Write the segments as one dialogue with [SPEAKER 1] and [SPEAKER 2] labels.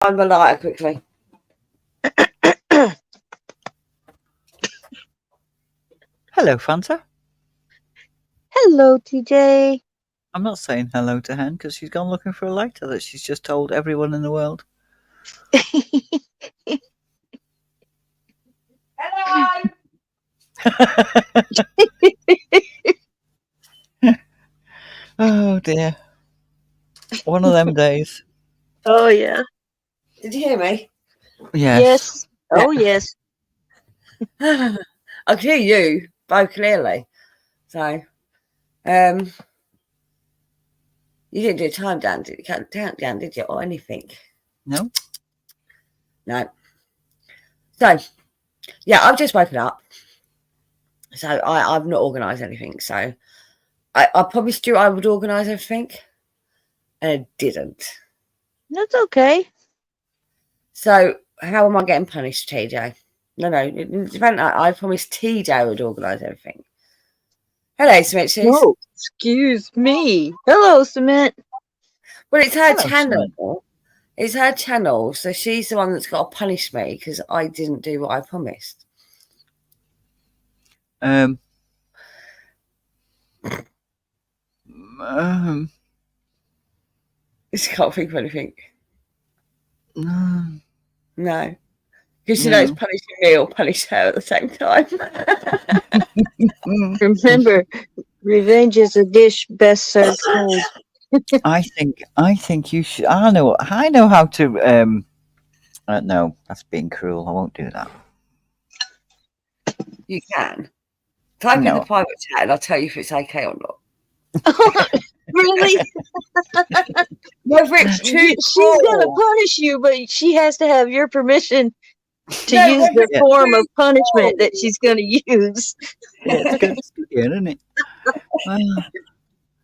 [SPEAKER 1] I'm a lighter quickly.
[SPEAKER 2] Hello, Fanta.
[SPEAKER 3] Hello, TJ.
[SPEAKER 2] I'm not saying hello to Hen because she's gone looking for a lighter that she's just told everyone in the world.
[SPEAKER 1] Hello.
[SPEAKER 2] Oh dear. One of them days.
[SPEAKER 3] Oh, yeah.
[SPEAKER 1] Did you hear me?
[SPEAKER 2] Yes.
[SPEAKER 3] Oh, yes.
[SPEAKER 1] I can hear you both clearly. So, you didn't do a countdown, did you, or anything?
[SPEAKER 2] No.
[SPEAKER 1] No. So, yeah, I've just woken up. So I've not organised anything. So I promised you I would organise everything, and I didn't.
[SPEAKER 3] That's okay.
[SPEAKER 1] So how am I getting punished, TJ? No, I promised TJ I would organise everything. Hello, Smitches.
[SPEAKER 3] No, excuse me. Hello, Cement.
[SPEAKER 1] Well, it's her
[SPEAKER 2] Hello,
[SPEAKER 1] channel.
[SPEAKER 2] Cement.
[SPEAKER 1] It's her channel, so she's the one that's got to punish me because I didn't do what I promised.
[SPEAKER 2] I
[SPEAKER 1] Just can't think of anything. No. Because she
[SPEAKER 2] No.
[SPEAKER 1] knows punishing me or punish her at the same time.
[SPEAKER 3] Remember, revenge is a dish best served cold.
[SPEAKER 2] I think you should. I know how to. No, that's being cruel. I won't do that.
[SPEAKER 1] You can. Type in
[SPEAKER 2] No.
[SPEAKER 1] the private chat and I'll tell you if it's okay or not.
[SPEAKER 3] Really?
[SPEAKER 1] Whether it's too
[SPEAKER 3] She's going to punish you, but she has to have your permission to use the form of punishment that she's going to use.
[SPEAKER 2] Yeah, it's good, isn't it?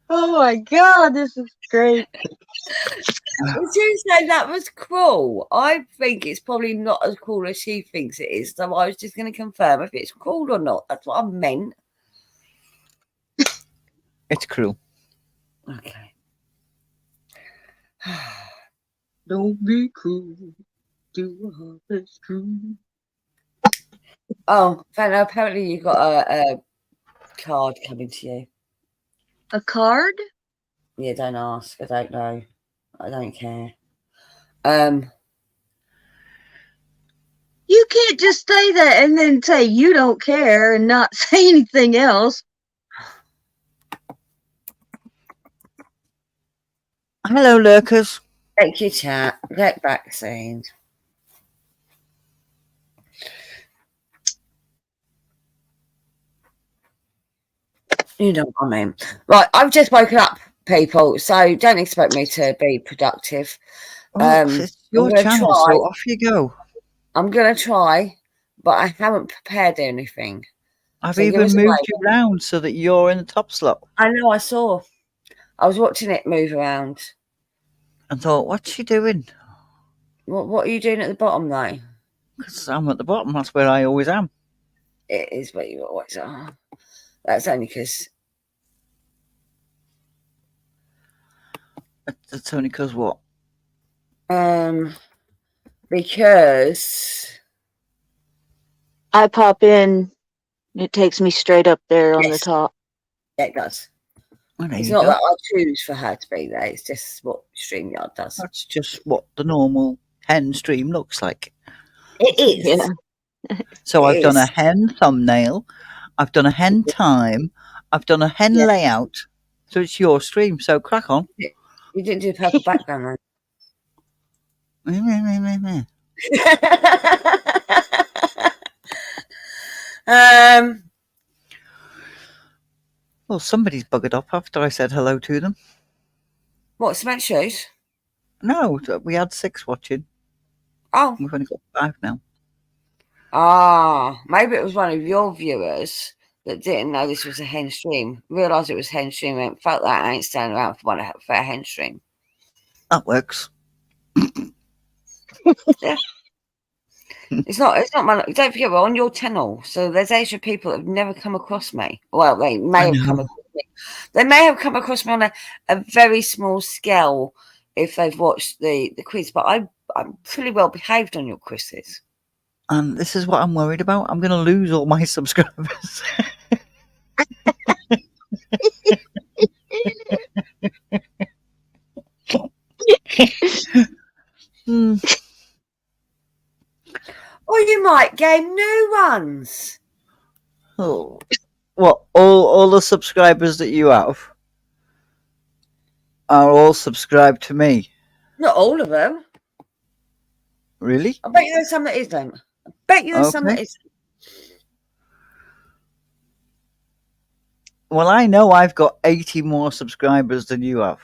[SPEAKER 3] Oh my God, this is great.
[SPEAKER 1] She said that was cruel. I think it's probably not as cruel as she thinks it is. So I was just going to confirm if it's cruel or not. That's what I meant.
[SPEAKER 2] It's cruel.
[SPEAKER 1] Okay.
[SPEAKER 3] Don't be cruel. Do a heart that's true.
[SPEAKER 1] Oh, Fanta, apparently you got a card coming to you.
[SPEAKER 3] A card?
[SPEAKER 1] Yeah, don't ask. I don't know. I don't care.
[SPEAKER 3] You can't just say that and then say you don't care and not say anything else.
[SPEAKER 2] Hello, lurkers.
[SPEAKER 1] Thank you, chat. Get vaccine. You know what I mean. Right, I've just woken up, people, so don't expect me to be productive.
[SPEAKER 2] It's your channel, so off you go.
[SPEAKER 1] I'm going to try, but I haven't prepared anything.
[SPEAKER 2] I've even moved you around so that you're in the top slot.
[SPEAKER 1] I know, I saw. I was watching it move around.
[SPEAKER 2] And thought, what's she doing?
[SPEAKER 1] What are you doing at the bottom, though?
[SPEAKER 2] Because I'm at the bottom. That's where I always am.
[SPEAKER 1] It is where you always are. That's only because...
[SPEAKER 2] That's only because what?
[SPEAKER 1] Because...
[SPEAKER 3] I pop in, it takes me straight up there on the top.
[SPEAKER 1] Yeah, it does.
[SPEAKER 2] Well,
[SPEAKER 1] it's not that I choose for her to be there. It's just what StreamYard does.
[SPEAKER 2] That's just what the normal hen stream looks like.
[SPEAKER 1] It is.
[SPEAKER 3] Yeah.
[SPEAKER 2] So I've done a hen thumbnail. I've done a hen time. I've done a hen layout. So it's your stream. So crack on.
[SPEAKER 1] You didn't do a purple background,
[SPEAKER 2] then. Well, somebody's buggered up after I said hello to them.
[SPEAKER 1] What, Cement Shoes?
[SPEAKER 2] No, we had 6 watching.
[SPEAKER 1] Oh.
[SPEAKER 2] We've only got 5 now.
[SPEAKER 1] Ah, maybe it was one of your viewers that didn't know this was a hen stream. Realised it was hen stream and felt that I ain't standing around for a hen stream.
[SPEAKER 2] That works.
[SPEAKER 1] Yeah. It's not my. Don't forget, we're on your channel, so there's extra people that have never come across me. Well, they may have come across me. They may have come across me on a very small scale if they've watched the quiz. But I'm pretty well behaved on your quizzes.
[SPEAKER 2] And this is what I'm worried about. I'm going to lose all my subscribers.
[SPEAKER 1] Or you might gain new ones.
[SPEAKER 2] Oh. What? All the subscribers that you have are all subscribed to me?
[SPEAKER 1] Not all of them.
[SPEAKER 2] Really?
[SPEAKER 1] I bet you there's some that isn't. I bet you there's some that
[SPEAKER 2] Okay.
[SPEAKER 1] isn't.
[SPEAKER 2] Well, I know I've got 80 more subscribers than you have.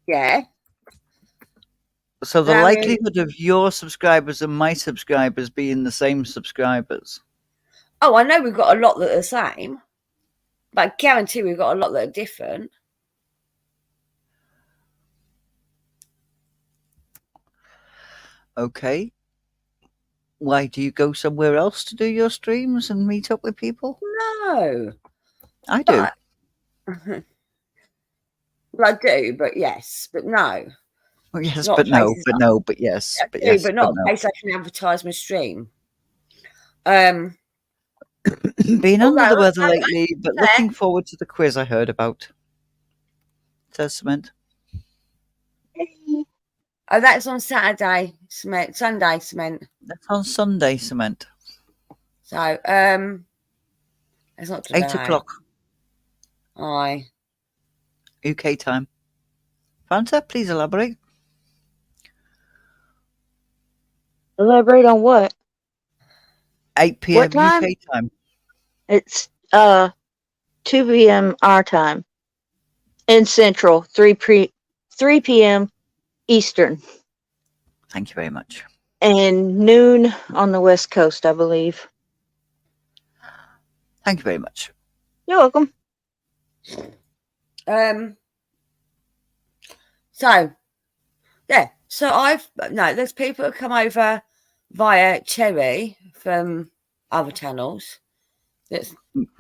[SPEAKER 1] Yeah.
[SPEAKER 2] So the
[SPEAKER 1] How many-
[SPEAKER 2] likelihood of your subscribers and my subscribers being the same subscribers.
[SPEAKER 1] Oh, I know we've got a lot that are the same, but I guarantee we've got a lot that are different.
[SPEAKER 2] Okay. Why, do you go somewhere else to do your streams and meet up with people?
[SPEAKER 1] No.
[SPEAKER 2] I do.
[SPEAKER 1] Well, I do, but yes, but no.
[SPEAKER 2] Well, yes,
[SPEAKER 1] not
[SPEAKER 2] but no,
[SPEAKER 1] places
[SPEAKER 2] but
[SPEAKER 1] I-
[SPEAKER 2] no, but yes,
[SPEAKER 1] I
[SPEAKER 2] but
[SPEAKER 1] do,
[SPEAKER 2] yes,
[SPEAKER 1] but not a
[SPEAKER 2] no.
[SPEAKER 1] place I can advertise my stream.
[SPEAKER 2] Been under the
[SPEAKER 1] Although,
[SPEAKER 2] weather lately, but
[SPEAKER 1] fair.
[SPEAKER 2] looking forward to the quiz I heard about. Says Cement.
[SPEAKER 1] Oh, that's on Saturday, Cement. Sunday, Cement.
[SPEAKER 2] That's on Sunday, Cement.
[SPEAKER 1] So, it's not today.
[SPEAKER 2] 8 o'clock
[SPEAKER 1] Aye.
[SPEAKER 2] UK time. Fanta, please elaborate.
[SPEAKER 3] Elaborate on what?
[SPEAKER 2] 8 p.m.
[SPEAKER 3] What time?
[SPEAKER 2] UK time.
[SPEAKER 3] It's 2 p.m. our time in Central, 3 p.m. Eastern,
[SPEAKER 2] Thank you very much.
[SPEAKER 3] and noon on the West Coast, I believe.
[SPEAKER 2] Thank you very much.
[SPEAKER 3] You're welcome.
[SPEAKER 1] So, yeah. So there's people that come over via Cherry from other channels that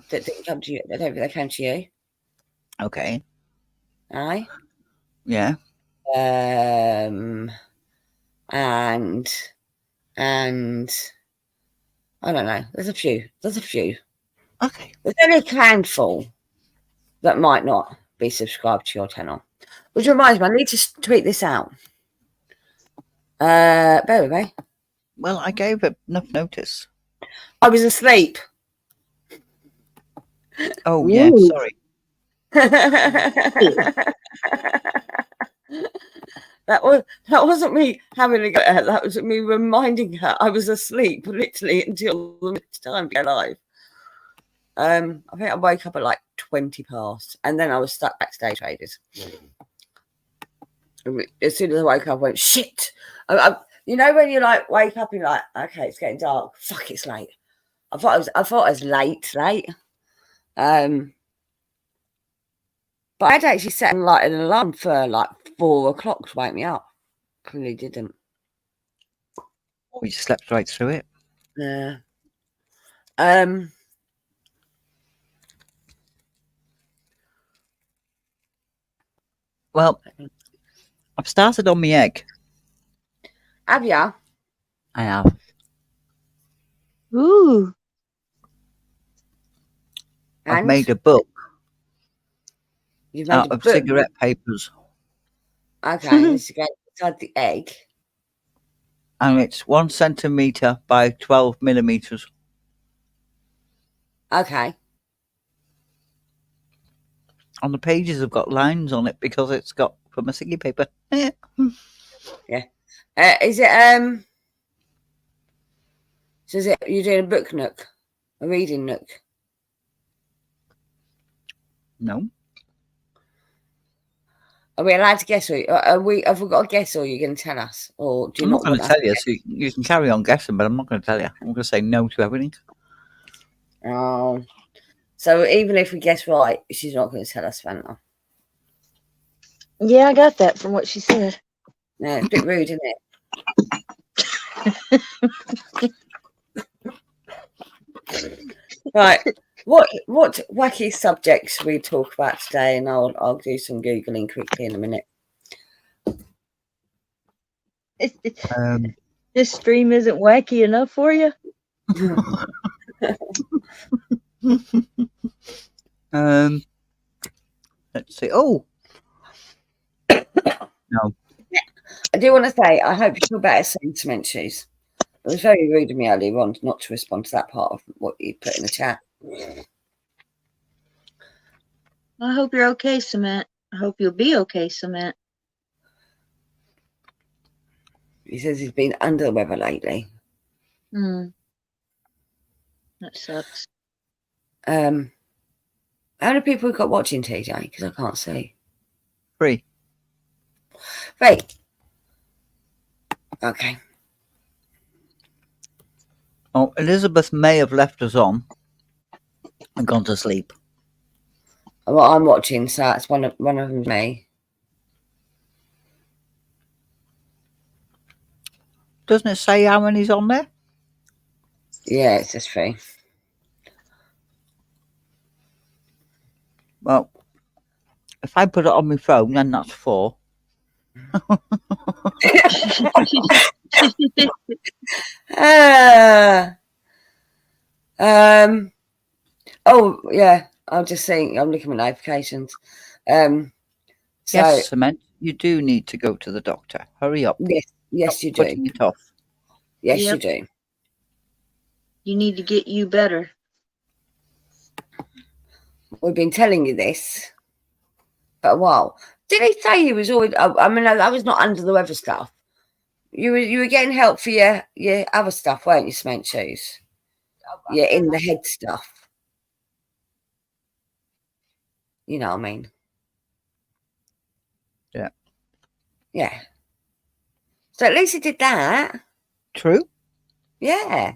[SPEAKER 1] didn't come to you. I don't think they came to you.
[SPEAKER 2] Okay.
[SPEAKER 1] Aye.
[SPEAKER 2] Yeah.
[SPEAKER 1] And I don't know. There's a few.
[SPEAKER 2] Okay.
[SPEAKER 1] There's only a handful that might not be subscribed to your channel. Which reminds me, I need to tweet this out. Bear with me.
[SPEAKER 2] Well, I gave it enough notice.
[SPEAKER 1] I was asleep.
[SPEAKER 2] Oh, yeah,
[SPEAKER 3] Ooh.
[SPEAKER 2] sorry.
[SPEAKER 1] That wasn't me having a go at her. That was me reminding her I was asleep literally until the time to go live. I think I woke up at like 20 past, and then I was stuck backstage for ages. As soon as I woke up, I went, shit. You know when you like wake up and you're like, okay, it's getting dark. Fuck, it's late. I thought it was late. But I'd actually set like an alarm for like 4 o'clock to wake me up. Clearly didn't.
[SPEAKER 2] We just slept right through it.
[SPEAKER 1] Yeah.
[SPEAKER 2] Well, I've started on my egg.
[SPEAKER 1] Have ya?
[SPEAKER 2] I have.
[SPEAKER 3] Ooh.
[SPEAKER 2] I've
[SPEAKER 1] And
[SPEAKER 2] made a book
[SPEAKER 1] you've made
[SPEAKER 2] out
[SPEAKER 1] a
[SPEAKER 2] of
[SPEAKER 1] book.
[SPEAKER 2] cigarette papers.
[SPEAKER 1] Okay, it's to go inside the egg.
[SPEAKER 2] And it's 1 centimetre by 12 millimetres.
[SPEAKER 1] Okay.
[SPEAKER 2] On the pages, I've got lines on it because it's got from a ciggy paper.
[SPEAKER 1] Yeah. Is it so is it you're doing a book nook? A reading nook?
[SPEAKER 2] No.
[SPEAKER 1] Are we allowed to guess? Have we got a guess, or are you going to tell us? Or do you
[SPEAKER 2] I'm
[SPEAKER 1] not
[SPEAKER 2] not going
[SPEAKER 1] want
[SPEAKER 2] to
[SPEAKER 1] us
[SPEAKER 2] tell you, so you can carry on guessing, but I'm not going to tell you. I'm going to say no to everything.
[SPEAKER 1] Oh. So even if we guess right, she's not going to tell us, Fanta.
[SPEAKER 3] Yeah, I got that from what she said.
[SPEAKER 1] No, it's a bit rude, isn't it? Right. What wacky subjects we talk about today, and I'll do some googling quickly in a minute.
[SPEAKER 3] This stream isn't wacky enough for you?
[SPEAKER 2] Let's see. Oh, no.
[SPEAKER 1] I do want to say, I hope you feel better soon, Cement Shoes. It was very rude of me earlier on not to respond to that part of what you put in the chat.
[SPEAKER 3] I hope you're okay, Cement. I hope you'll be okay, Cement.
[SPEAKER 1] He says he's been under the weather lately.
[SPEAKER 3] That sucks.
[SPEAKER 1] How many people have got watching, TJ? Because I can't see.
[SPEAKER 2] 3.
[SPEAKER 1] Right. Okay.
[SPEAKER 2] Oh, Elizabeth may have left us on and gone to sleep.
[SPEAKER 1] Well, I'm watching, so that's one of them me.
[SPEAKER 2] Doesn't it say how many's on there?
[SPEAKER 1] Yeah, it's just 3.
[SPEAKER 2] Well, if I put it on my phone, then that's 4.
[SPEAKER 1] Oh yeah, I'm just saying. I'm looking at notifications.
[SPEAKER 2] Yes, Cement. You do need to go to the doctor. Hurry up.
[SPEAKER 1] Yes,
[SPEAKER 2] Stop
[SPEAKER 1] you do.
[SPEAKER 2] putting it off.
[SPEAKER 1] Yes,
[SPEAKER 3] Yep.
[SPEAKER 1] you do.
[SPEAKER 3] You need to get you better.
[SPEAKER 1] We've been telling you this for a while. Did he say he was always? I mean, that was not under the weather stuff. You were getting help for your other stuff, weren't you, Cement Shoes? Yeah, in the head stuff. You know what I mean?
[SPEAKER 2] Yeah.
[SPEAKER 1] Yeah. So at least he did that.
[SPEAKER 2] True.
[SPEAKER 1] Yeah.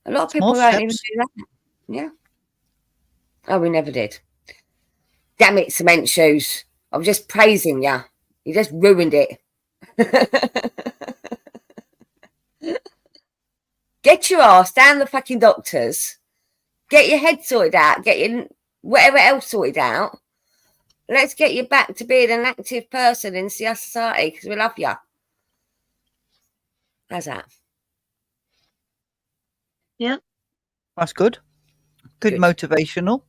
[SPEAKER 1] A lot of
[SPEAKER 2] Small
[SPEAKER 1] people don't even
[SPEAKER 2] steps.
[SPEAKER 1] do that. Yeah. Oh, we never did. Damn it, Cement Shoes. I was just praising you. You just ruined it. Get your ass down the fucking doctors. Get your head sorted out. Get your whatever else sorted out. Let's get you back to being an active person in society because we love you. How's that?
[SPEAKER 3] Yep.
[SPEAKER 2] That's good. Good motivational.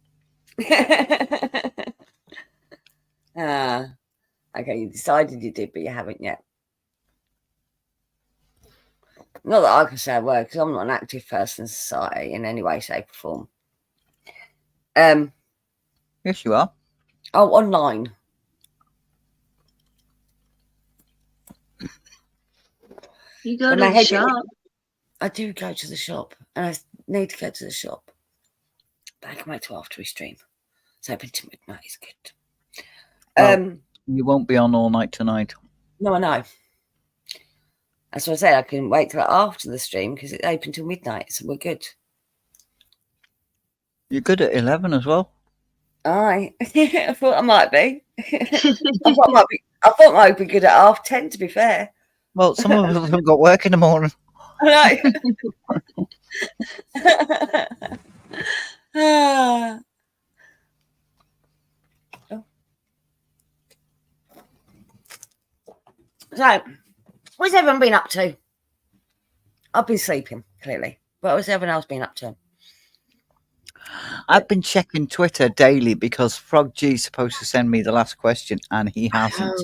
[SPEAKER 1] Okay, you decided you did, but you haven't yet. Not that I can say a word because I'm not an active person in society in any way, shape, or form.
[SPEAKER 2] Yes, you are.
[SPEAKER 1] Oh, online.
[SPEAKER 3] You go to the shop.
[SPEAKER 1] I do go to the shop, and I need to go to the shop. But I can wait till after we stream. It's open to midnight. It's good.
[SPEAKER 2] Well, you won't be on all night tonight.
[SPEAKER 1] No, I know. That's what I said. I can wait till after the stream because it's open till midnight, so we're good.
[SPEAKER 2] You're good at 11 as well.
[SPEAKER 1] Aye. I thought I might be. I thought I might be good at 10:30, to be fair.
[SPEAKER 2] Well, some of us haven't got work in the morning.
[SPEAKER 1] I know. So, what's everyone been up to? I've been sleeping, clearly. But what's everyone else been up to?
[SPEAKER 2] I've been checking Twitter daily because Frog G's supposed to send me the last question and he hasn't.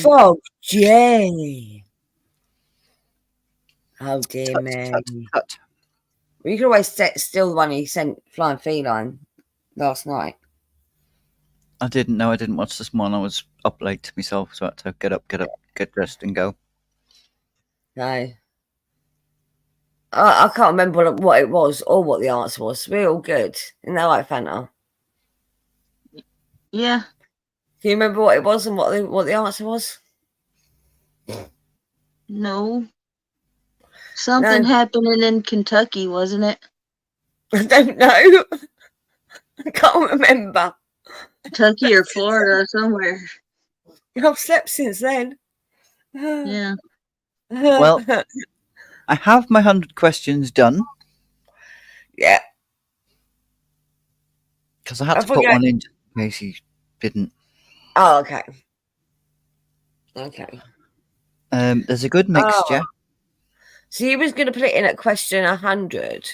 [SPEAKER 1] Frog G. Oh dear me.
[SPEAKER 2] Tut.
[SPEAKER 1] Well, you can always steal the one he sent Flying Feline last night.
[SPEAKER 2] I didn't know. I didn't watch this morning. I was up late to myself, so I had to get up, get dressed and go.
[SPEAKER 1] No. I can't remember what it was or what the answer was. We're all good. Isn't that right, Fanta?
[SPEAKER 3] Yeah.
[SPEAKER 1] Can you remember what it was and what the answer was?
[SPEAKER 3] No. Something happening in Kentucky, wasn't it?
[SPEAKER 1] I don't know. I can't remember.
[SPEAKER 3] Kentucky or Florida or somewhere.
[SPEAKER 1] I've slept since then.
[SPEAKER 3] Yeah.
[SPEAKER 2] Well, I have my 100 questions done.
[SPEAKER 1] Yeah.
[SPEAKER 2] Because I had to put one in case he didn't.
[SPEAKER 1] Oh, okay. Okay.
[SPEAKER 2] There's a good mixture.
[SPEAKER 1] So you was going to put it in at question 100.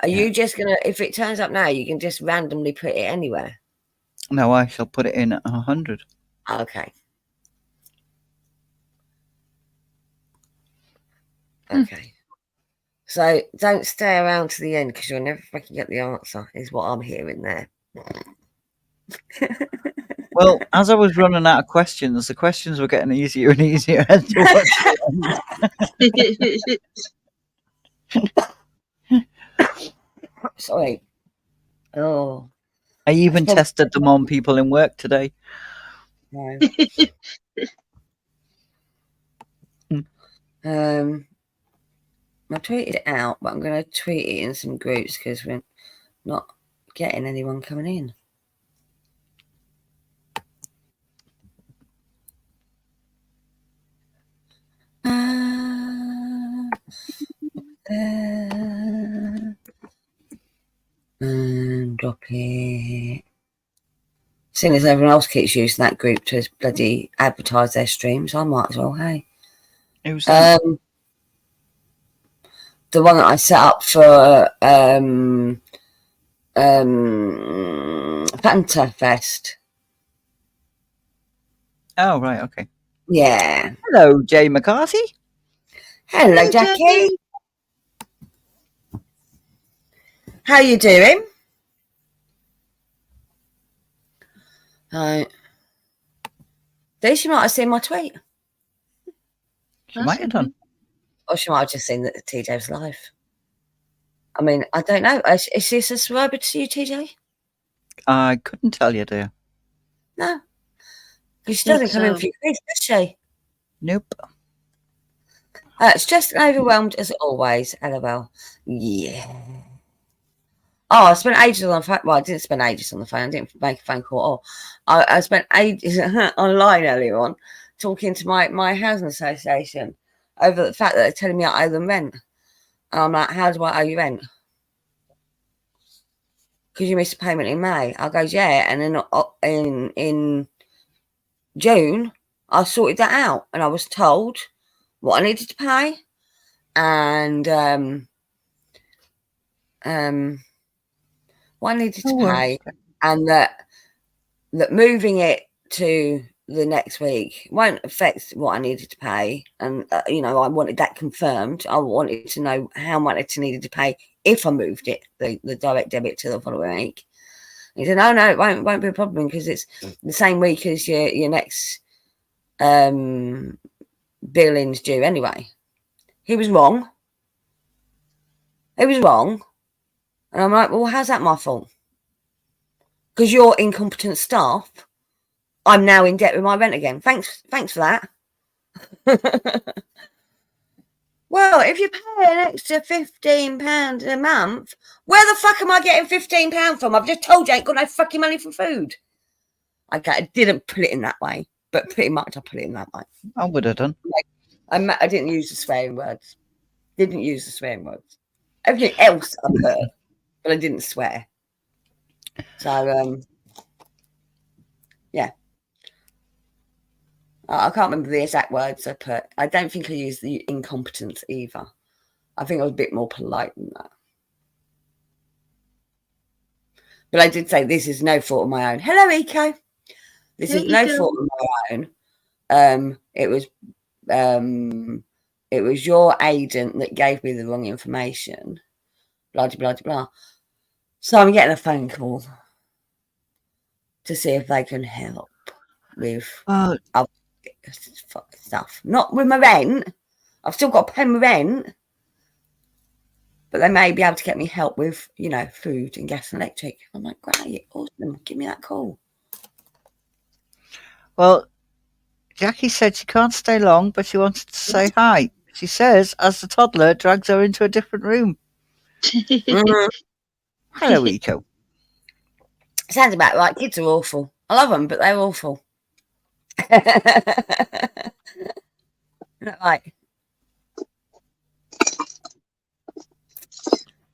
[SPEAKER 1] Are you just going to, if it turns up now, you can just randomly put it anywhere?
[SPEAKER 2] No, I shall put it in at 100.
[SPEAKER 1] Okay. Okay. So don't stay around to the end because you'll never fucking get the answer, is what I'm hearing there.
[SPEAKER 2] Well, as I was running out of questions, the questions were getting easier and easier.
[SPEAKER 1] Sorry. Oh.
[SPEAKER 2] I even tested them on people in work today.
[SPEAKER 1] No. I tweeted it out, but I'm going to tweet it in some groups because we're not getting anyone coming in. And drop it. Seeing as everyone else keeps using that group to bloody advertise their streams, I might as well, hey.
[SPEAKER 2] Who's that?
[SPEAKER 1] The one that I set up for Fanta Fest.
[SPEAKER 2] Oh, right, okay.
[SPEAKER 1] Yeah.
[SPEAKER 2] Hello, Jay McCarthy.
[SPEAKER 1] Hello, Jackie. How you doing? Right. Though she might have seen my tweet.
[SPEAKER 2] She might have done.
[SPEAKER 1] Or she might have just seen that TJ was live. I mean, I don't know. Is this a subscriber to you, TJ?
[SPEAKER 2] I couldn't tell you, dear.
[SPEAKER 1] No. Because she doesn't come in for your quiz, does she?
[SPEAKER 2] Nope.
[SPEAKER 1] It's just overwhelmed as always. LOL. Yeah. Oh, I spent ages on the phone. Well, I didn't spend ages on the phone. I didn't make a phone call. I spent ages online earlier on talking to my housing association over the fact that they're telling me I owe them rent. And I'm like, how do I owe you rent? Because you missed a payment in May. I goes, yeah. And then in June, I sorted that out. And I was told what I needed to pay. And what I needed to pay. And that moving it to the next week won't affect what I needed to pay. And, I wanted that confirmed. I wanted to know how much I needed to pay if I moved it, the direct debit to the following week. He said, no, it won't be a problem because it's the same week as your next billing's due anyway. He was wrong. And I'm like, well, how's that my fault? Because you're incompetent staff. I'm now in debt with my rent again. Thanks for that. Well, if you pay an extra £15 a month, where the fuck am I getting £15 from? I've just told you I ain't got no fucking money for food. I didn't put it in that way, but pretty much I put it in that way.
[SPEAKER 2] I would have done.
[SPEAKER 1] I didn't use the swearing words. Everything else I put, but I didn't swear. So, yeah. I can't remember the exact words I put. I don't think I used the incompetence either. I think I was a bit more polite than that. But I did say this is no fault of my own. Hello, Eco. This is no fault of my own. It was your agent that gave me the wrong information. Blah, blah, blah, blah. So I'm getting a phone call to see if they can help with stuff. Not with my rent. I've still got to pay my rent. But they may be able to get me help with, food and gas and electric. I'm like, great, awesome. Give me that call.
[SPEAKER 2] Well, Jackie said she can't stay long, but she wanted to say hi. She says, as the toddler drags her into a different room. Hello, Eco.
[SPEAKER 1] Sounds about right. Kids are awful. I love them, but they're awful. Right.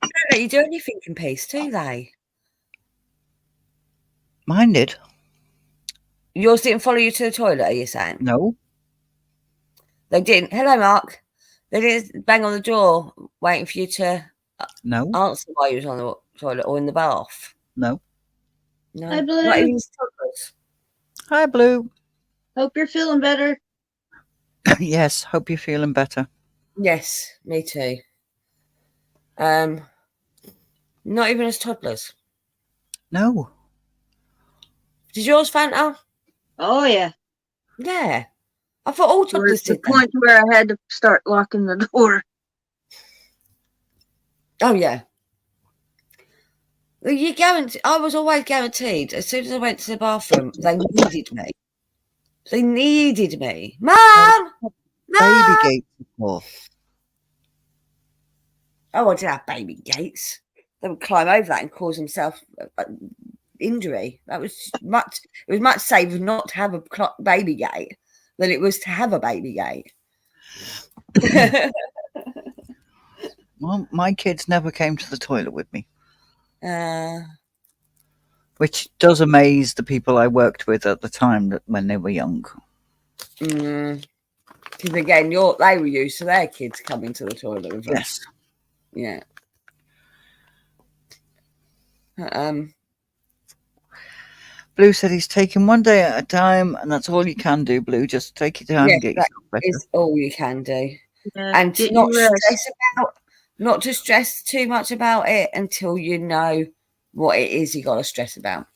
[SPEAKER 1] They don't let you do anything in peace, do they?
[SPEAKER 2] Mine did.
[SPEAKER 1] Yours didn't follow you to the toilet, are you saying?
[SPEAKER 2] No.
[SPEAKER 1] They didn't. Hello, Mark. They didn't bang on the door waiting for you to
[SPEAKER 2] No,
[SPEAKER 1] answer while you was on the toilet or in the bath.
[SPEAKER 2] no.
[SPEAKER 1] No,
[SPEAKER 3] Hi, Blue.
[SPEAKER 1] not even toddlers.
[SPEAKER 2] Hi, Blue.
[SPEAKER 3] Hope you're feeling better.
[SPEAKER 2] Yes, hope you're feeling better.
[SPEAKER 1] Yes, me too. Not even as toddlers.
[SPEAKER 2] No.
[SPEAKER 1] Did yours, Fanta?
[SPEAKER 3] Oh yeah.
[SPEAKER 1] Yeah. I thought all
[SPEAKER 3] To
[SPEAKER 1] toddlers
[SPEAKER 3] the
[SPEAKER 1] did that.
[SPEAKER 3] point where I had to start locking the door.
[SPEAKER 1] Oh yeah. You guarantee. I was always guaranteed. As soon as I went to the bathroom, they needed me. They needed me. Mum,
[SPEAKER 2] Baby
[SPEAKER 1] Mum.
[SPEAKER 2] gate before.
[SPEAKER 1] Oh, I did have baby gates. They would climb over that and cause themselves injury. That was much. It was much safer not to have a baby gate than it was to have a baby gate.
[SPEAKER 2] Well, my kids never came to the toilet with me, which does amaze the people I worked with at the time when they were young.
[SPEAKER 1] Because again, they were used to their kids coming to the toilet with them.
[SPEAKER 2] Yes.
[SPEAKER 1] Yeah.
[SPEAKER 2] Blue said he's taking one day at a time, and that's all you can do, Blue. Just take your time and get yourself better.
[SPEAKER 1] Is all you can do.
[SPEAKER 3] Yeah,
[SPEAKER 1] And
[SPEAKER 3] get
[SPEAKER 1] not
[SPEAKER 3] your rest.
[SPEAKER 1] not to stress too much about it until you know what it is you got to stress about.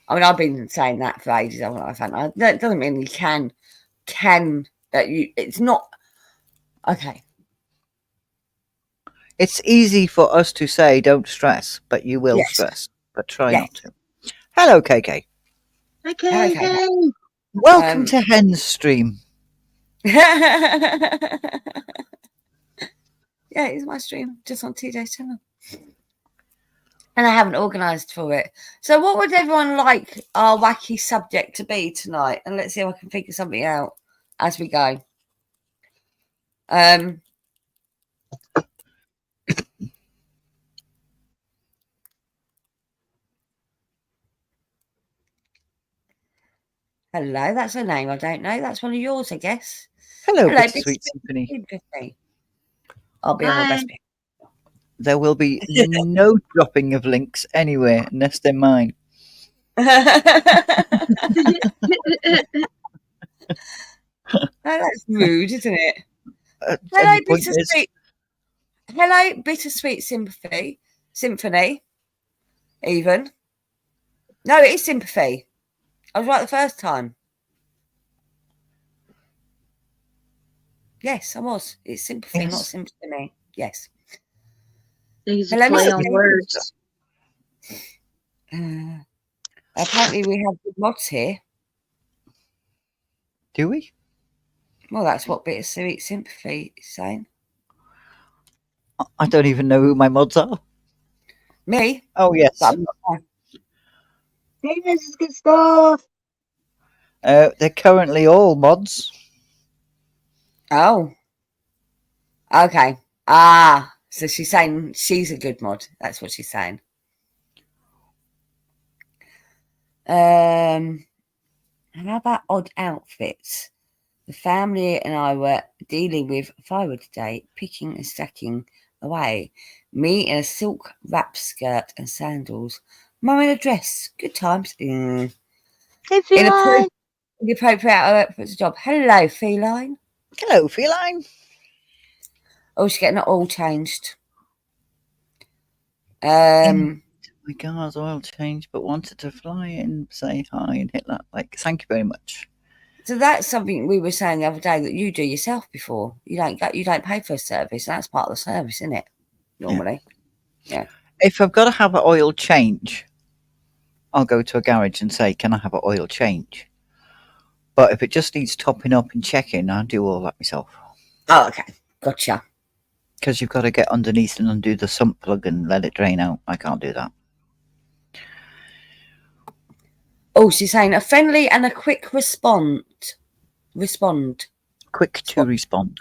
[SPEAKER 1] I mean, I've been saying that for ages. That doesn't mean you can that you. It's not okay.
[SPEAKER 2] It's easy for us to say don't stress, but you will
[SPEAKER 1] Yes.
[SPEAKER 2] stress. But try
[SPEAKER 1] Yes.
[SPEAKER 2] not to. Hello, KK.
[SPEAKER 3] Okay.
[SPEAKER 2] Welcome to Hen's stream.
[SPEAKER 1] Yeah, it's my stream just on TJ's channel. And I haven't organised for it. So what would everyone like our wacky subject to be tonight? And let's see if I can figure something out as we go. Hello, that's a name I don't know. That's one of yours, I guess.
[SPEAKER 2] Hello, Bittersweet Symphony.
[SPEAKER 1] Symphony. I'll be on my best.
[SPEAKER 2] There will be no dropping of links anywhere unless they're mine.
[SPEAKER 1] That's rude, isn't it? Hello, Bittersweet Symphony. Even. No, it is sympathy. I was right the first time. Yes, I was. It's sympathy, not symphony. Yes.
[SPEAKER 3] These are play on words.
[SPEAKER 1] Apparently, we have good mods here.
[SPEAKER 2] Do we?
[SPEAKER 1] Well, that's what Bittersweet Sympathy is saying.
[SPEAKER 2] I don't even know who my mods are.
[SPEAKER 1] Me?
[SPEAKER 2] Oh, yes.
[SPEAKER 3] Hey, this is good stuff.
[SPEAKER 2] They're currently all mods.
[SPEAKER 1] Oh. Okay. So she's saying she's a good mod. That's what she's saying. How about odd outfits? The family and I were dealing with firewood today, picking and stacking away. Me in a silk wrap skirt and sandals. Mum in a dress. Good times.
[SPEAKER 3] Hey, Feline.
[SPEAKER 1] Inappropriate outfits job. Hello, Feline.
[SPEAKER 2] Hello, Feline.
[SPEAKER 1] Oh, she's getting it all changed.
[SPEAKER 2] My car's oil change, but wanted to fly in, say hi, and hit that like. Thank you very much.
[SPEAKER 1] So that's something we were saying the other day that you do yourself before. You don't pay for a service. That's part of the service, isn't it? Normally, yeah.
[SPEAKER 2] If I've got to have an oil change, I'll go to a garage and say, "Can I have an oil change?" But if it just needs topping up and checking, I'll do all that myself.
[SPEAKER 1] Oh, okay, gotcha.
[SPEAKER 2] Because you've got to get underneath and undo the sump plug and let it drain out. I can't do that.
[SPEAKER 1] Oh, she's saying a friendly and a quick respond.
[SPEAKER 2] Quick to respond.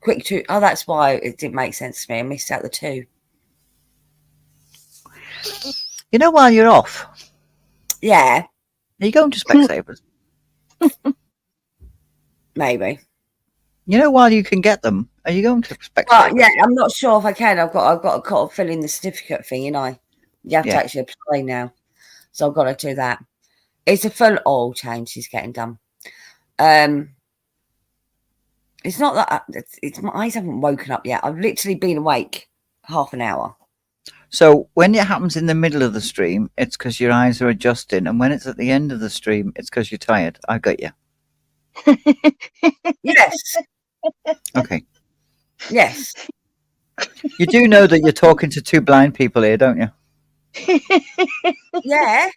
[SPEAKER 1] Quick to. Oh, that's why it didn't make sense to me. I missed out the two.
[SPEAKER 2] You know, while you're off.
[SPEAKER 1] Yeah.
[SPEAKER 2] Are you going to Specsavers?
[SPEAKER 1] Maybe.
[SPEAKER 2] while you can get them, are you going to expect?
[SPEAKER 1] Well, yeah, I'm not sure if I can. I've got to fill in the certificate thing, you have to actually apply now, so I've got to do that. It's a full oil change she's getting done. It's not that it's my eyes haven't woken up yet. I've literally been awake half an hour.
[SPEAKER 2] So when it happens in the middle of the stream, it's because your eyes are adjusting, and when it's at the end of the stream, it's because you're tired. I got you.
[SPEAKER 1] Yes.
[SPEAKER 2] Okay.
[SPEAKER 1] Yes.
[SPEAKER 2] You do know that you're talking to two blind people here, don't you?
[SPEAKER 1] Yeah.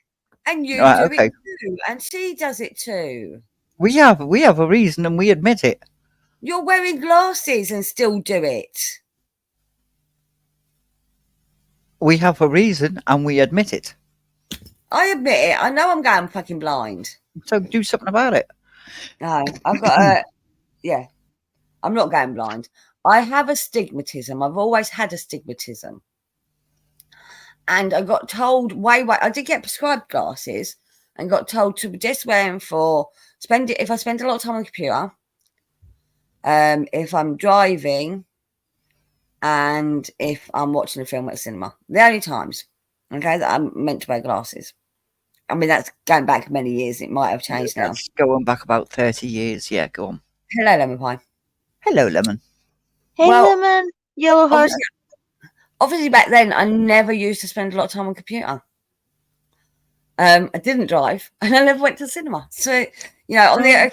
[SPEAKER 1] And you do
[SPEAKER 2] okay.
[SPEAKER 1] it too. And she does it too.
[SPEAKER 2] We have a reason, and we admit it.
[SPEAKER 1] You're wearing glasses and still do it.
[SPEAKER 2] We have a reason, and we admit it.
[SPEAKER 1] I admit it. I know I'm going fucking blind.
[SPEAKER 2] So do something about it.
[SPEAKER 1] No, I've got yeah. I'm not going blind. I have astigmatism. I've always had astigmatism. And I got told I did get prescribed glasses and got told to just wear them if I spend a lot of time on the computer, if I'm driving, and if I'm watching a film at the cinema. The only times, okay, that I'm meant to wear glasses. I mean, that's going back many years. It might have changed now.
[SPEAKER 2] That's going back about 30 years. Yeah, go on.
[SPEAKER 1] Hello, Lemon Pie.
[SPEAKER 2] Hello, Lemon.
[SPEAKER 3] Hey, Lemon. Yellow heart.
[SPEAKER 1] Obviously, back then, I never used to spend a lot of time on the computer. I didn't drive, and I never went to the cinema. So, on the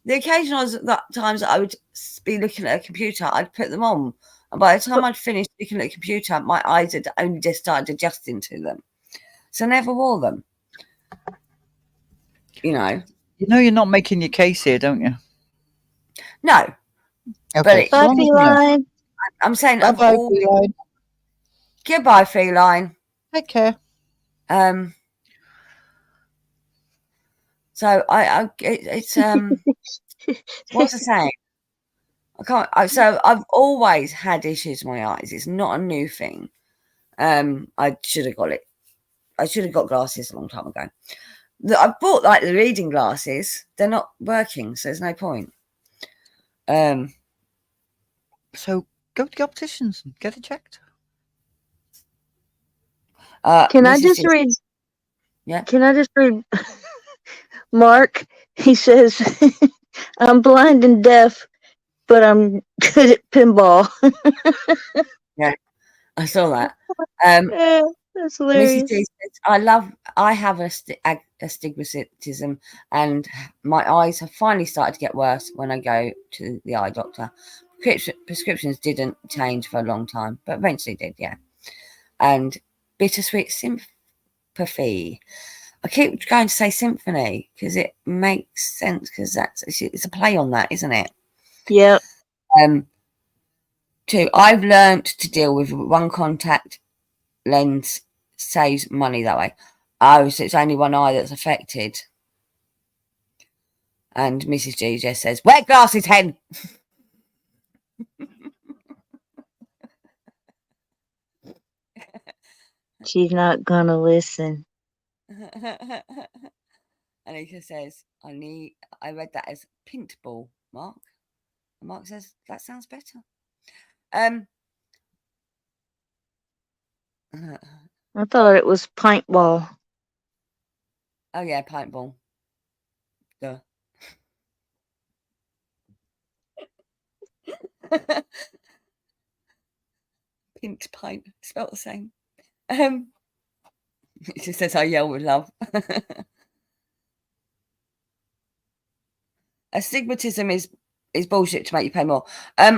[SPEAKER 1] occasional times that I would be looking at a computer, I'd put them on. And by the time I'd finished looking at a computer, my eyes had only just started adjusting to them. So I never wore them.
[SPEAKER 2] You know you're not making your case here, don't you?
[SPEAKER 1] No.
[SPEAKER 2] Okay.
[SPEAKER 3] Bye, feline.
[SPEAKER 1] I'm saying
[SPEAKER 2] bye, feline.
[SPEAKER 1] Goodbye, feline.
[SPEAKER 2] Take care.
[SPEAKER 1] So it's what's the saying? So I've always had issues with my eyes. It's not a new thing. I should have got it. I should have got glasses a long time ago. I bought the reading glasses. They're not working, so there's no point.
[SPEAKER 2] So go to the opticians and get it checked.
[SPEAKER 3] Can I just read?
[SPEAKER 1] Yeah.
[SPEAKER 3] Can I just read? Mark, he says, I'm blind and deaf, but I'm good at pinball.
[SPEAKER 1] Yeah, I saw that.
[SPEAKER 3] Yeah, that's hilarious.
[SPEAKER 1] Mrs. G says, I have astigmatism, and my eyes have finally started to get worse when I go to the eye doctor. Prescriptions didn't change for a long time, but eventually did, yeah. And bittersweet sympathy. I keep going to say symphony because it makes sense, because it's a play on that, isn't it?
[SPEAKER 3] Yeah.
[SPEAKER 1] Two, I've learned to deal with one contact lens, saves money that way. Oh, so it's only one eye that's affected. And Mrs. G just says, wear glasses, hen.
[SPEAKER 3] She's not gonna listen.
[SPEAKER 1] And he just says, I read that as pintball, Mark. And Mark says, that sounds better.
[SPEAKER 3] I thought it was paintball.
[SPEAKER 1] Oh yeah, paintball. Duh. Pint pint, spelled the same. It just says I yell with love. Astigmatism is bullshit to make you pay more. I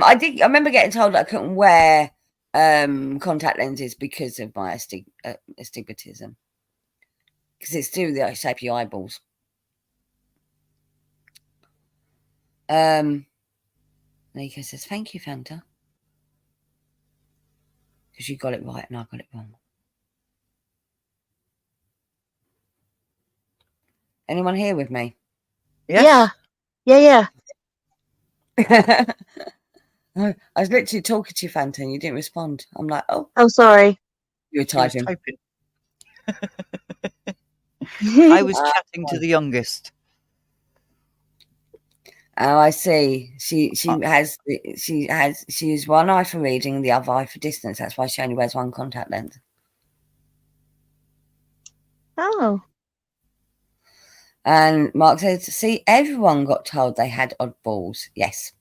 [SPEAKER 1] remember getting told that I couldn't wear contact lenses because of my astigmatism, because it's to do with the shape of your eyeballs. Nico says, thank you, Fanta, because you got it right and I got it wrong. Anyone here with me?
[SPEAKER 3] Yes. Yeah.
[SPEAKER 1] I was literally talking to you, Fanta, and you didn't respond. I'm like, oh.
[SPEAKER 3] I'm sorry.
[SPEAKER 1] You were typing.
[SPEAKER 2] I was chatting to the youngest.
[SPEAKER 1] Oh, I see. She uses one eye for reading, the other eye for distance. That's why she only wears one contact lens.
[SPEAKER 3] Oh.
[SPEAKER 1] And Mark says, "See, everyone got told they had odd balls." Yes.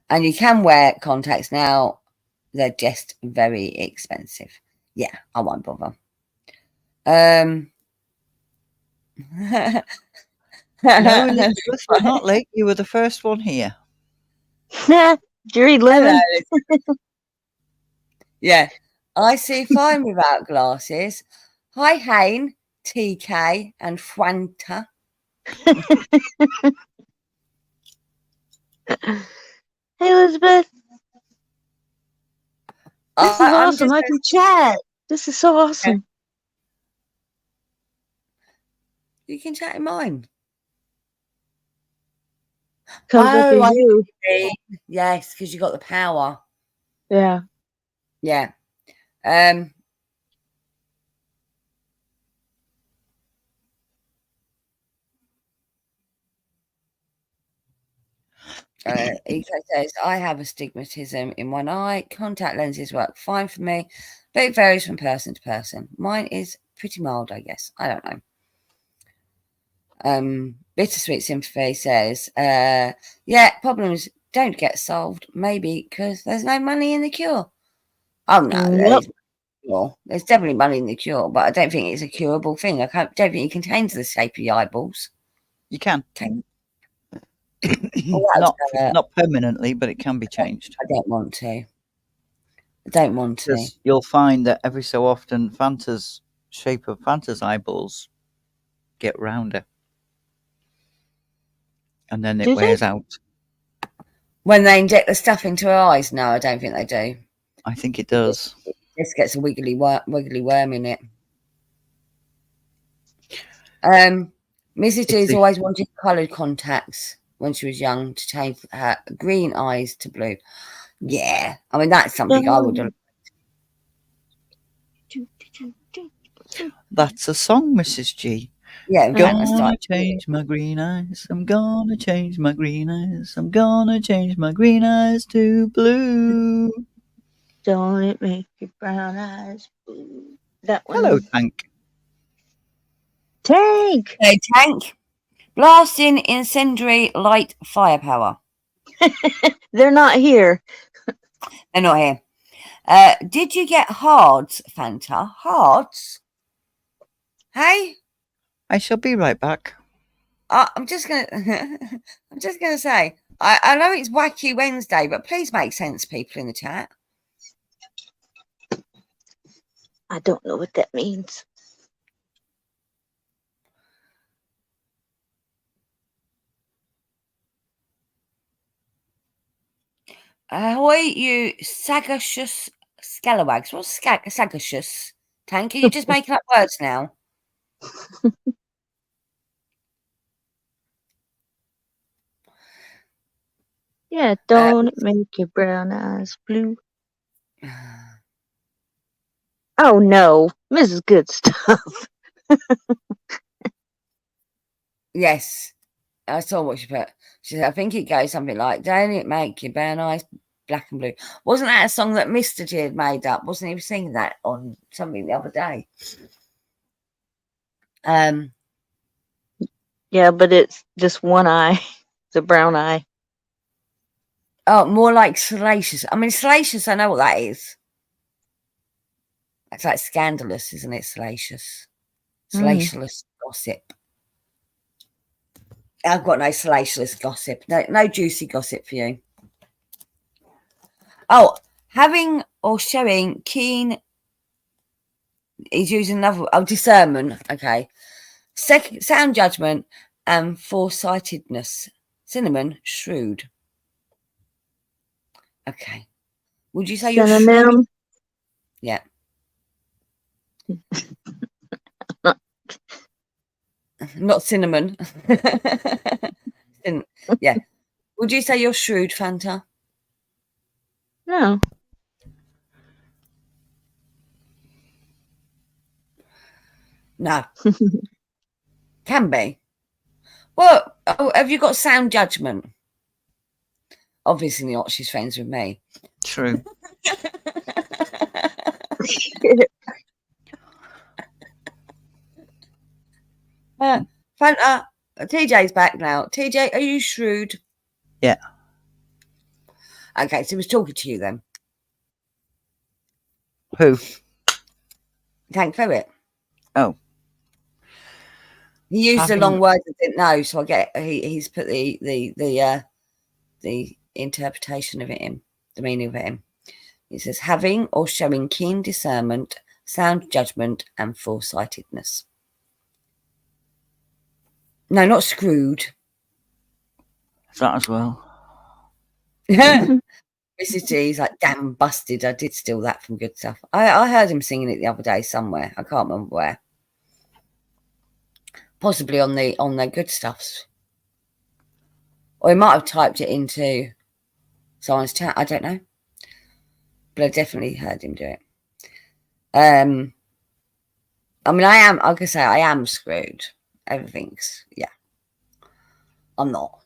[SPEAKER 1] And you can wear contacts now. They're just very expensive. Yeah, I won't bother.
[SPEAKER 2] No, Elizabeth, we're not late. You were the first one here.
[SPEAKER 3] Jerry Lemon.
[SPEAKER 1] Hello. Yeah, I see fine without glasses. Hi, Hayne, TK, and Fwanta.
[SPEAKER 3] Hey, Elizabeth. This is awesome. I can chat. This is so awesome.
[SPEAKER 1] You can chat in mine.
[SPEAKER 3] Comes up as you.
[SPEAKER 1] Yes, because you got the power.
[SPEAKER 3] Yeah.
[SPEAKER 1] Yeah. Eco says, I have astigmatism in one eye. Contact lenses work fine for me, but it varies from person to person. Mine is pretty mild, I guess. I don't know. Bittersweet Sympathy says, yeah, problems don't get solved, maybe because there's no money in the cure. Oh, no, there's definitely money in the cure, but I don't think it's a curable thing. I don't think it can change the shape of your eyeballs.
[SPEAKER 2] You can.
[SPEAKER 1] Well,
[SPEAKER 2] not permanently, but it can be changed.
[SPEAKER 1] I don't want to. I don't want to.
[SPEAKER 2] Because you'll find that every so often Fanta's shape of Fanta's eyeballs get rounder. And then it wears out.
[SPEAKER 1] When they inject the stuff into her eyes? No, I don't think they do.
[SPEAKER 2] I think it does.
[SPEAKER 1] It just gets a wiggly worm in it. Mrs. G's always wanted coloured contacts when she was young to change her green eyes to blue. Yeah, I mean, that's something I would have.
[SPEAKER 2] That's a song, Mrs. G.
[SPEAKER 1] Yeah,
[SPEAKER 2] I'm gonna change my green eyes. I'm gonna change my green eyes. I'm gonna change my green eyes to blue.
[SPEAKER 3] Don't it make your brown eyes blue? That one.
[SPEAKER 2] Hello, Tank.
[SPEAKER 3] Tank.
[SPEAKER 1] Hey, Tank. Blasting incendiary light firepower.
[SPEAKER 3] They're not here.
[SPEAKER 1] They're not here. Did you get hards, Fanta? Hards? Hey?
[SPEAKER 2] I shall be right back.
[SPEAKER 1] I'm just gonna say, I know it's Wacky Wednesday, but please make sense, people in the chat.
[SPEAKER 3] I don't know what that means.
[SPEAKER 1] Ahoy, you sagacious scalawags. What's sagacious? Tank, are you just making up words now?
[SPEAKER 3] Yeah, don't it make your brown eyes blue? Oh no, Mrs. Good Stuff.
[SPEAKER 1] Yes, I saw what she put. She said, I think it goes something like, don't it make your brown eyes black and blue? Wasn't that a song that Mr. G had made up? Wasn't he singing that on something the other day?
[SPEAKER 3] Yeah, but it's just one eye. It's a brown eye.
[SPEAKER 1] Oh, more like salacious. I mean, salacious, I know what that is. It's like scandalous, isn't it? Salacious. Salacious gossip. I've got no salacious gossip. No juicy gossip for you. Oh, having or showing keen. He's using another. Oh, discernment. Okay. Sound judgment and foresightedness. Cinnamon, shrewd. Okay. Would you say you're shrewd? Yeah. Not cinnamon. Yeah. Would you say you're shrewd, Fanta?
[SPEAKER 3] No.
[SPEAKER 1] No. Can be. Well, have you got sound judgment? Obviously not. She's friends with me.
[SPEAKER 2] True.
[SPEAKER 1] Fanta, TJ's back now. TJ, are you shrewd?
[SPEAKER 2] Yeah.
[SPEAKER 1] Okay, so he was talking to you then.
[SPEAKER 2] Who?
[SPEAKER 1] Tank Ferret.
[SPEAKER 2] Oh.
[SPEAKER 1] He used the
[SPEAKER 2] Having-
[SPEAKER 1] long words I didn't know, so I get he's put the interpretation of it in, the meaning of it in. He says having or showing keen discernment, sound judgment, and foresightedness. No, not screwed.
[SPEAKER 2] That as well.
[SPEAKER 1] Mrs. G's like, damn busted. I did steal that from Good Stuff. I heard him singing it the other day somewhere. I can't remember where. Possibly on the Good Stuffs. Or he might have typed it into someone's chat. I don't know. But I definitely heard him do it. I mean, like I say, I am screwed. Everything's, yeah. I'm not.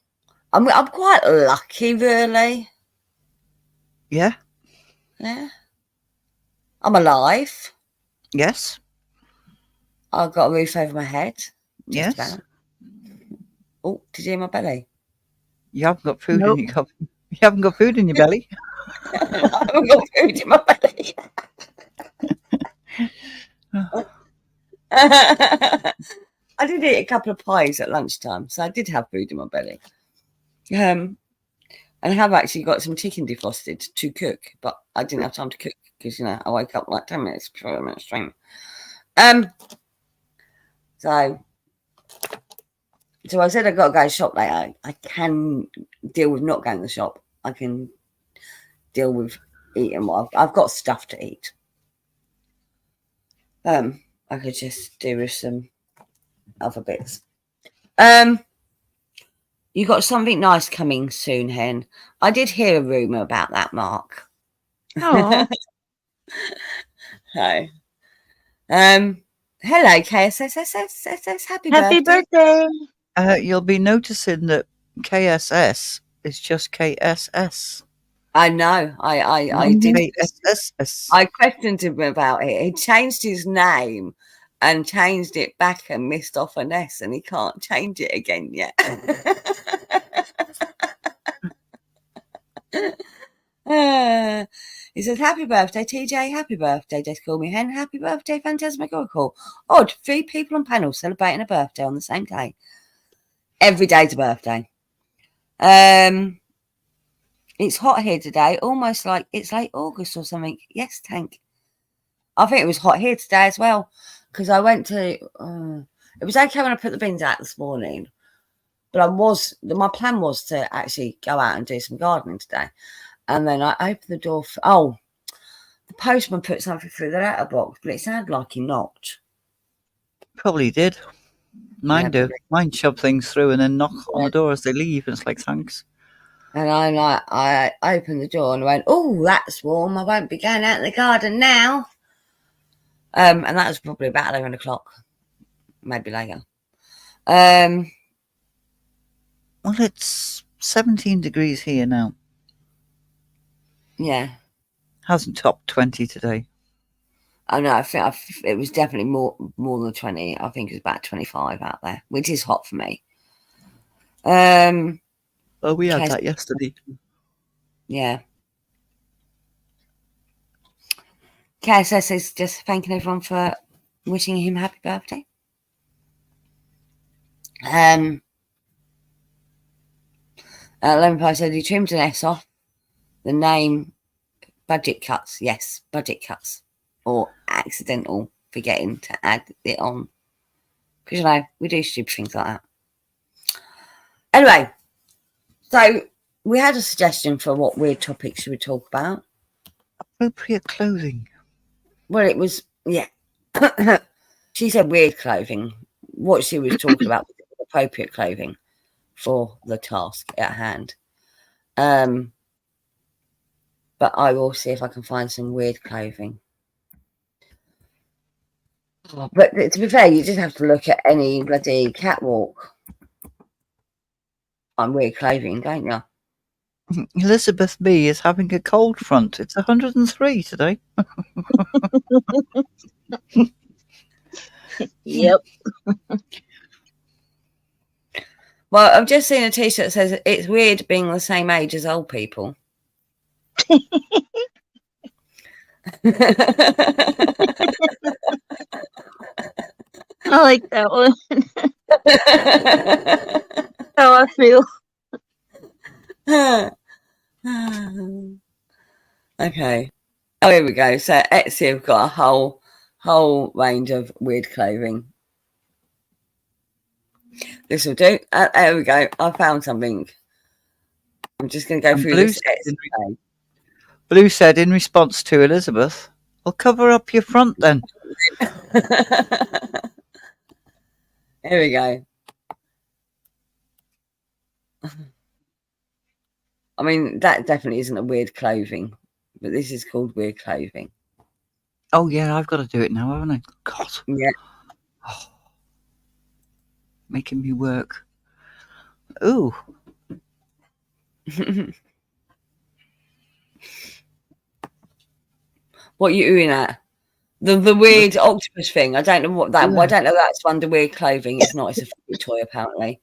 [SPEAKER 1] I'm quite lucky, really.
[SPEAKER 2] Yeah.
[SPEAKER 1] Yeah. I'm alive.
[SPEAKER 2] Yes.
[SPEAKER 1] I've got a roof over my head.
[SPEAKER 2] Yes.
[SPEAKER 1] About. Oh, did you hear my belly?
[SPEAKER 2] You haven't got food
[SPEAKER 3] Nope.
[SPEAKER 2] in your You haven't got food in your belly.
[SPEAKER 1] I haven't got food in my belly. I did eat a couple of pies at lunchtime, so I did have food in my belly. And I have actually got some chicken defrosted to cook, but I didn't have time to cook because, I woke up like 10 minutes before I went stream. So I said I've got to go shop later. I can deal with not going to the shop. I can deal with eating what I've got stuff to eat. I could just do with some other bits. You got something nice coming soon, Hen. I did hear a rumour about that, Mark.
[SPEAKER 3] Oh,
[SPEAKER 1] Hi. Hello, KSSSSS. Happy
[SPEAKER 3] birthday.
[SPEAKER 2] You'll be noticing that KSS is just KSS.
[SPEAKER 1] I know. I did.
[SPEAKER 2] KSS.
[SPEAKER 1] I questioned him about it. He changed his name and changed it back and missed off an S, and he can't change it again yet. He says, happy birthday, TJ. Happy birthday, just call me Hen. Happy birthday, Phantasmagorical. Odd, 3 people on panel celebrating a birthday on the same day. Every day's a birthday. It's hot here today, almost like it's late August or something. Yes, Tank. I think it was hot here today as well, because I went to. It was okay when I put the bins out this morning, but my plan was to actually go out and do some gardening today, and then I opened the door. The postman put something through the letterbox, but it sounded like he knocked.
[SPEAKER 2] Probably did. Mine do.
[SPEAKER 1] Probably.
[SPEAKER 2] Mine shove things through and then knock on the door as they leave. And it's like, thanks.
[SPEAKER 1] And I opened the door and went, oh, that's warm. I won't be going out in the garden now. And that was probably about 11 o'clock, maybe later. Well,
[SPEAKER 2] it's 17 degrees here now.
[SPEAKER 1] Yeah.
[SPEAKER 2] Hasn't topped 20 today.
[SPEAKER 1] I know. I think it was definitely more than 20. I think it was about 25 out there, which is hot for me.
[SPEAKER 2] Oh, we had that yesterday.
[SPEAKER 1] Yeah. KSS is just thanking everyone for wishing him happy birthday. Lemon Pie said he trimmed an S off. The name budget cuts. Yes, budget cuts. Or accidental forgetting to add it on. Because, we do stupid things like that. Anyway, so we had a suggestion for what weird topics should we talk about.
[SPEAKER 2] Appropriate clothing.
[SPEAKER 1] Well, it was, yeah. She said weird clothing. What she was talking about was appropriate clothing for the task at hand. But I will see if I can find some weird clothing. But to be fair, you just have to look at any bloody catwalk on weird clothing, don't you?
[SPEAKER 2] Elizabeth B is having a cold front. It's 103 today.
[SPEAKER 3] Yep.
[SPEAKER 1] Well, I've just seen a t-shirt that says it's weird being the same age as old people.
[SPEAKER 3] I like that one. How I feel.
[SPEAKER 1] Okay. Oh, here we go. So Etsy have got a whole range of weird clothing. This will do. There we go. I found something. I'm just going to go
[SPEAKER 2] And
[SPEAKER 1] through
[SPEAKER 2] Blue
[SPEAKER 1] this.
[SPEAKER 2] said, Blue said in response to Elizabeth, "I'll cover up your front then."
[SPEAKER 1] Here we go. I mean, that definitely isn't a weird clothing, but this is called weird clothing.
[SPEAKER 2] Oh yeah, I've got to do it now, haven't I? God.
[SPEAKER 1] Yeah.
[SPEAKER 2] Oh, making me work. Ooh.
[SPEAKER 1] What are you doing at? The weird octopus thing. I don't know what that.
[SPEAKER 2] Yeah.
[SPEAKER 1] I don't know that's under weird clothing. It's not. It's a fidget toy apparently.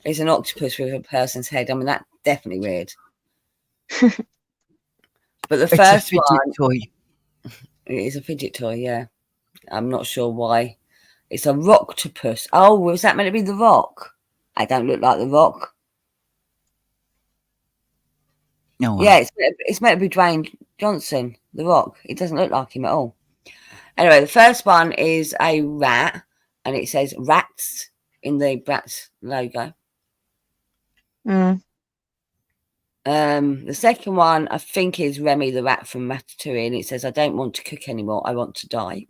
[SPEAKER 1] It's an octopus with a person's head. I mean, that's definitely weird. But the
[SPEAKER 2] It's
[SPEAKER 1] first
[SPEAKER 2] a
[SPEAKER 1] one,
[SPEAKER 2] fidget toy.
[SPEAKER 1] it is a fidget toy. Yeah, I'm not sure why. It's a rocktopus. Oh, was that meant to be the Rock? I don't look like the Rock.
[SPEAKER 2] No. Wow.
[SPEAKER 1] Yeah, it's meant to be Dwayne Johnson, the Rock. It doesn't look like him at all. Anyway, the first one is a rat, and it says rats in the Bratz logo.
[SPEAKER 3] Mm.
[SPEAKER 1] The second one, I think, is Remy the rat from Ratatouille, and it says, "I don't want to cook anymore. I want to die."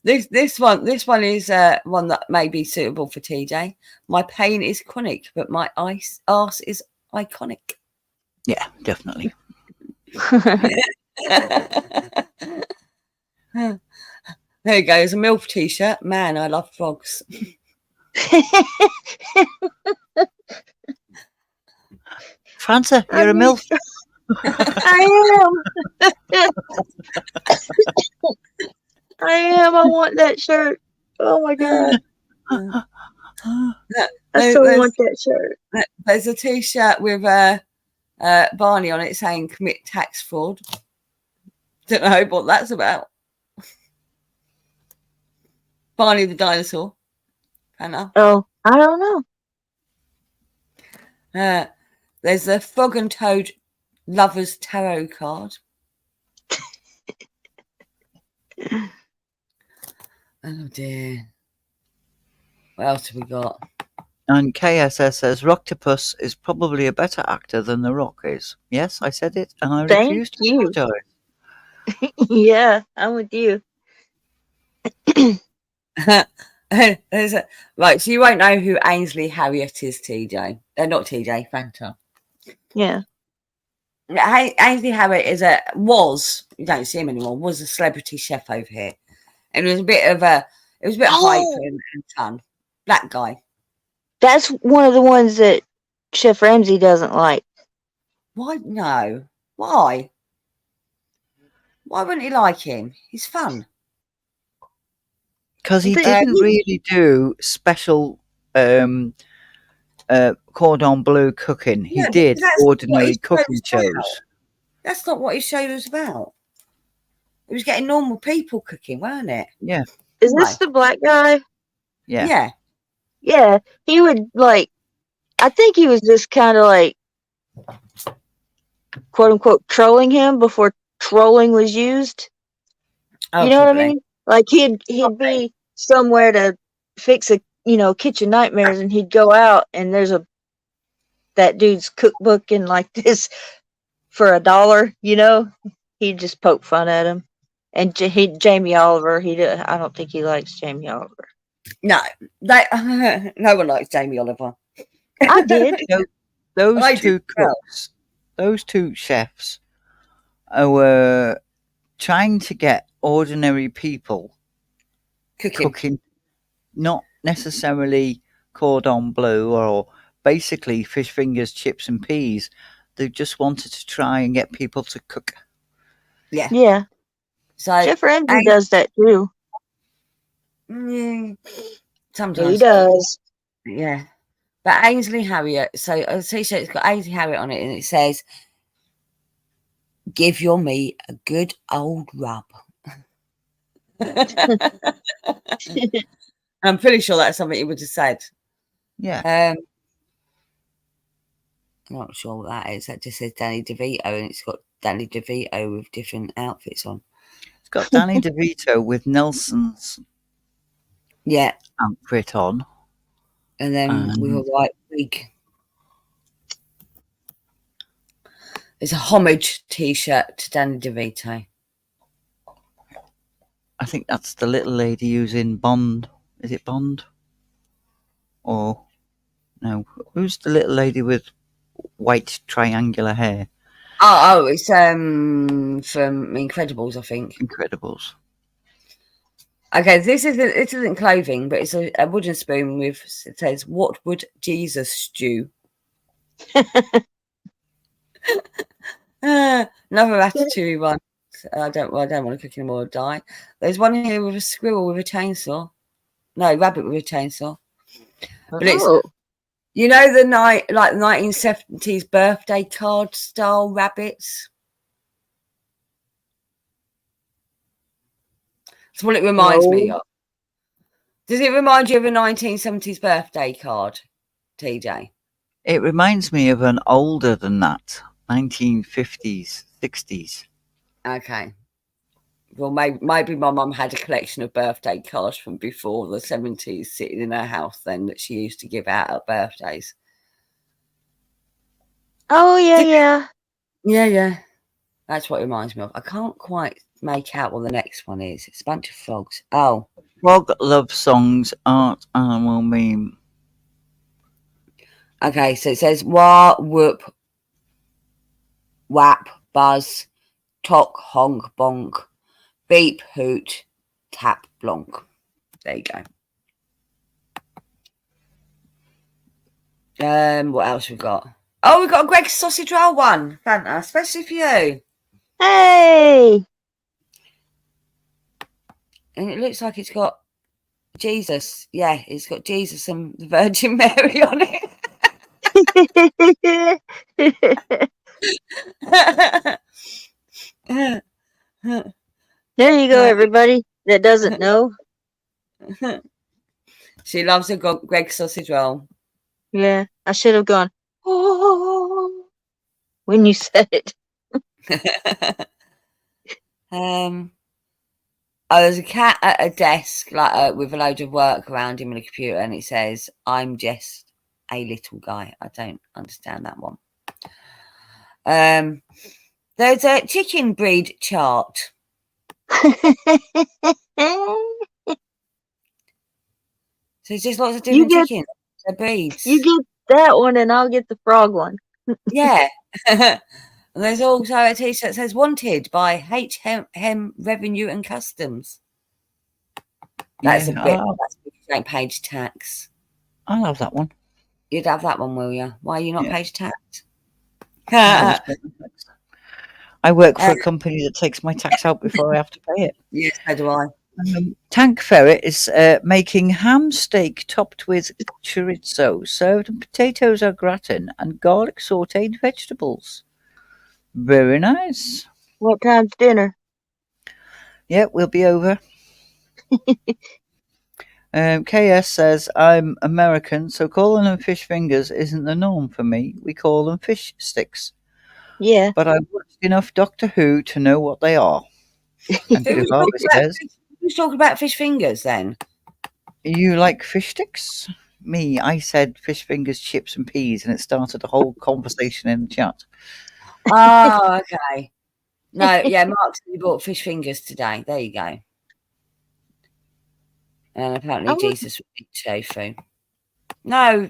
[SPEAKER 1] This one is one that may be suitable for TJ. My pain is chronic, but my arse is iconic.
[SPEAKER 2] Yeah, definitely.
[SPEAKER 1] There you go. It's a MILF t-shirt. Man, I love frogs.
[SPEAKER 2] Franca, you're a MILF.
[SPEAKER 3] I am. I am. I want that shirt. Oh my god. I so want that shirt.
[SPEAKER 1] There's a t-shirt with Barney on it saying "commit tax fraud." Don't know what that's about. Barney the dinosaur. Hannah.
[SPEAKER 3] Oh, I don't know.
[SPEAKER 1] There's a Frog and Toad Lovers Tarot card. Oh dear. What else have we got?
[SPEAKER 2] And KSS says Rocktopus is probably a better actor than The Rock is. Yes, I said it, and I
[SPEAKER 3] Thank
[SPEAKER 2] refuse to
[SPEAKER 3] you.
[SPEAKER 2] apologize.
[SPEAKER 3] Yeah, I'm with you.
[SPEAKER 1] Right, so you won't know who Ainsley Harriott is, TJ. Not TJ, Fanta.
[SPEAKER 3] Yeah.
[SPEAKER 1] Ainsley Harriott was, you don't see him anymore, was a celebrity chef over here. And it was a bit hype and fun. Black guy.
[SPEAKER 3] That's one of the ones that Chef Ramsay doesn't like.
[SPEAKER 1] Why? No. Why? Why wouldn't he like him? He's fun.
[SPEAKER 2] Because he didn't really do special cordon bleu cooking. He did ordinary cooking shows.
[SPEAKER 1] That's not what his show was about. It was getting normal people cooking, weren't it?
[SPEAKER 2] Yeah.
[SPEAKER 3] Is this the black guy?
[SPEAKER 2] Yeah.
[SPEAKER 1] Yeah.
[SPEAKER 3] Yeah. He would I think he was just kind of quote unquote trolling him before trolling was used.
[SPEAKER 1] Oh,
[SPEAKER 3] you know what I mean? He'd be somewhere to fix kitchen nightmares, and he'd go out and there's that dude's cookbook and this for $1, he'd just poke fun at him. And Jamie Oliver, I don't think he likes Jamie Oliver.
[SPEAKER 1] No, no one likes Jamie Oliver.
[SPEAKER 3] I did.
[SPEAKER 2] Those two cooks, those two chefs, were trying to get ordinary people cooking, not necessarily cordon bleu or basically fish fingers, chips and peas. They just wanted to try and get people to cook.
[SPEAKER 1] Yeah.
[SPEAKER 3] Yeah.
[SPEAKER 1] So
[SPEAKER 3] Chef Ramsay does that too.
[SPEAKER 1] Sometimes
[SPEAKER 3] He does.
[SPEAKER 1] Yeah. But Ainsley Harriet, so a t-shirt, it's got Ainsley Harriet on it, and it says, "Give your meat a good old rub." I'm pretty sure that's something he would have said.
[SPEAKER 2] Yeah.
[SPEAKER 1] I'm not sure what that is. That just says Danny DeVito, and it's got Danny DeVito with different outfits on.
[SPEAKER 2] It's got Danny DeVito with Nelson's outfit on.
[SPEAKER 1] And then with a white wig. It's a homage t-shirt to Danny DeVito.
[SPEAKER 2] I think that's the little lady who's in Bond. Is it Bond? Or no? Who's the little lady with white triangular hair?
[SPEAKER 1] Oh, it's from Incredibles, I think.
[SPEAKER 2] Incredibles.
[SPEAKER 1] Okay, this isn't clothing, but it's a wooden spoon with, it says, "What would Jesus stew?" Another ratatouille one. I don't want to cook anymore or die. There's one here with a squirrel with a chainsaw. No, rabbit with a chainsaw. But it's, you know, the 1970s birthday card style rabbits. That's what it reminds me of. Does it remind you of a 1970s birthday card, TJ?
[SPEAKER 2] It reminds me of an older than that, 1950s, 60s.
[SPEAKER 1] Okay. Well, maybe my mum had a collection of birthday cards from before the 70s sitting in her house then that she used to give out at birthdays.
[SPEAKER 3] Oh, yeah.
[SPEAKER 1] Yeah. That's what it reminds me of. I can't quite make out what the next one is. It's a bunch of frogs. Oh.
[SPEAKER 2] Frog love songs, art, animal meme.
[SPEAKER 1] Okay, so it says wah, whoop, whap, buzz, tock, honk, bonk, beep, hoot, tap, blonk. There you go. What else we got? Oh, we've got a Greg's sausage roll one, Fanta, especially for you.
[SPEAKER 3] Hey!
[SPEAKER 1] And it looks like it's got Jesus. Yeah, it's got Jesus and the Virgin Mary on it.
[SPEAKER 3] There you go, everybody that doesn't know.
[SPEAKER 1] She loves a Greg's sausage roll.
[SPEAKER 3] Yeah, I should have gone, oh, when you said it.
[SPEAKER 1] There's a cat at a desk, with a load of work around him and a computer, and it says, "I'm just a little guy." I don't understand that one. There's a chicken breed chart. So there's just lots of different chickens. They're breeds.
[SPEAKER 3] You get that one, and I'll get the frog one.
[SPEAKER 1] Yeah. And there's also a t-shirt that says "Wanted" by Hem Revenue and Customs. That's a bit. That's like page tax.
[SPEAKER 2] I'll have that one.
[SPEAKER 1] You'd have that one, will you? Why are you not page taxed?
[SPEAKER 2] I work for a company that takes my tax out before I have to pay it.
[SPEAKER 1] Yes, so do I.
[SPEAKER 2] Tank Ferret is making ham steak topped with chorizo, served in potatoes au gratin and garlic sautéed vegetables. Very nice.
[SPEAKER 3] What time's dinner?
[SPEAKER 2] Yeah, we'll be over. KS says, I'm American, so calling them fish fingers isn't the norm for me. We call them fish sticks.
[SPEAKER 3] Yeah.
[SPEAKER 2] But I've watched enough Doctor Who to know what they are. And
[SPEAKER 1] Who's talking about fish fingers then?
[SPEAKER 2] You like fish sticks? Me, I said fish fingers, chips and peas, and it started a whole conversation in the chat.
[SPEAKER 1] Oh, okay. No, yeah, Mark said he bought fish fingers today. There you go. And apparently Jesus would eat tofu. No,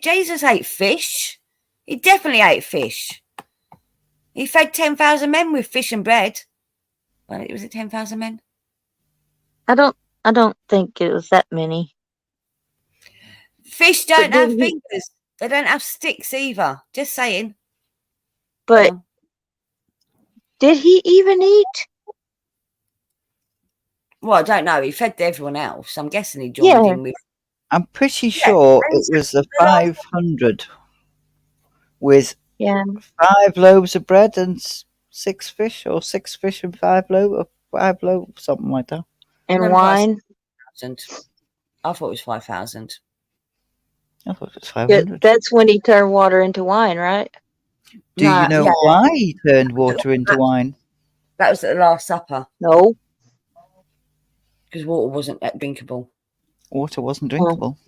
[SPEAKER 1] Jesus ate fish. He definitely ate fish. He fed 10,000 men with fish and bread. Well, was it 10,000 men?
[SPEAKER 3] I don't think it was that many.
[SPEAKER 1] Fish don't
[SPEAKER 3] But
[SPEAKER 1] have
[SPEAKER 3] did he-
[SPEAKER 1] fingers. They don't have sticks either. Just saying.
[SPEAKER 3] But did he even eat?
[SPEAKER 1] Well, I don't know. He fed everyone else. I'm guessing he joined
[SPEAKER 3] Yeah.
[SPEAKER 1] in with.
[SPEAKER 2] I'm pretty sure it was the 500 with
[SPEAKER 3] Yeah.
[SPEAKER 2] 5 loaves of bread and 6 fish, or 6 fish and 5 loaves, something like that.
[SPEAKER 3] And
[SPEAKER 1] Remember I said
[SPEAKER 3] wine.
[SPEAKER 1] 5,000. I thought it was 5,000.
[SPEAKER 2] I thought it was
[SPEAKER 3] Yeah,
[SPEAKER 2] 500.
[SPEAKER 3] that's when he turned water into wine, right?
[SPEAKER 2] Do you know
[SPEAKER 1] yeah.
[SPEAKER 2] why he turned water into wine?
[SPEAKER 1] That was at the Last Supper
[SPEAKER 3] No.
[SPEAKER 1] because water wasn't that drinkable.
[SPEAKER 2] Water wasn't drinkable.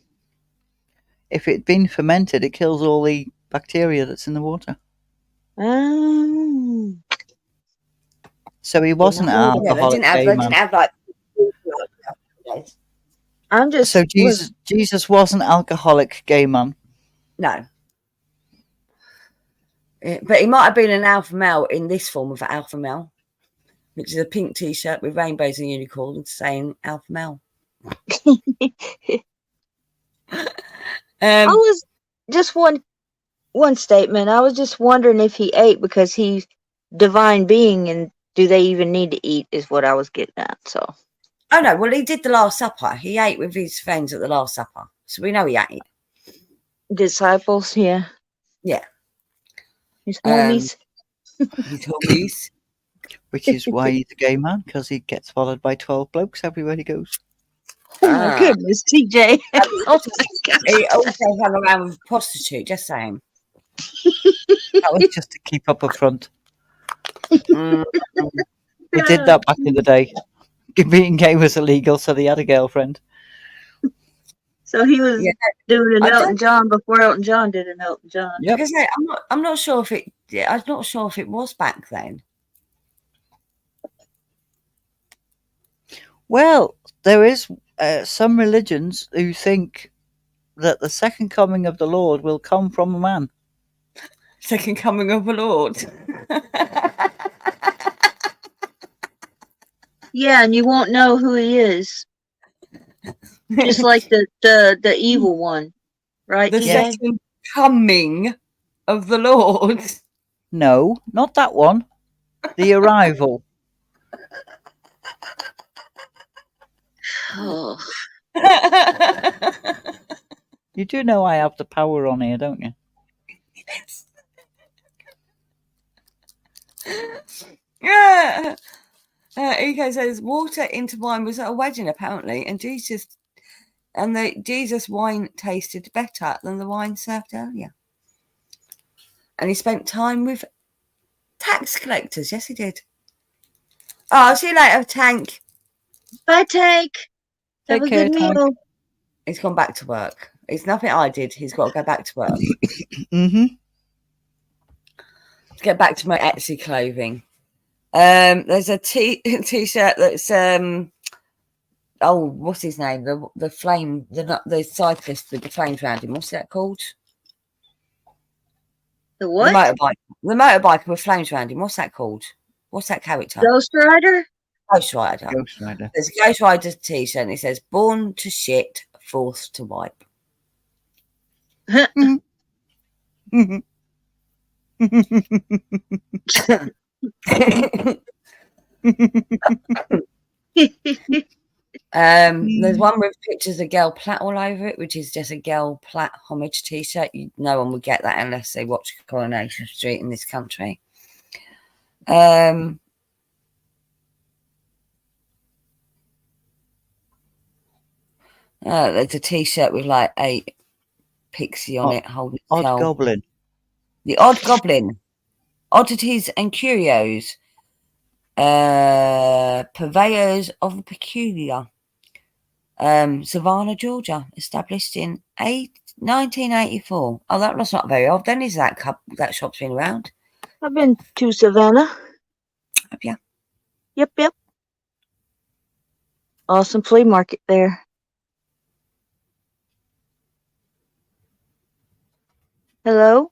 [SPEAKER 2] If it'd been fermented, it kills all the bacteria that's in the water. So he wasn't an
[SPEAKER 1] Yeah,
[SPEAKER 2] alcoholic gay man.
[SPEAKER 1] have like.
[SPEAKER 3] I'm just.
[SPEAKER 2] So Jesus was an alcoholic gay man.
[SPEAKER 1] No. But he might have been an alpha male in this form of alpha male, which is a pink t-shirt with rainbows and unicorns saying alpha male.
[SPEAKER 3] I was just one statement. I was just wondering if he ate because he's divine being, and do they even need to eat? Is what I was getting at. So.
[SPEAKER 1] Oh no! Well, he did the Last Supper. He ate with his friends at the Last Supper, so we know he ate.
[SPEAKER 3] Disciples, yeah.
[SPEAKER 1] Yeah.
[SPEAKER 3] His homies.
[SPEAKER 1] His homies.
[SPEAKER 2] Which is why he's a gay man, because he gets followed by 12 blokes everywhere he goes.
[SPEAKER 3] Oh my goodness, TJ. Oh my God.
[SPEAKER 1] He also hung around with a prostitute, just saying.
[SPEAKER 2] That was just to keep up a front. They did that back in the day. Being gay was illegal, so they had a girlfriend.
[SPEAKER 3] So he was doing an Elton John before Elton John did an Elton John.
[SPEAKER 2] Yep.
[SPEAKER 1] Because I'm not sure if it. I'm not sure if it was back then.
[SPEAKER 2] Well, there is some religions who think that the second coming of the Lord will come from a man.
[SPEAKER 1] Second coming of the Lord.
[SPEAKER 3] Yeah, and you won't know who he is. Just like the evil one, right?
[SPEAKER 1] The
[SPEAKER 3] TJ?
[SPEAKER 1] second coming of the Lord.
[SPEAKER 2] No, not that one. The arrival.
[SPEAKER 3] Oh.
[SPEAKER 2] You do know I have the power on here, don't you?
[SPEAKER 1] Yeah. Eco says water into wine was at a wedding apparently, and Jesus wine tasted better than the wine served earlier. And he spent time with tax collectors. Yes, he did. Oh, I'll see you later, Tank.
[SPEAKER 3] Bye, Tank. Have a good meal.
[SPEAKER 1] He's gone back to work. It's nothing I did. He's got to go back to work.
[SPEAKER 2] Mm-hmm.
[SPEAKER 1] Let's get back to my Etsy clothing. There's a t-shirt that's what's his name? The flame, the cyclist with the flames around him. What's that called?
[SPEAKER 3] The what?
[SPEAKER 1] The motorbike with flames around him. What's that called? What's that character?
[SPEAKER 3] Ghost Rider?
[SPEAKER 1] Ghost Rider.
[SPEAKER 2] Ghost Rider.
[SPEAKER 1] There's a Ghost Rider t-shirt and it says born to shit, forced to wipe. There's one with pictures of Girl Platt all over it, which is just a Girl Platt homage t-shirt. No one would get that unless they watch Coronation Street in this country. There's a t-shirt with like 8 pixie on it holding
[SPEAKER 2] Odd Goblin.
[SPEAKER 1] The Odd Goblin. Oddities and curios. Purveyors of the peculiar. Savannah, Georgia, established in 1984. Oh, that's not very old then, is that shop's been around?
[SPEAKER 3] I've been to Savannah.
[SPEAKER 1] Have you?
[SPEAKER 3] Yep. Awesome flea market there. Hello?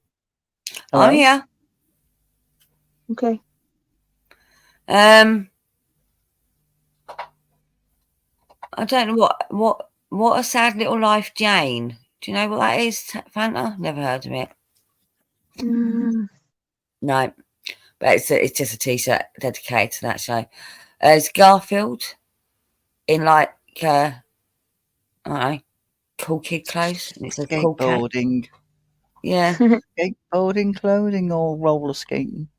[SPEAKER 1] I'm here.
[SPEAKER 3] Okay.
[SPEAKER 1] I don't know what a sad little life, Jane. Do you know what that is, Fanta? Never heard of it.
[SPEAKER 3] Mm.
[SPEAKER 1] No, but it's just a T-shirt dedicated to that show. It's Garfield in like I don't know, cool kid clothes, and it says cool cat.
[SPEAKER 2] Skateboarding.
[SPEAKER 1] Yeah,
[SPEAKER 2] Skateboarding clothing or roller skating?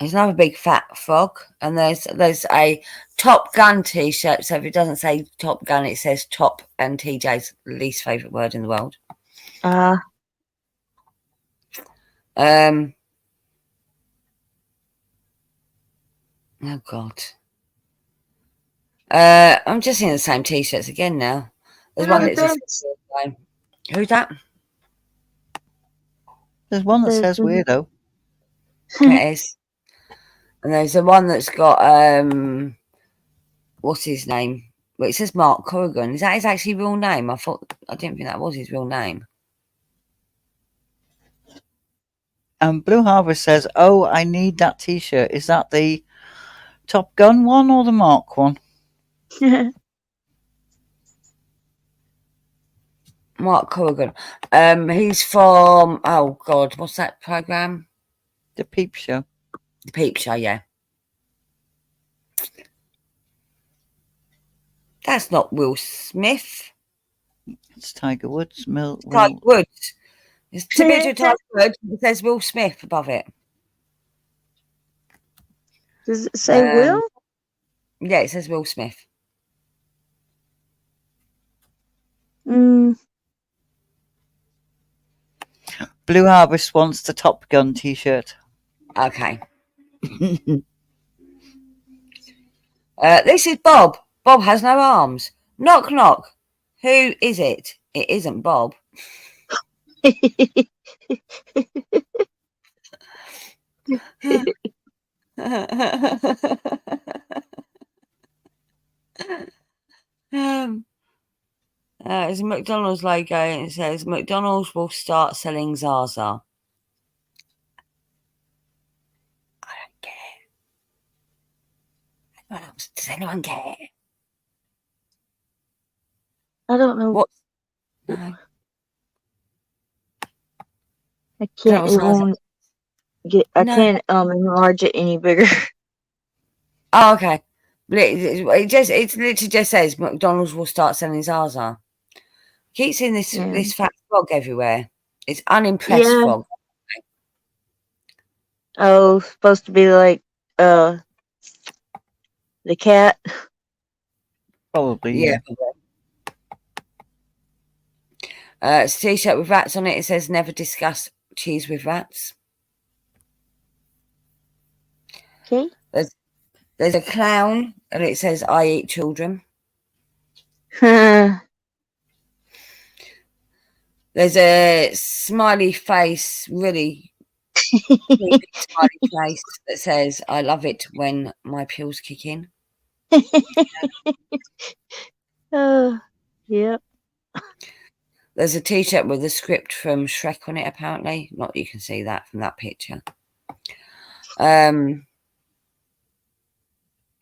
[SPEAKER 1] there's another big fat frog, and there's a Top Gun T-shirt. So if it doesn't say Top Gun, it says Top, and TJ's least favourite word in the world. Oh God. I'm just seeing the same T-shirts again now. There's one that says who's that?
[SPEAKER 2] There's one that says weirdo.
[SPEAKER 1] It is. And there's the one that's got what's his name? Well, it says Mark Corrigan. Is that his actually real name? I didn't think that was his real name.
[SPEAKER 2] And Blue Harvest says, "Oh, I need that T-shirt. Is that the Top Gun one or the Mark one?"
[SPEAKER 1] Mark Corrigan. He's from oh God, what's that program?
[SPEAKER 2] The Peep Show.
[SPEAKER 1] The Peep Show, yeah. That's not Will Smith.
[SPEAKER 2] It's Tiger Woods.
[SPEAKER 1] Tiger Woods. It's a picture of Tiger Woods. It says Will Smith above it.
[SPEAKER 3] Does it say Will?
[SPEAKER 1] Yeah, it says Will Smith.
[SPEAKER 2] Blue Harvest wants the Top Gun T-shirt.
[SPEAKER 1] Okay. This is Bob. Bob has no arms. Knock, knock. Who is it? It isn't Bob. It's a McDonald's logo and it says McDonald's will start selling Zaza. I don't care. What else? Does anyone care?
[SPEAKER 3] I don't know.
[SPEAKER 1] What? No.
[SPEAKER 3] I can't. It won't get. I can't enlarge it any bigger.
[SPEAKER 1] Oh, okay. But it literally just says McDonald's will start selling Zaza. Keep seeing this fat frog everywhere. It's unimpressed frog.
[SPEAKER 3] Oh, supposed to be like the cat.
[SPEAKER 2] Probably, yeah.
[SPEAKER 1] It's a T-shirt with rats on it. It says never discuss cheese with rats.
[SPEAKER 3] Okay.
[SPEAKER 1] There's a clown and it says I eat children. There's a smiley face, really smiley face that says I love it when my pills kick in.
[SPEAKER 3] Yep.
[SPEAKER 1] There's a T-shirt with a script from Shrek on it, apparently. Not that you can see that from that picture. I'm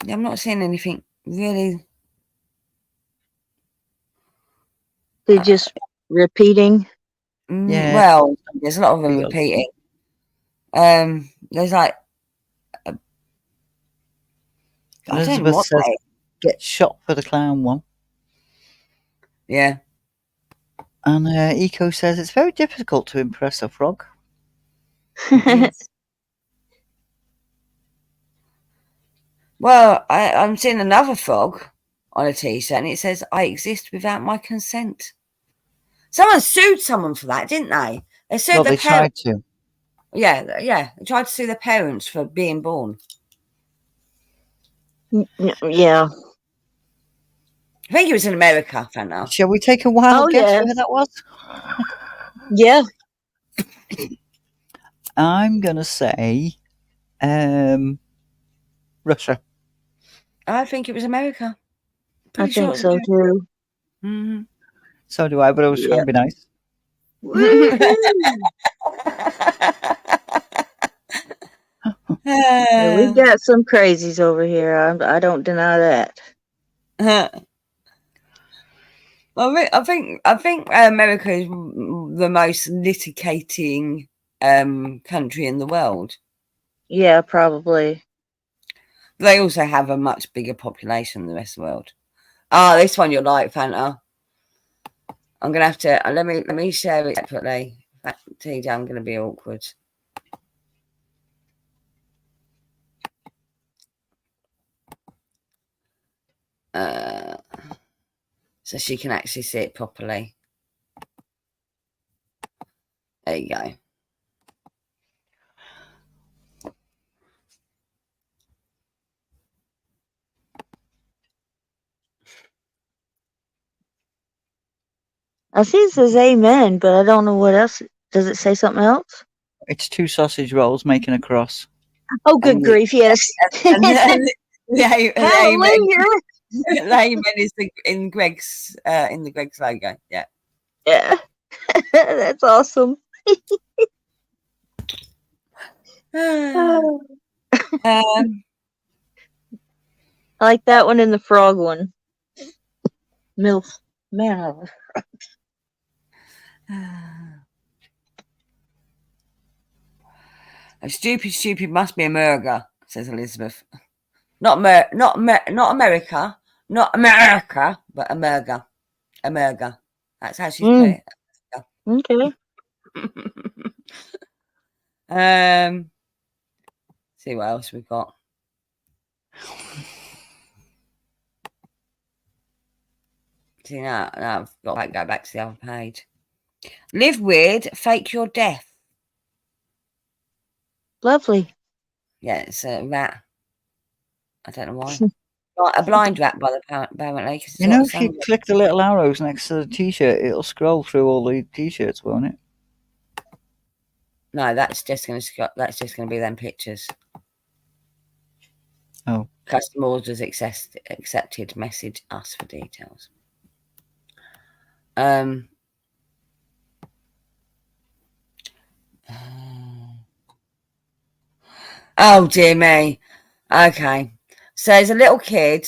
[SPEAKER 1] not seeing anything really.
[SPEAKER 3] They're just repeating.
[SPEAKER 2] Yeah.
[SPEAKER 1] Well, there's a lot of them repeating. There's like
[SPEAKER 2] Elizabeth says, "Get shot for the clown one."
[SPEAKER 1] Yeah.
[SPEAKER 2] And Eco says it's very difficult to impress a frog.
[SPEAKER 1] Well, I'm seeing another frog on a T-shirt and it says, I exist without my consent. Someone sued someone for that, didn't they? They sued their parents.
[SPEAKER 2] Tried to.
[SPEAKER 1] Yeah. They tried to sue their parents for being born.
[SPEAKER 3] Yeah.
[SPEAKER 1] I think it was in America, Fanta.
[SPEAKER 2] Shall we take a wild guess where that was?
[SPEAKER 3] Yeah.
[SPEAKER 2] I'm going to say Russia.
[SPEAKER 1] I think it was America.
[SPEAKER 3] I think so too.
[SPEAKER 1] Mm-hmm.
[SPEAKER 2] So do I, but I was trying to be nice.
[SPEAKER 3] Yeah, we got some crazies over here. I don't deny that.
[SPEAKER 1] I think America is the most litigating country in the world.
[SPEAKER 3] Yeah, probably.
[SPEAKER 1] They also have a much bigger population than the rest of the world. Ah, this one you'll like, Fanta. I'm gonna have to let me share it separately. TJ, I'm gonna be awkward. So she can actually see it properly. There you go.
[SPEAKER 3] I see it says amen, but I don't know what else. Does it say something else?
[SPEAKER 2] It's 2 sausage rolls making a cross.
[SPEAKER 3] Oh, good grief, yes.
[SPEAKER 1] And then
[SPEAKER 3] Hallelujah.
[SPEAKER 1] the amen is in Greg's logo. Yeah.
[SPEAKER 3] Yeah. That's awesome. I like that one and the frog one. MILF. Man.
[SPEAKER 1] A stupid must be a murder, says Elizabeth. Not America, not America, but a murder. A murder. That's how she's put it.
[SPEAKER 3] Okay.
[SPEAKER 1] See what else we've got. See now I've got to go back to the other page. Live weird, fake your death.
[SPEAKER 3] Lovely.
[SPEAKER 1] Yeah, it's a rat. I don't know why. A blind rat, by the apparently.
[SPEAKER 2] You know, if you click the little arrows next to the t-shirt, it'll scroll through all the t-shirts, won't it?
[SPEAKER 1] No, that's just going to be them pictures.
[SPEAKER 2] Oh.
[SPEAKER 1] Custom orders accepted. Message us for details. Oh dear me. Okay. So there's a little kid,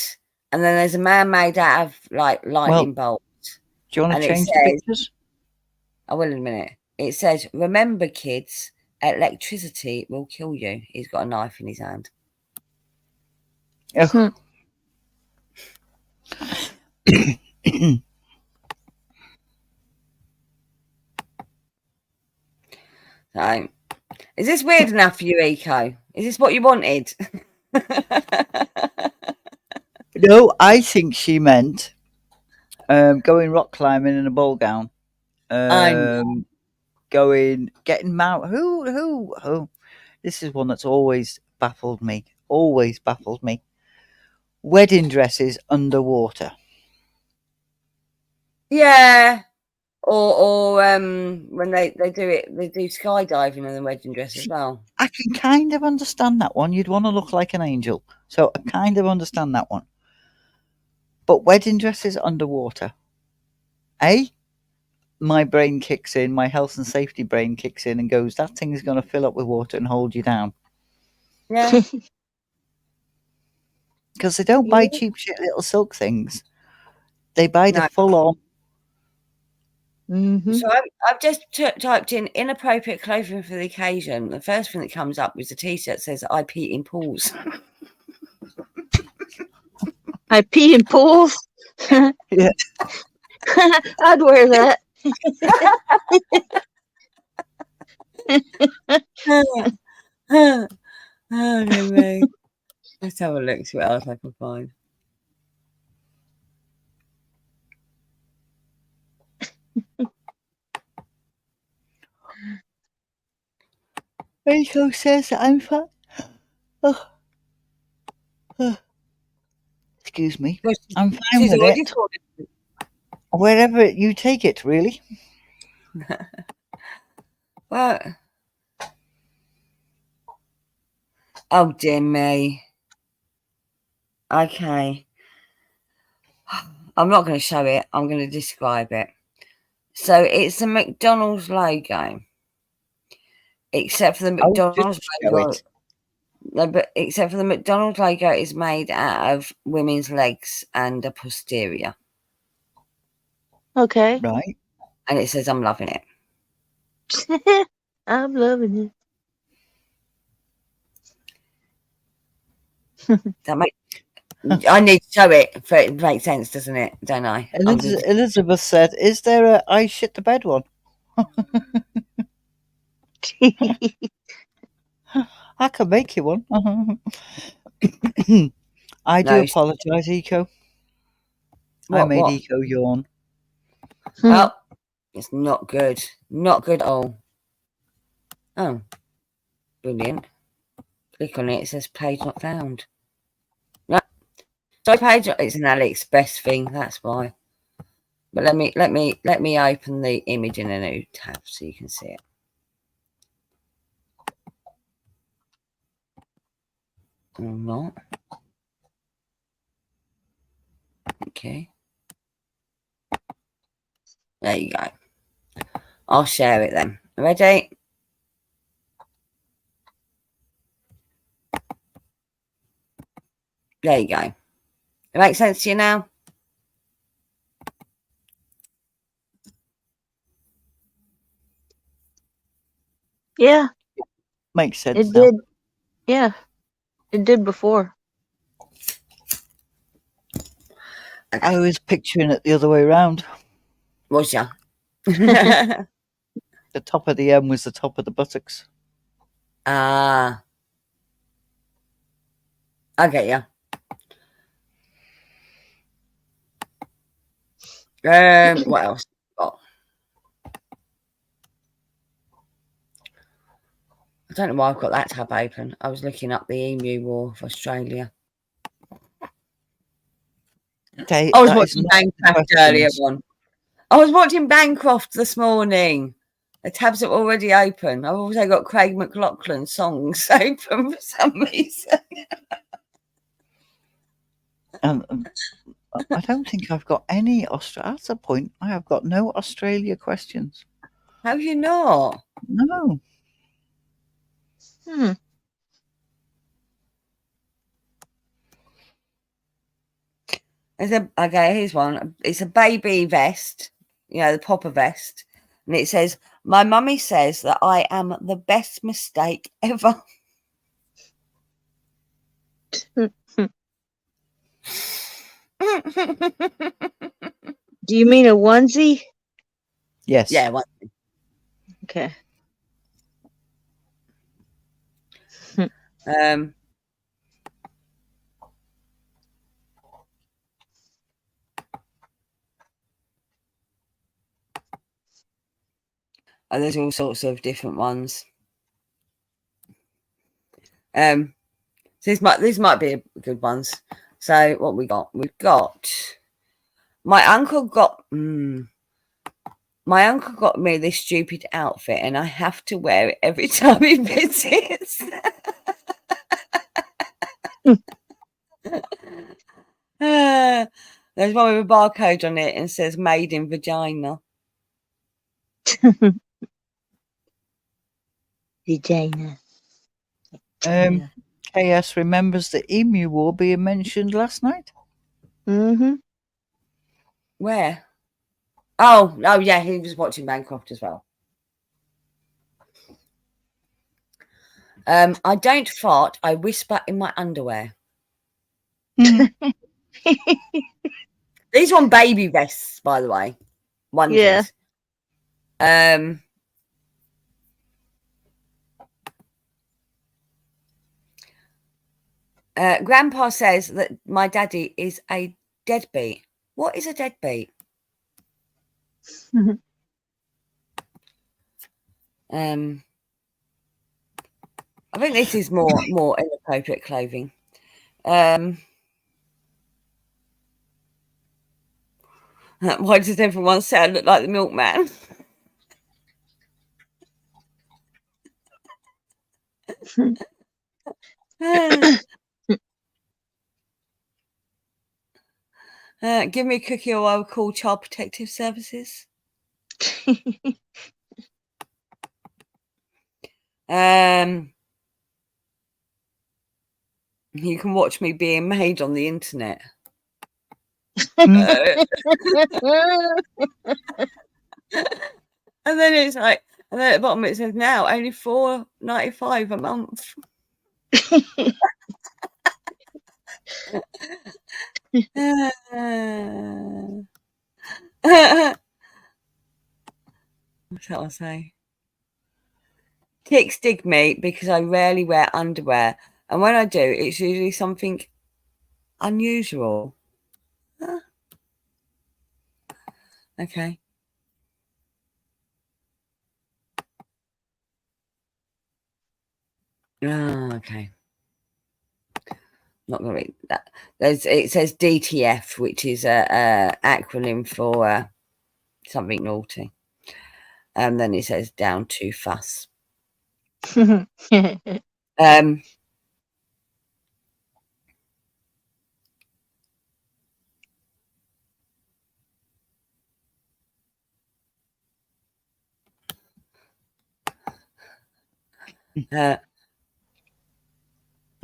[SPEAKER 1] and then there's a man made out of like lightning bolts.
[SPEAKER 2] Do you want to change the pictures?
[SPEAKER 1] I will in a minute. It says, "Remember, kids, electricity will kill you." He's got a knife in his hand.
[SPEAKER 2] Oh.
[SPEAKER 1] So, is this weird enough for you, Eco? Is this what you wanted?
[SPEAKER 2] No, I think she meant going rock climbing in a ball gown. Getting married. Who? This is one that's always baffled me. Always baffled me. Wedding dresses underwater.
[SPEAKER 1] Yeah. Or when they do it, they do skydiving in the wedding dress as well.
[SPEAKER 2] I can kind of understand that one. You'd want to look like an angel. So I kind of understand that one. But wedding dresses underwater. My brain kicks in, my health and safety brain kicks in and goes, that thing is going to fill up with water and hold you down.
[SPEAKER 1] Yeah.
[SPEAKER 2] Because they don't buy cheap shit little silk things. They buy the full on.
[SPEAKER 3] Mm-hmm.
[SPEAKER 1] So I've just typed in inappropriate clothing for the occasion. The first thing that comes up is a t-shirt that says I pee in pools.
[SPEAKER 3] I pee in pools?
[SPEAKER 2] Yeah.
[SPEAKER 3] I'd wear that.
[SPEAKER 1] Oh, me. Let's have a look, see what else I can find.
[SPEAKER 2] Rico says that I'm fat. Excuse me. I'm fine with it. Wherever you take it, really.
[SPEAKER 1] What? Oh, dear me. Okay. I'm not going to show it. I'm going to describe it. So it's a McDonald's logo. Except for the McDonald's logo. No, but except for the McDonald's logo is made out of women's legs and a posterior.
[SPEAKER 3] Okay.
[SPEAKER 2] Right.
[SPEAKER 1] And it says, I'm loving it.
[SPEAKER 3] I'm loving it.
[SPEAKER 1] That make, I need to show it for it to make sense, doesn't it? Don't I?
[SPEAKER 2] Elizabeth said, "Is there a I shit the bed one?" I can make you one. I do
[SPEAKER 1] No.
[SPEAKER 2] apologise, Eco. I made Eco yawn.
[SPEAKER 1] Well, it's not good. Not good at all. Oh, brilliant. Click on it. It says page not found. No. So page, it's an AliExpress thing. That's why. But let me open the image in a new tab so you can see it. Or not. Okay. There you go. I'll share it then. Ready? There you go. It makes sense to you now?
[SPEAKER 3] Yeah.
[SPEAKER 2] Makes sense.
[SPEAKER 3] It did. Yeah. It did before.
[SPEAKER 2] I was picturing it the other way around.
[SPEAKER 1] Was ya?
[SPEAKER 2] The top of the M was the top of the buttocks.
[SPEAKER 1] Ah. I get ya. What else? Oh. I don't know why I've got that tab open. I was looking up the Emu War of Australia.
[SPEAKER 2] Okay,
[SPEAKER 1] I was watching Bancroft earlier on. I was watching Bancroft this morning. The tabs are already open. I've also got Craig McLaughlin songs open for some reason.
[SPEAKER 2] I don't think I've got any Australia. That's a point. I have got no Australia questions.
[SPEAKER 1] Have you not?
[SPEAKER 2] No.
[SPEAKER 1] Okay, here's one. It's a baby vest, the popper vest. And it says, my mummy says that I am the best mistake ever.
[SPEAKER 3] Do you mean a onesie?
[SPEAKER 2] Yes.
[SPEAKER 1] Yeah, one.
[SPEAKER 3] Okay.
[SPEAKER 1] There's all sorts of different ones. These might be good ones. So what we've got my uncle got me this stupid outfit and I have to wear it every time he visits. There's one with a barcode on it and says made in vagina.
[SPEAKER 3] Vagina.
[SPEAKER 2] KS remembers the Emu War being mentioned last night.
[SPEAKER 3] Mm-hmm.
[SPEAKER 1] Where? Oh yeah, he was watching Bancroft as well. I don't fart, I whisper in my underwear. These are baby vests, by the way. Onesies. Yeah. Grandpa says that my daddy is a deadbeat. What is a deadbeat? I think this is more inappropriate clothing. Why does everyone say I look like the milkman? Give me a cookie or I will call Child Protective Services. You can watch me being made on the internet. And then it's like, and then at the bottom it says now only $4.95 a month. What's that I say? Kicks dig me because I rarely wear underwear, and when I do, it's usually something unusual. Okay. Oh, okay. Not gonna read that. It says DTF, which is a acronym for something naughty. And then it says down to fuss.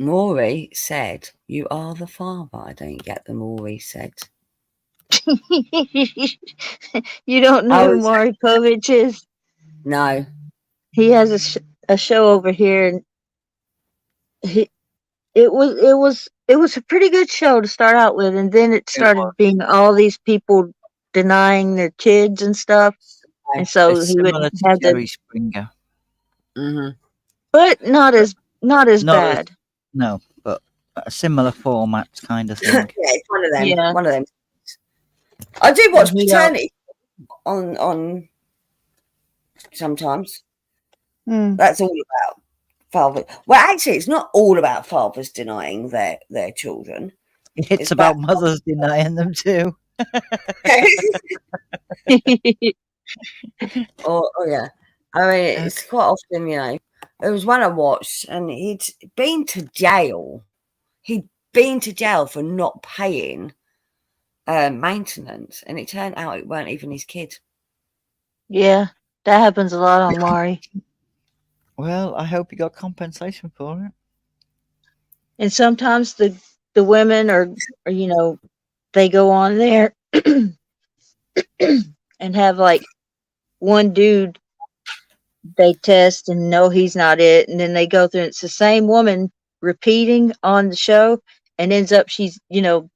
[SPEAKER 1] Maury said, "You are the father." I don't get the Maury said.
[SPEAKER 3] You don't know who Maury Povich is?
[SPEAKER 1] No.
[SPEAKER 3] He has a show over here, and it was a pretty good show to start out with, and then it started being all these people denying their kids and stuff, and so
[SPEAKER 2] it's
[SPEAKER 3] he would
[SPEAKER 2] similar to
[SPEAKER 3] have
[SPEAKER 2] Jerry Springer.
[SPEAKER 3] but not as bad.
[SPEAKER 2] No, but a similar format kind of thing.
[SPEAKER 1] Yeah, it's one of them.
[SPEAKER 3] Yeah.
[SPEAKER 1] One of them. I do watch Paternity on sometimes. That's all about father. Well, actually, it's not all about fathers denying their children.
[SPEAKER 2] It's about mothers denying them too.
[SPEAKER 1] Oh yeah. I mean, it's quite often, you know. There was one I watched, and he'd been to jail. He'd been to jail for not paying maintenance, and it turned out it weren't even his kid.
[SPEAKER 3] Yeah, that happens a lot on Maury.
[SPEAKER 2] Well, I hope he got compensation for it.
[SPEAKER 3] And sometimes the women are you know, they go on there and have like one dude they test and know he's not it, and then they go through, it's the same woman repeating on the show, and ends up she's, you know,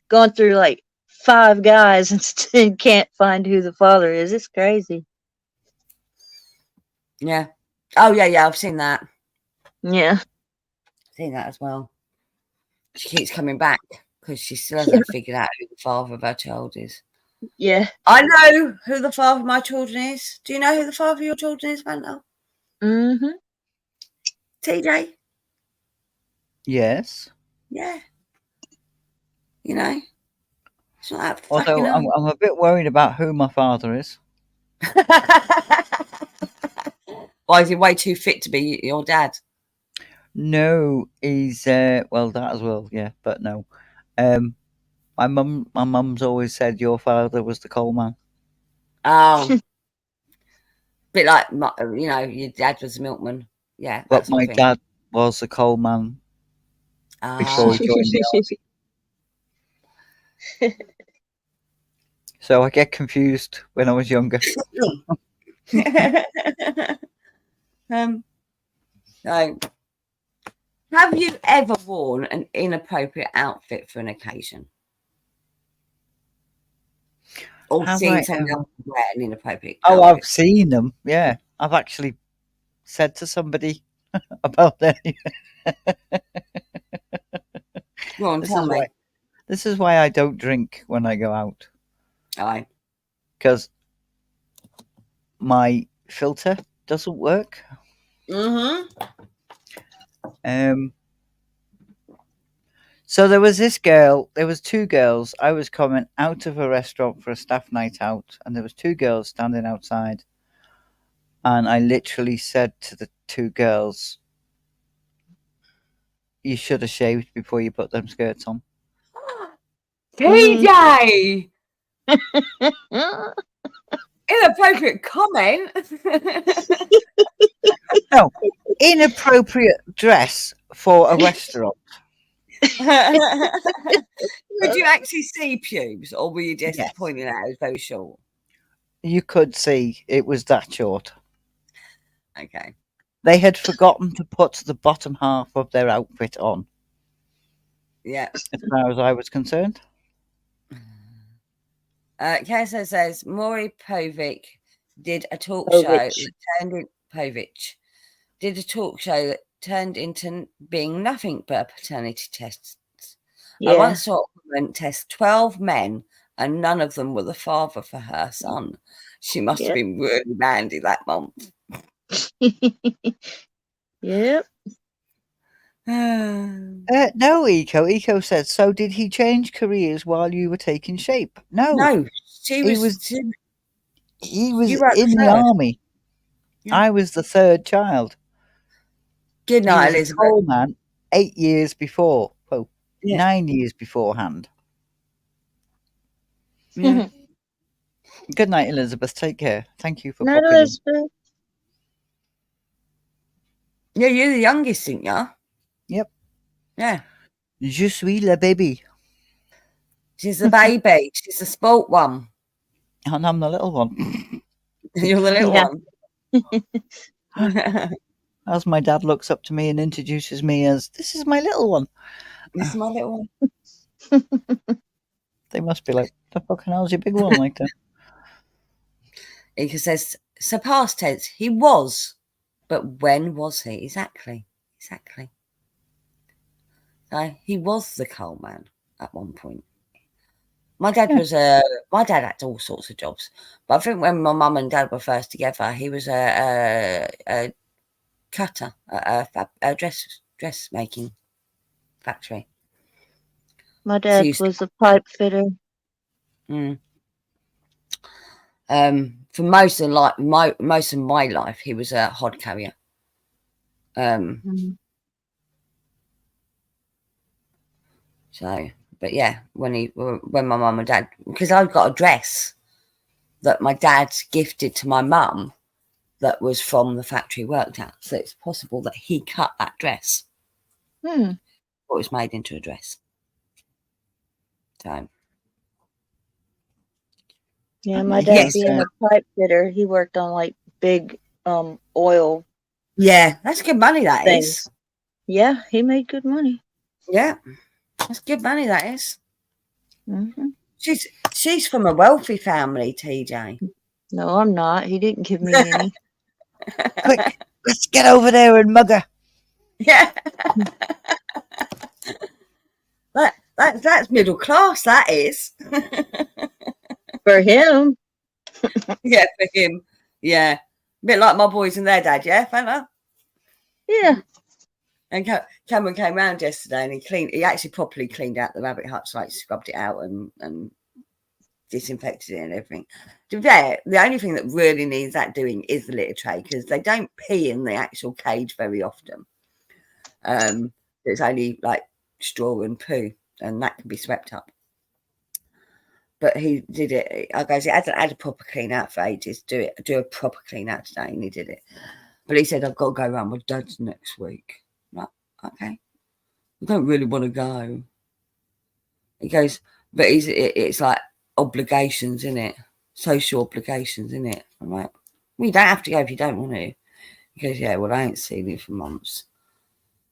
[SPEAKER 3] gone through like 5 guys and still can't find who the father is. It's crazy.
[SPEAKER 1] Yeah. Oh yeah, I've seen that.
[SPEAKER 3] Yeah.
[SPEAKER 1] Seen that as well. She keeps coming back because she still hasn't figured out who the father of her child is.
[SPEAKER 3] Yeah.
[SPEAKER 1] I know who the father of my children is. Do you know who the father of your children is, Vanna? TJ?
[SPEAKER 2] Yes.
[SPEAKER 1] Yeah. You know? It's not that
[SPEAKER 2] Although I'm a bit worried about who my father is.
[SPEAKER 1] Why is he way too fit to be your dad?
[SPEAKER 2] No, he's well, that as well, yeah, but no. My mum's always said your father was the coal man.
[SPEAKER 1] Oh. Bit like, you know, your dad was a milkman. Yeah.
[SPEAKER 2] But my dad was the coal man before he joined the army. So I get confused when I was younger.
[SPEAKER 1] So, have you ever worn an inappropriate outfit for an occasion? Or seen someone else wear an inappropriate outfit?
[SPEAKER 2] Oh, I've seen them, yeah. I've actually said to somebody about that.
[SPEAKER 1] Go on, tell me.
[SPEAKER 2] This is why I don't drink when I go out.
[SPEAKER 1] Aye.
[SPEAKER 2] Because my filter doesn't work. So there was this girl, there was 2 girls. I was coming out of a restaurant for a staff night out, and there was 2 girls standing outside. And I literally said to the 2 girls, "You should have shaved before you put them skirts on."
[SPEAKER 1] TJ! Inappropriate comment.
[SPEAKER 2] No, inappropriate dress for a restaurant.
[SPEAKER 1] Could you actually see pubes, or were you just
[SPEAKER 2] Yes.
[SPEAKER 1] pointing out it was very short?
[SPEAKER 2] You could see it was that short.
[SPEAKER 1] Okay.
[SPEAKER 2] They had forgotten to put the bottom half of their outfit on,
[SPEAKER 1] Yeah.
[SPEAKER 2] as far as I was concerned.
[SPEAKER 1] Kesa says Maury Povich did a talk
[SPEAKER 3] Povich.
[SPEAKER 1] show that turned in Povich did a talk show that turned into being nothing but a paternity test. I
[SPEAKER 3] Yeah.
[SPEAKER 1] once saw a woman test 12 men, and none of them were the father for her son. She must have
[SPEAKER 3] Yep.
[SPEAKER 1] been really randy that month.
[SPEAKER 3] Yep.
[SPEAKER 2] No, Eco. Eco said, so did he change careers while you were taking shape? No.
[SPEAKER 1] No, she
[SPEAKER 2] He
[SPEAKER 1] was.
[SPEAKER 2] was He was
[SPEAKER 1] You wrote
[SPEAKER 2] in the
[SPEAKER 1] third.
[SPEAKER 2] army.
[SPEAKER 1] Yeah.
[SPEAKER 2] I was the third child.
[SPEAKER 1] Good
[SPEAKER 2] He
[SPEAKER 1] night,
[SPEAKER 2] was a
[SPEAKER 1] Elizabeth.
[SPEAKER 2] coal man 8 years before. Oh,
[SPEAKER 1] Yeah.
[SPEAKER 2] 9 years beforehand.
[SPEAKER 1] Yeah.
[SPEAKER 2] Good night, Elizabeth. Take care. Thank you for
[SPEAKER 3] Not
[SPEAKER 2] popping in.
[SPEAKER 3] Elizabeth.
[SPEAKER 1] Yeah, you're the youngest, aren't you?
[SPEAKER 2] Yep.
[SPEAKER 1] Yeah.
[SPEAKER 2] Je suis la baby.
[SPEAKER 1] She's the baby. She's the sport one.
[SPEAKER 2] And I'm the little one.
[SPEAKER 1] You're the little
[SPEAKER 3] Yeah.
[SPEAKER 1] one.
[SPEAKER 2] As my dad looks up to me and introduces me as, this is my little one.
[SPEAKER 1] This is my little one.
[SPEAKER 2] They must be like, the fucking hell's your big one like that?
[SPEAKER 1] Ika says, so past tense, he was. But when was he? Exactly. So he was the coal man at one point. My dad my dad had all sorts of jobs. But I think when my mum and dad were first together, he was a cutter at a dressmaking factory.
[SPEAKER 3] My dad was a pipe fitter.
[SPEAKER 1] For most of my life, he was a hod carrier. So, but yeah, when my mum and dad, because I've got a dress that my dad gifted to my mum that was from the factory he worked at, so it's possible that he cut that dress. Or it was made into a dress. So.
[SPEAKER 3] Yeah, my dad being a pipe fitter, he worked on like big oil.
[SPEAKER 1] Yeah, that's good money, that
[SPEAKER 3] things.
[SPEAKER 1] is.
[SPEAKER 3] Yeah, he made good money.
[SPEAKER 1] Yeah, that's good money, that is.
[SPEAKER 3] Mm-hmm.
[SPEAKER 1] She's from a wealthy family, TJ.
[SPEAKER 3] No, I'm not. He didn't give me any.
[SPEAKER 2] Quick, let's get over there and mug her.
[SPEAKER 1] Yeah. That's middle class, that is.
[SPEAKER 3] For him.
[SPEAKER 1] Yeah, for him. Yeah. A bit like my boys and their dad, yeah, fella?
[SPEAKER 3] Yeah.
[SPEAKER 1] And Cameron came round yesterday and he actually properly cleaned out the rabbit hutch, like scrubbed it out and disinfected it and everything. To be fair, the only thing that really needs that doing is the litter tray, because they don't pee in the actual cage very often. It's only like straw and poo, and that can be swept up. But he did it. I goes, it hasn't had a proper clean out for ages. Do a proper clean out today, and he did it. But he said, I've got to go around with Dad's next week. I'm like, okay. I don't really want to go. He goes, but it's like obligations, isn't it? Social obligations, isn't it? I'm like, well, you don't have to go if you don't want to. He goes, yeah, well, I ain't seen you for months.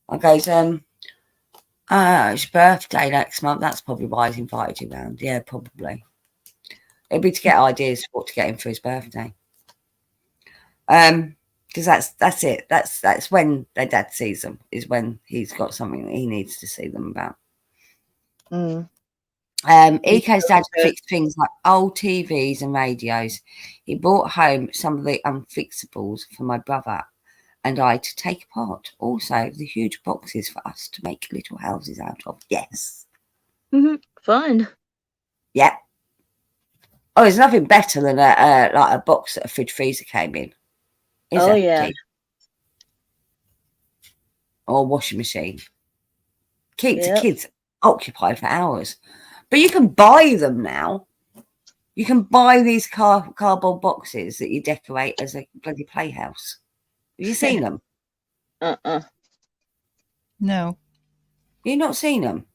[SPEAKER 1] I goes, it's your birthday next month. That's probably why he's invited you round. Yeah, probably. It'd be to get ideas for what to get him for his birthday. Because that's it. That's when their dad sees them, is when he's got something that he needs to see them about. Eco's dad fixed things like old TVs and radios. He brought home some of the unfixables for my brother and I to take apart. Also, the huge boxes for us to make little houses out of. Yes.
[SPEAKER 3] Fun.
[SPEAKER 1] Yep. Oh, there's nothing better than a box that a fridge freezer came in.
[SPEAKER 3] Oh, yeah.
[SPEAKER 1] Or a washing machine. Keeps the kids occupied for hours. But you can buy them now. You can buy these cardboard boxes that you decorate as a bloody playhouse. Have you seen them?
[SPEAKER 2] No.
[SPEAKER 1] You've not seen them?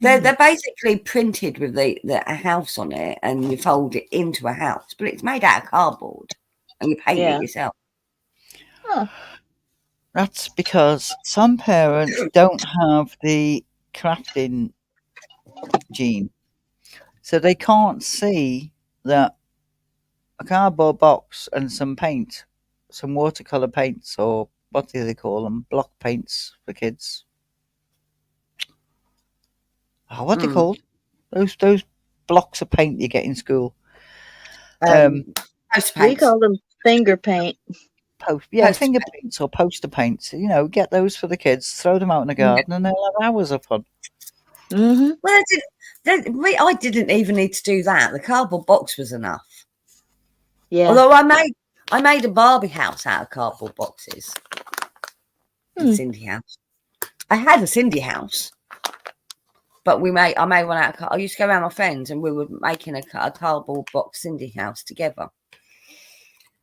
[SPEAKER 3] Mm.
[SPEAKER 1] They're basically printed with a house on it, and you fold it into a house, but it's made out of cardboard, and you paint
[SPEAKER 3] Yeah.
[SPEAKER 1] it yourself.
[SPEAKER 3] Huh.
[SPEAKER 2] That's because some parents don't have the crafting gene, so they can't see that a cardboard box and some paint, some watercolor paints, or what do they call them? Block paints for kids. Oh, what are they
[SPEAKER 1] Mm.
[SPEAKER 2] called? Those blocks of paint you get in school.
[SPEAKER 1] Poster
[SPEAKER 3] We
[SPEAKER 1] paints.
[SPEAKER 3] call them finger paint.
[SPEAKER 1] Poster
[SPEAKER 2] Finger paints or poster paints. Get those for the kids, throw them out in the garden, and they'll have hours of fun.
[SPEAKER 3] Mm-hmm.
[SPEAKER 1] Well, I didn't even need to do that. The cardboard box was enough.
[SPEAKER 3] Yeah.
[SPEAKER 1] Although I made a Barbie house out of cardboard boxes. Cindy house. I had a Cindy house, but I made one out of. I used to go around my friends, and we were making a cardboard box Cindy house together,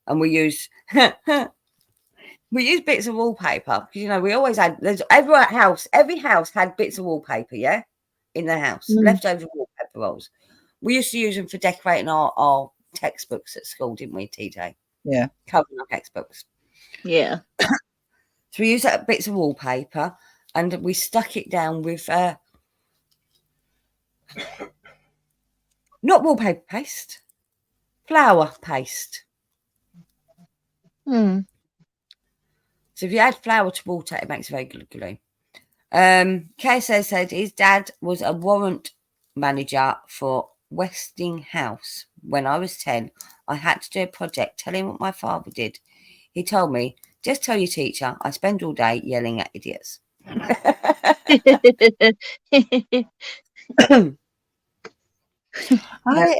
[SPEAKER 1] and we used bits of wallpaper because we always had. Every house had bits of wallpaper, yeah, in the house, leftover wallpaper rolls. We used to use them for decorating our textbooks at school, didn't we, TJ?
[SPEAKER 2] Yeah.
[SPEAKER 1] Covering our textbooks.
[SPEAKER 3] Yeah.
[SPEAKER 1] So we used bits of wallpaper, and we stuck it down with not wallpaper paste, flour paste.
[SPEAKER 3] Hmm.
[SPEAKER 1] So if you add flour to water, it makes very good glue. KSO said his dad was a warrant manager for Westinghouse. When I was 10, I had to do a project telling what my father did. He told me, just tell your teacher I spend all day yelling at idiots.
[SPEAKER 2] I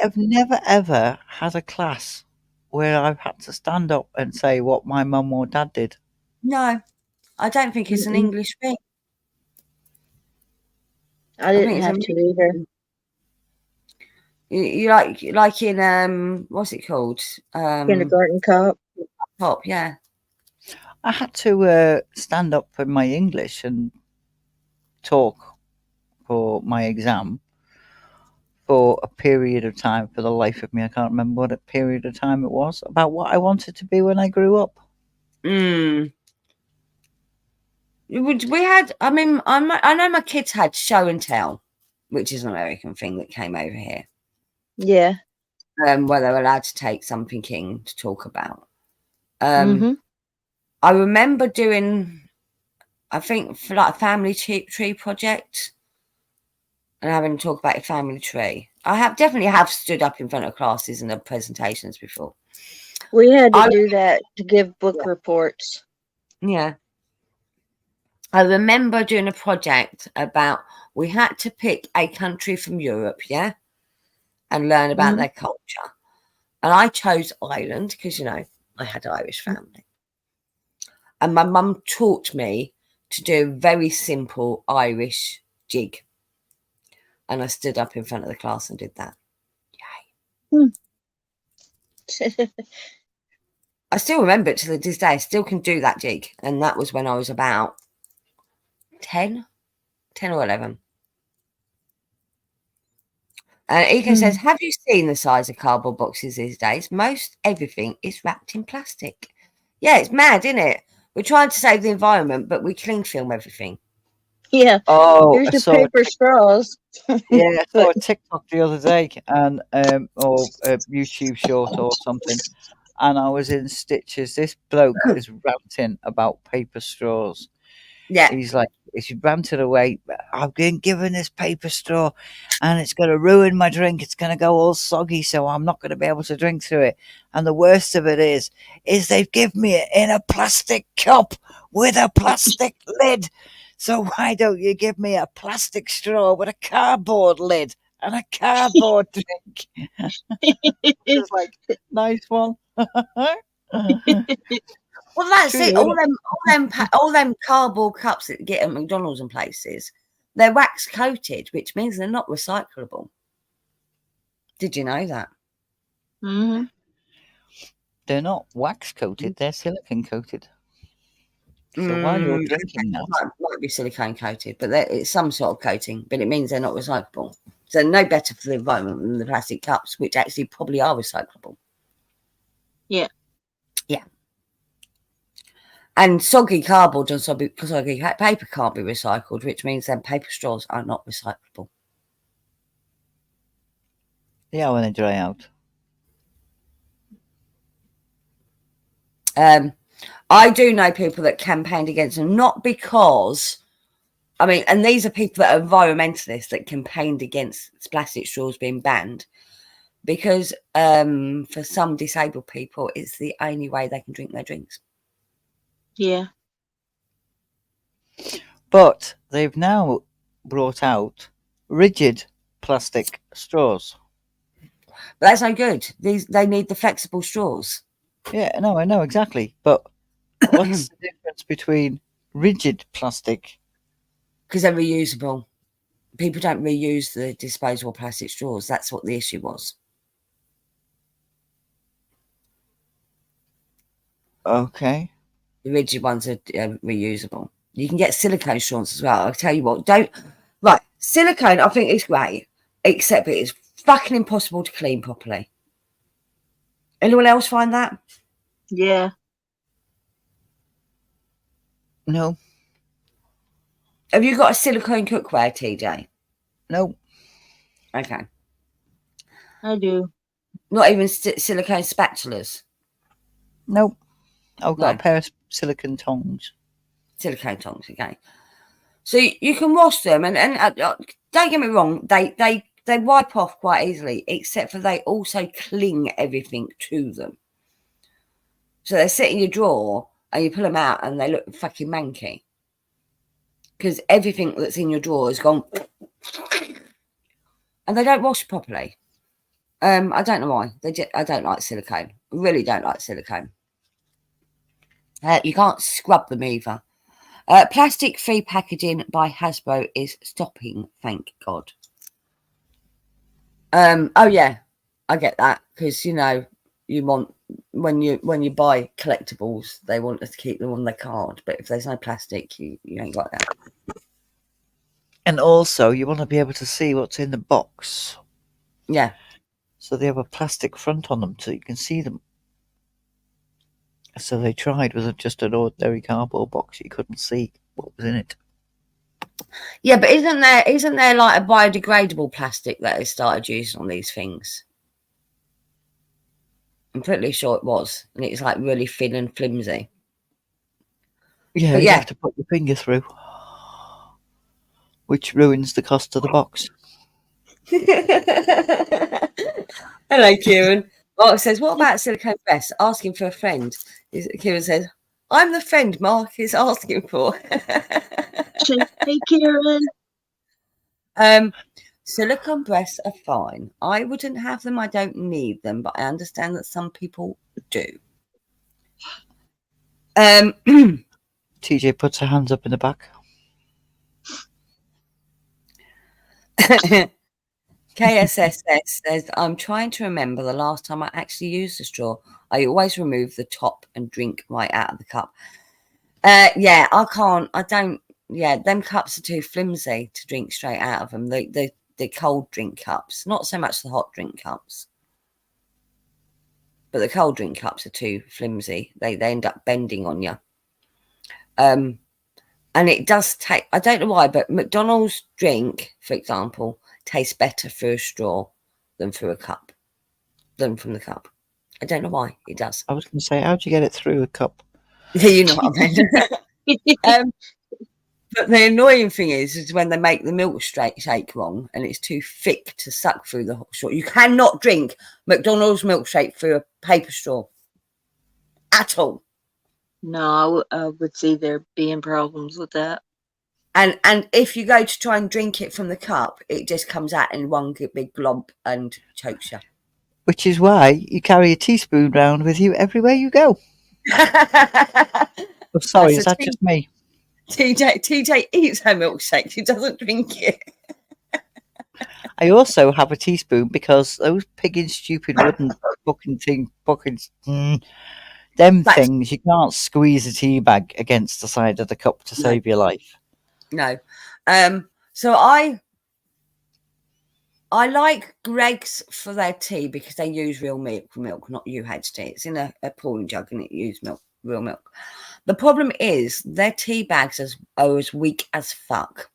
[SPEAKER 2] have never ever had a class where I've had to stand up and say what my mum or dad did.
[SPEAKER 1] No, I don't think it's an English thing.
[SPEAKER 3] I didn't have to either.
[SPEAKER 1] You like in what's it called?
[SPEAKER 3] Kindergarten cop.
[SPEAKER 1] Pop, yeah.
[SPEAKER 2] I had to stand up for my English and talk for my exam for a period of time. For the life of me, I can't remember what a period of time it was, about what I wanted to be when I grew up.
[SPEAKER 1] We had. I mean, I know my kids had show and tell, which is an American thing that came over here.
[SPEAKER 3] Yeah.
[SPEAKER 1] Where they were allowed to take something in to talk about. I remember doing, I think, for like a family tree project, and having to talk about a family tree. I definitely have stood up in front of classes and done presentations before.
[SPEAKER 3] We had to do that to give book reports.
[SPEAKER 1] Yeah. I remember doing a project about, we had to pick a country from Europe, yeah, and learn about their culture. And I chose Ireland because, I had an Irish family. And my mum taught me to do a very simple Irish jig. And I stood up in front of the class and did that. Yay. I still remember it to this day. I still can do that jig. And that was when I was about 10 or 11. Eco says, have you seen the size of cardboard boxes these days? Most everything is wrapped in plastic. Yeah, it's mad, isn't it? We're trying to save the environment, but we cling film everything.
[SPEAKER 3] Yeah.
[SPEAKER 2] Oh,
[SPEAKER 3] Here's your paper straws.
[SPEAKER 2] Yeah, I saw a TikTok the other day, and or a YouTube short or something, and I was in stitches. This bloke is ranting about paper straws.
[SPEAKER 1] Yeah.
[SPEAKER 2] He's ranted away. I've been given this paper straw, and it's going to ruin my drink. It's going to go all soggy, so I'm not going to be able to drink through it. And the worst of it is they've given me it in a plastic cup with a plastic lid. So why don't you give me a plastic straw with a cardboard lid and a cardboard drink? It's like, nice one.
[SPEAKER 1] Well, that's it. All them cardboard cups that you get at McDonald's and places, they're wax coated, which means they're not recyclable. Did you know that?
[SPEAKER 3] Mm-hmm.
[SPEAKER 2] They're not wax coated; they're silicone coated. So while you're drinking that,
[SPEAKER 1] might be silicone coated, but it's some sort of coating, but it means they're not recyclable. So no better for the environment than the plastic cups, which actually probably are recyclable.
[SPEAKER 3] Yeah.
[SPEAKER 1] Yeah. And soggy cardboard and soggy paper can't be recycled, which means then paper straws are not recyclable.
[SPEAKER 2] yeah, when they dry out.
[SPEAKER 1] I do know people that campaigned against them, not because, I mean, and these are people that are environmentalists that campaigned against plastic straws being banned, because for some disabled people, it's the only way they can drink their drinks.
[SPEAKER 3] Yeah.
[SPEAKER 2] But they've now brought out rigid plastic straws.
[SPEAKER 1] But that's no good. They need the flexible straws.
[SPEAKER 2] Yeah, no, I know exactly. But what's the difference between rigid plastic?
[SPEAKER 1] Because they're reusable. People don't reuse the disposable plastic straws. That's what the issue was.
[SPEAKER 2] Okay.
[SPEAKER 1] The rigid ones are reusable. You can get silicone straws as well. I'll tell you what, silicone I think is great, except it is fucking impossible to clean properly. Anyone else find that?
[SPEAKER 3] Yeah.
[SPEAKER 2] No.
[SPEAKER 1] Have you got a silicone cookware, TJ?
[SPEAKER 2] No.
[SPEAKER 1] Okay.
[SPEAKER 3] I do.
[SPEAKER 1] Not even silicone spatulas?
[SPEAKER 2] Nope. I've got
[SPEAKER 1] No.
[SPEAKER 2] a pair of silicone tongs.
[SPEAKER 1] Silicone tongs, okay. So you can wash them, and don't get me wrong, they wipe off quite easily, except for they also cling everything to them. So they sit in your drawer, and you pull them out, and they look fucking manky. Because everything that's in your drawer is gone, and they don't wash properly. I don't know why. I don't like silicone. I really don't like silicone. You can't scrub them either. Plastic-free packaging by Hasbro is stopping, thank God. Oh yeah, I get that, because you want when you buy collectibles, they want us to keep them on their card, but if there's no plastic, you ain't got that.
[SPEAKER 2] And also, you want to be able to see what's in the box.
[SPEAKER 1] Yeah.
[SPEAKER 2] So they have a plastic front on them so you can see them. So they tried with just an ordinary cardboard box. You couldn't see what was in it.
[SPEAKER 1] Yeah, but isn't there like a biodegradable plastic that they started using on these things? I'm pretty sure it was, and it's like really thin and flimsy.
[SPEAKER 2] Yeah,
[SPEAKER 1] But
[SPEAKER 2] you
[SPEAKER 1] yeah.
[SPEAKER 2] have to put your finger through, which ruins the cost of the box.
[SPEAKER 1] Hello, Kieran. Mark says, what about silicone breasts? Asking for a friend. Kieran says, I'm the friend Mark is asking for.
[SPEAKER 3] Hey, Kieran.
[SPEAKER 1] Silicone breasts are fine. I wouldn't have them. I don't need them, but I understand that some people do.
[SPEAKER 2] TJ puts her hands up in the back.
[SPEAKER 1] KSSS says, I'm trying to remember the last time I actually used a straw. I always remove the top and drink right out of the cup. Yeah, I can't. I don't. Yeah, them cups are too flimsy to drink straight out of them. The cold drink cups, not so much the hot drink cups, but the cold drink cups are too flimsy. They end up bending on you. And it does take. I don't know why, but McDonald's drink, for example, tastes better through a straw than through a cup, than from the cup. I don't know why it does.
[SPEAKER 2] I was going to say, how'd you get it through a cup?
[SPEAKER 1] You know what I mean. But the annoying thing is when they make the milkshake wrong and it's too thick to suck through the straw. You cannot drink McDonald's milkshake through a paper straw at all.
[SPEAKER 3] No, I would see there being problems with that.
[SPEAKER 1] And if you go to try and drink it from the cup, it just comes out in one big glob and chokes you.
[SPEAKER 2] Which is why you carry a teaspoon round with you everywhere you go. Oh, sorry, is that just me?
[SPEAKER 1] TJ eats her milkshake. She doesn't drink it.
[SPEAKER 2] I also have a teaspoon because those pigging stupid wooden fucking Them
[SPEAKER 1] That's-
[SPEAKER 2] things, you can't squeeze a tea bag against the side of the cup to save your life.
[SPEAKER 1] No. So I like Greg's for their tea because they use real milk, not UHT. It's in a pouring jug and it uses real milk. The problem is their tea bags are as weak as fuck.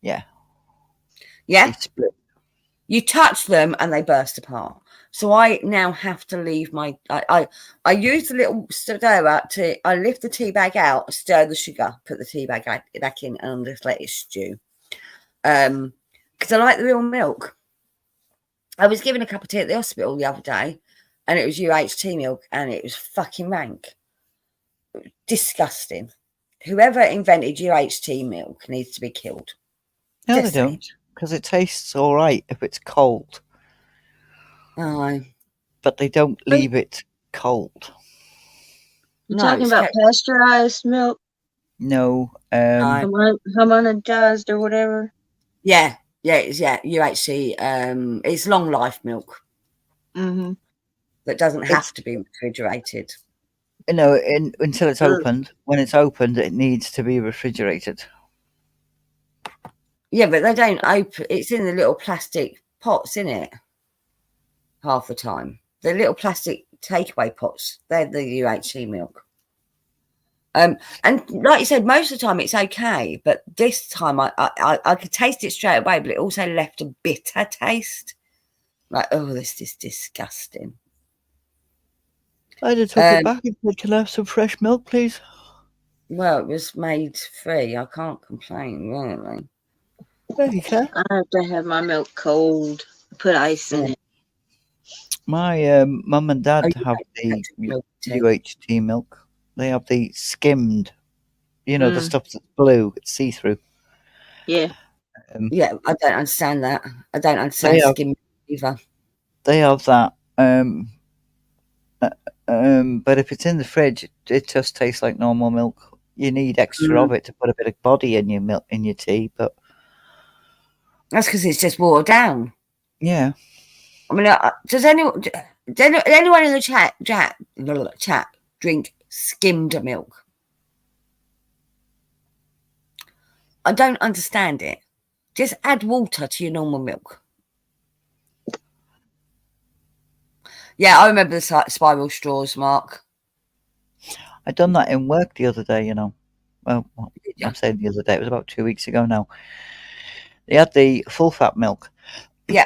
[SPEAKER 2] Yeah.
[SPEAKER 1] Yeah?
[SPEAKER 2] They split.
[SPEAKER 1] You touch them and they burst apart. So I now have to leave my... I use the little stirrer I lift the tea bag out, stir the sugar, put the tea bag back in and just let it stew. Because I like the real milk. I was given a cup of tea at the hospital the other day and it was UHT milk and it was fucking rank. Disgusting. Whoever invented UHT milk needs to be killed.
[SPEAKER 2] No,
[SPEAKER 1] Just
[SPEAKER 2] they don't, because it tastes all right if it's cold,
[SPEAKER 1] Oh,
[SPEAKER 2] but they don't leave it cold.
[SPEAKER 3] You're
[SPEAKER 1] No,
[SPEAKER 3] talking
[SPEAKER 1] it's
[SPEAKER 3] about pasteurized milk,
[SPEAKER 2] No,
[SPEAKER 3] homogenized or whatever.
[SPEAKER 1] yeah, it's UHT. It's long life milk
[SPEAKER 3] Mm-hmm.
[SPEAKER 1] that doesn't have to be refrigerated.
[SPEAKER 2] no, until it's opened. When it's opened, it needs to be refrigerated.
[SPEAKER 1] Yeah, but they don't open. It's in the little plastic pots, in it. Half the time, the little plastic takeaway pots. They're the UHT milk. And like you said, most of the time it's okay, but this time I could taste it straight away, but it also left a bitter taste. Like, oh, this is disgusting.
[SPEAKER 2] I just took it back and said, "Can I have some fresh milk, please?"
[SPEAKER 1] Well, it was made free. I can't complain, really.
[SPEAKER 2] There you can.
[SPEAKER 3] I have to have my milk cold. Put ice in it.
[SPEAKER 2] My mum and dad have the
[SPEAKER 1] milk too.
[SPEAKER 2] UHT milk. They have the skimmed, the stuff that's blue, it's see-through.
[SPEAKER 3] Yeah.
[SPEAKER 1] Yeah, I don't understand that. I don't understand skim either.
[SPEAKER 2] They have that. But if it's in the fridge, it just tastes like normal milk. You need extra of it to put a bit of body in your milk, in your tea, but
[SPEAKER 1] that's because it's just watered down.
[SPEAKER 2] Yeah.
[SPEAKER 1] I mean, does anyone in the chat drink skimmed milk? I don't understand it. Just add water to your normal milk. Yeah, I remember the spiral straws, Mark.
[SPEAKER 2] I done that in work the other day, Well, I'm saying the other day, it was about 2 weeks ago now. They had the full fat milk.
[SPEAKER 1] Yeah.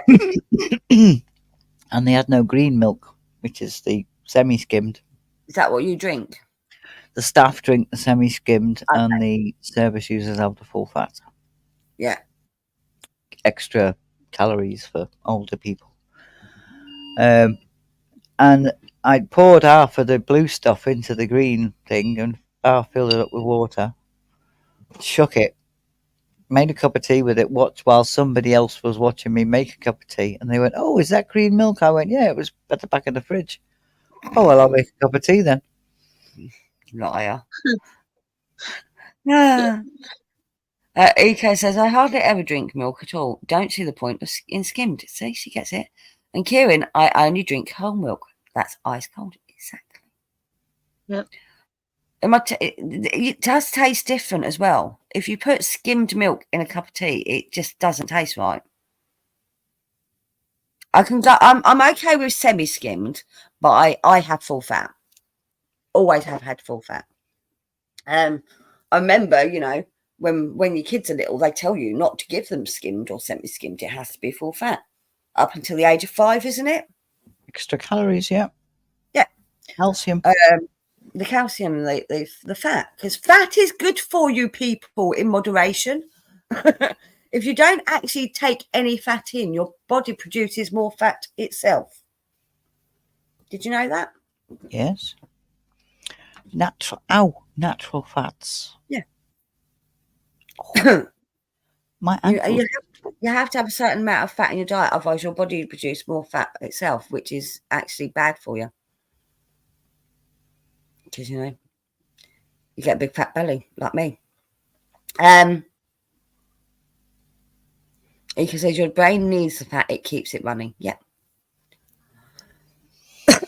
[SPEAKER 2] And they had no green milk, which is the semi-skimmed.
[SPEAKER 1] Is that what you drink?
[SPEAKER 2] The staff drink the semi-skimmed, and the service users have the full fat.
[SPEAKER 1] Yeah.
[SPEAKER 2] Extra calories for older people. And I poured half of the blue stuff into the green thing and half filled it up with water. Shook it. Made a cup of tea with it, watched while somebody else was watching me make a cup of tea, and they went, "Oh, is that green milk?" I went, "Yeah, it was at the back of the fridge." "Oh, well, I'll make a cup of tea then."
[SPEAKER 1] Liar. Yeah. Eco says, I hardly ever drink milk at all. Don't see the point in skimmed. See, she gets it. And Kieran, I only drink whole milk. That's ice cold. Exactly.
[SPEAKER 3] Yep.
[SPEAKER 1] It does taste different as well. If you put skimmed milk in a cup of tea, it just doesn't taste right. I'm okay with semi-skimmed, but I have full fat. Always have had full fat. I remember, when your kids are little, they tell you not to give them skimmed or semi-skimmed. It has to be full fat up until the age of 5, isn't it?
[SPEAKER 2] Extra calories, yeah.
[SPEAKER 1] Yeah.
[SPEAKER 2] Calcium.
[SPEAKER 1] The calcium, the fat, because fat is good for you people in moderation. If you don't actually take any fat in, your body produces more fat itself. Did you know that?
[SPEAKER 2] Yes. Natural fats.
[SPEAKER 1] Yeah.
[SPEAKER 2] Oh, my ankle.
[SPEAKER 1] You have to have a certain amount of fat in your diet, otherwise your body will produce more fat itself, which is actually bad for you. Because, you get a big fat belly, like me. Ika says your brain needs the fat, it keeps it running. Yeah.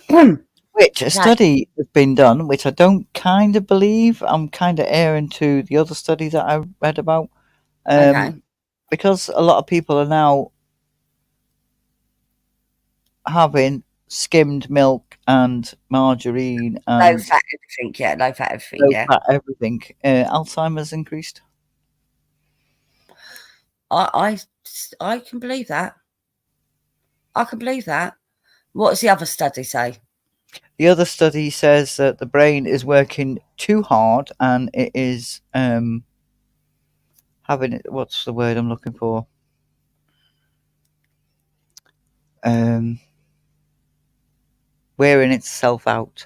[SPEAKER 2] When which a study has been done, which I don't kind of believe. I'm kind of erring to the other study that I read about.
[SPEAKER 1] Okay.
[SPEAKER 2] Because a lot of people are now having skimmed milk and margarine
[SPEAKER 1] Low
[SPEAKER 2] and
[SPEAKER 1] fat everything, yeah. Low fat everything,
[SPEAKER 2] low
[SPEAKER 1] yeah.
[SPEAKER 2] fat everything. Alzheimer's increased.
[SPEAKER 1] I can believe that. I can believe that. What does the other study say?
[SPEAKER 2] The other study says that the brain is working too hard and it is having it. What's the word I'm looking for? Wearing itself out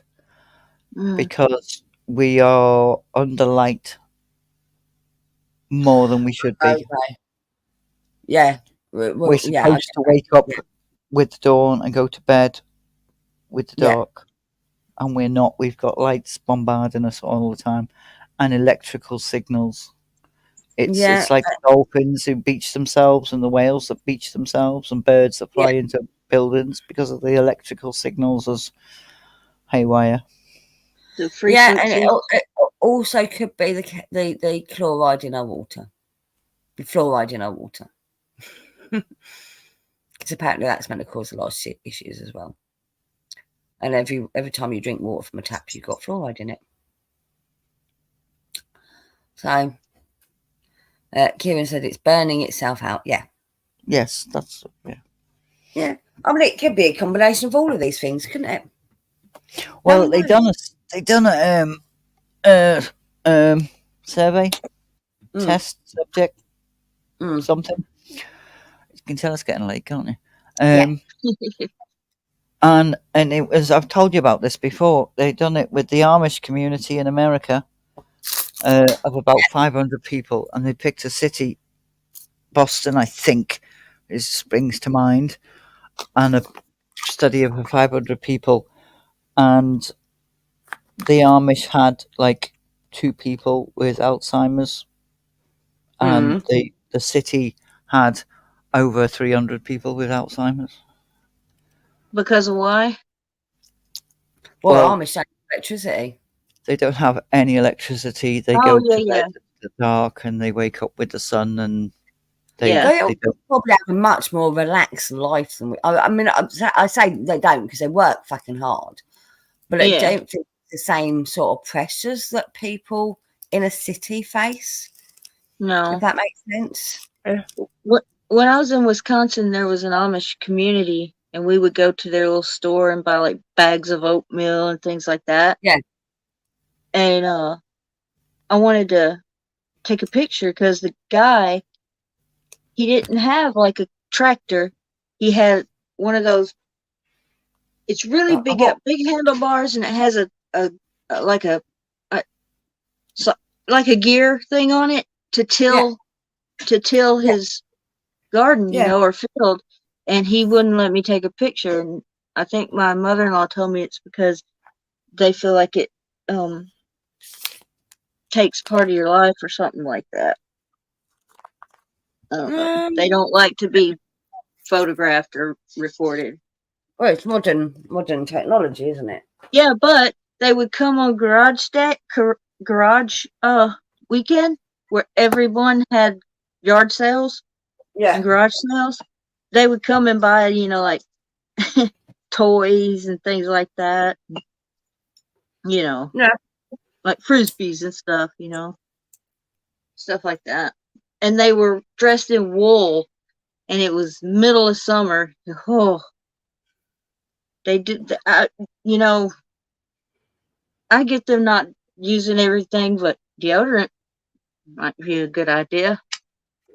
[SPEAKER 2] because we are under light more than we should be.
[SPEAKER 1] Okay. Yeah.
[SPEAKER 2] We're
[SPEAKER 1] Yeah.
[SPEAKER 2] supposed to wake up with the dawn and go to bed with the dark, and we're not. We've got lights bombarding us all the time and electrical signals. It's like the dolphins who beach themselves and the whales that beach themselves and birds that fly into buildings because of the electrical signals as haywire.
[SPEAKER 3] The frequency.
[SPEAKER 1] And it also could be the chloride in our water, the fluoride in our water, because apparently that's meant to cause a lot of issues as well. And every time you drink water from a tap, you've got fluoride in it. So Kieran said it's burning itself out. Yeah.
[SPEAKER 2] Yes, that's
[SPEAKER 1] Yeah. I mean, it could be a combination of all of these things, couldn't it?
[SPEAKER 2] Well, they done a survey test subject something. You can tell it's getting late, can't you? And it was, I've told you about this before. They done it with the Amish community in America of about 500 people, and they picked a city, Boston, I think, springs to mind, and a study of 500 people, and the Amish had like 2 people with Alzheimer's, and the city had over 300 people with Alzheimer's.
[SPEAKER 3] Because of why?
[SPEAKER 1] Well, Amish don't have electricity.
[SPEAKER 2] They don't have any electricity. They go to bed in the dark and they wake up with the sun, and they
[SPEAKER 1] probably have a much more relaxed life than we. I mean, I say they don't because they work fucking hard, but I don't think it's the same sort of pressures that people in a city face.
[SPEAKER 3] No,
[SPEAKER 1] if that makes sense.
[SPEAKER 3] When I was in Wisconsin, there was an Amish community, and we would go to their little store and buy like bags of oatmeal and things like that.
[SPEAKER 1] Yeah.
[SPEAKER 3] And I wanted to take a picture because the guy, he didn't have like a tractor. He had one of those. It's really big, got big handlebars, and it has like a gear thing on it to till his garden, or field. And he wouldn't let me take a picture. And I think my mother-in-law told me it's because they feel like it takes part of your life or something like that. They don't like to be photographed or recorded.
[SPEAKER 1] Well, it's modern technology, isn't it?
[SPEAKER 3] Yeah, but they would come on garage weekend where everyone had yard sales and garage sales. They would come and buy, like toys and things like that. Like frisbees and stuff, stuff like that. And they were dressed in wool, and it was middle of summer. Oh, they did. I get them not using everything, but deodorant might be a good idea.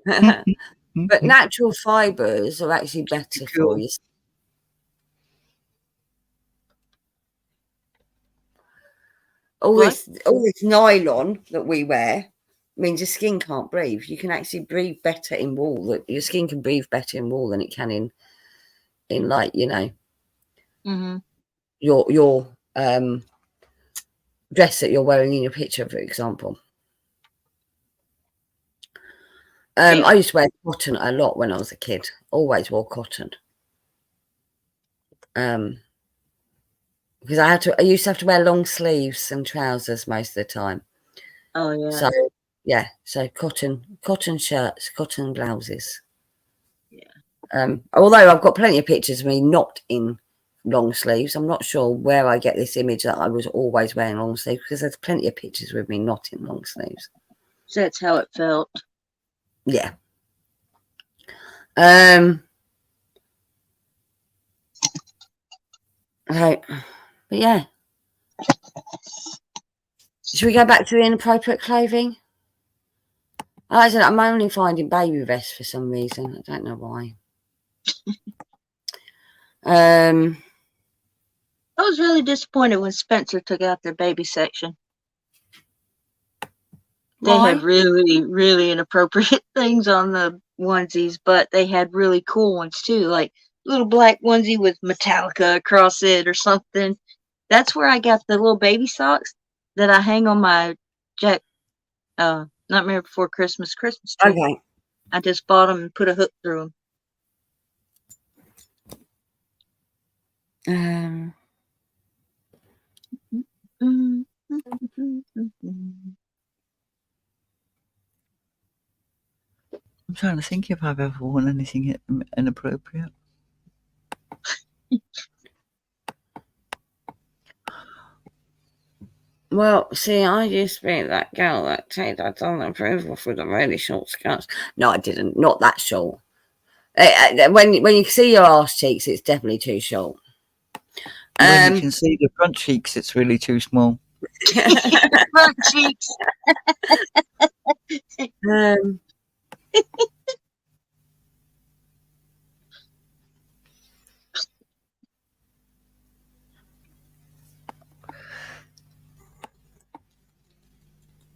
[SPEAKER 1] But natural fibers are actually better for you. All this nylon that we wear means your skin can't breathe. You can actually breathe better in wool. Your skin can breathe better in wool than it can in like, your dress that you're wearing in your picture, for example. I used to wear cotton a lot when I was a kid. Always wore cotton. because I used to have to wear long sleeves and trousers most of the time.
[SPEAKER 3] Oh yeah.
[SPEAKER 1] So yeah, so cotton shirts, cotton blouses.
[SPEAKER 3] Yeah.
[SPEAKER 1] Although I've got plenty of pictures of me not in long sleeves. I'm not sure where I get this image that I was always wearing long sleeves, because there's plenty of pictures with me not in long sleeves.
[SPEAKER 3] So that's how it felt.
[SPEAKER 1] Yeah. Okay. But yeah. Should we go back to the inappropriate clothing? I said I'm only finding baby vests for some reason. I don't know why.
[SPEAKER 3] I was really disappointed when Spencer took out their baby section. They
[SPEAKER 1] Why?
[SPEAKER 3] had really, really inappropriate things on the onesies, but they had really cool ones too, like little black onesie with Metallica across it or something. That's where I got the little baby socks that I hang on my Nightmare Before Christmas tree.
[SPEAKER 1] Okay.
[SPEAKER 3] I just bought them and put a hook through
[SPEAKER 1] Um,
[SPEAKER 3] them.
[SPEAKER 2] I'm trying to think if I've ever worn anything inappropriate.
[SPEAKER 1] well, see, I used to be that girl that said I don't approval for the really short skirts. No, I didn't. Not that short. When you see your arse cheeks, it's definitely too short.
[SPEAKER 2] When you can see the front cheeks, it's really too small.
[SPEAKER 3] Front cheeks.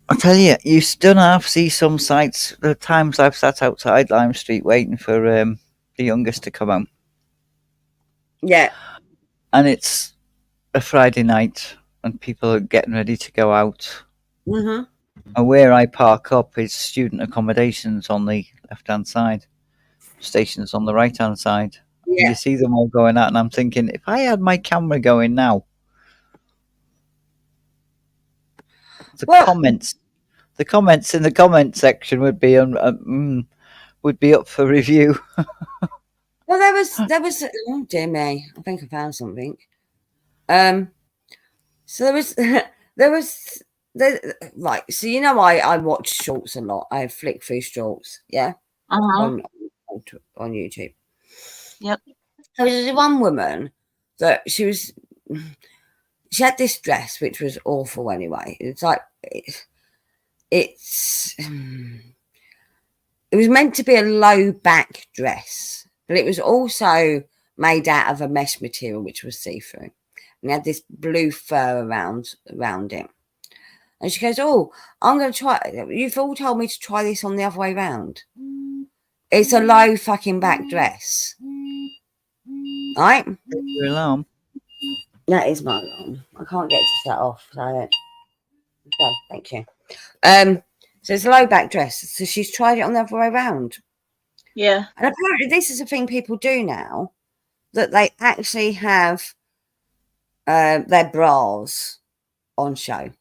[SPEAKER 2] I tell you, you still have to see some sights. The times I've sat outside Lime Street waiting for the youngest to come home.
[SPEAKER 1] Yeah.
[SPEAKER 2] And it's a Friday night and people are getting ready to go out.
[SPEAKER 1] Mm-hmm.
[SPEAKER 2] And where I park up is student accommodations on the left-hand side, stations on the right-hand side.
[SPEAKER 1] Yeah.
[SPEAKER 2] And you see them all going out, and I'm thinking, if I had my camera going now, the comments in the comment section would be up for review.
[SPEAKER 1] Well, there was. Oh dear me! I think I found something. So there was right. So I watch shorts a lot. I flick through shorts. Yeah.
[SPEAKER 3] Uh-huh.
[SPEAKER 1] On YouTube.
[SPEAKER 3] Yep.
[SPEAKER 1] There was one woman that she had this dress which was awful anyway. It's like it was meant to be a low back dress, but it was also made out of a mesh material which was see-through. And it had this blue fur around it. And she goes, "Oh, I'm going to try. You've all told me to try this on the other way round. It's a low fucking back dress." Right?
[SPEAKER 2] Your alarm.
[SPEAKER 1] That is my alarm. I can't get to set off. So thank you. So it's a low back dress. So she's tried it on the other way around.
[SPEAKER 3] Yeah.
[SPEAKER 1] And apparently this is a thing people do now, that they actually have their bras on show.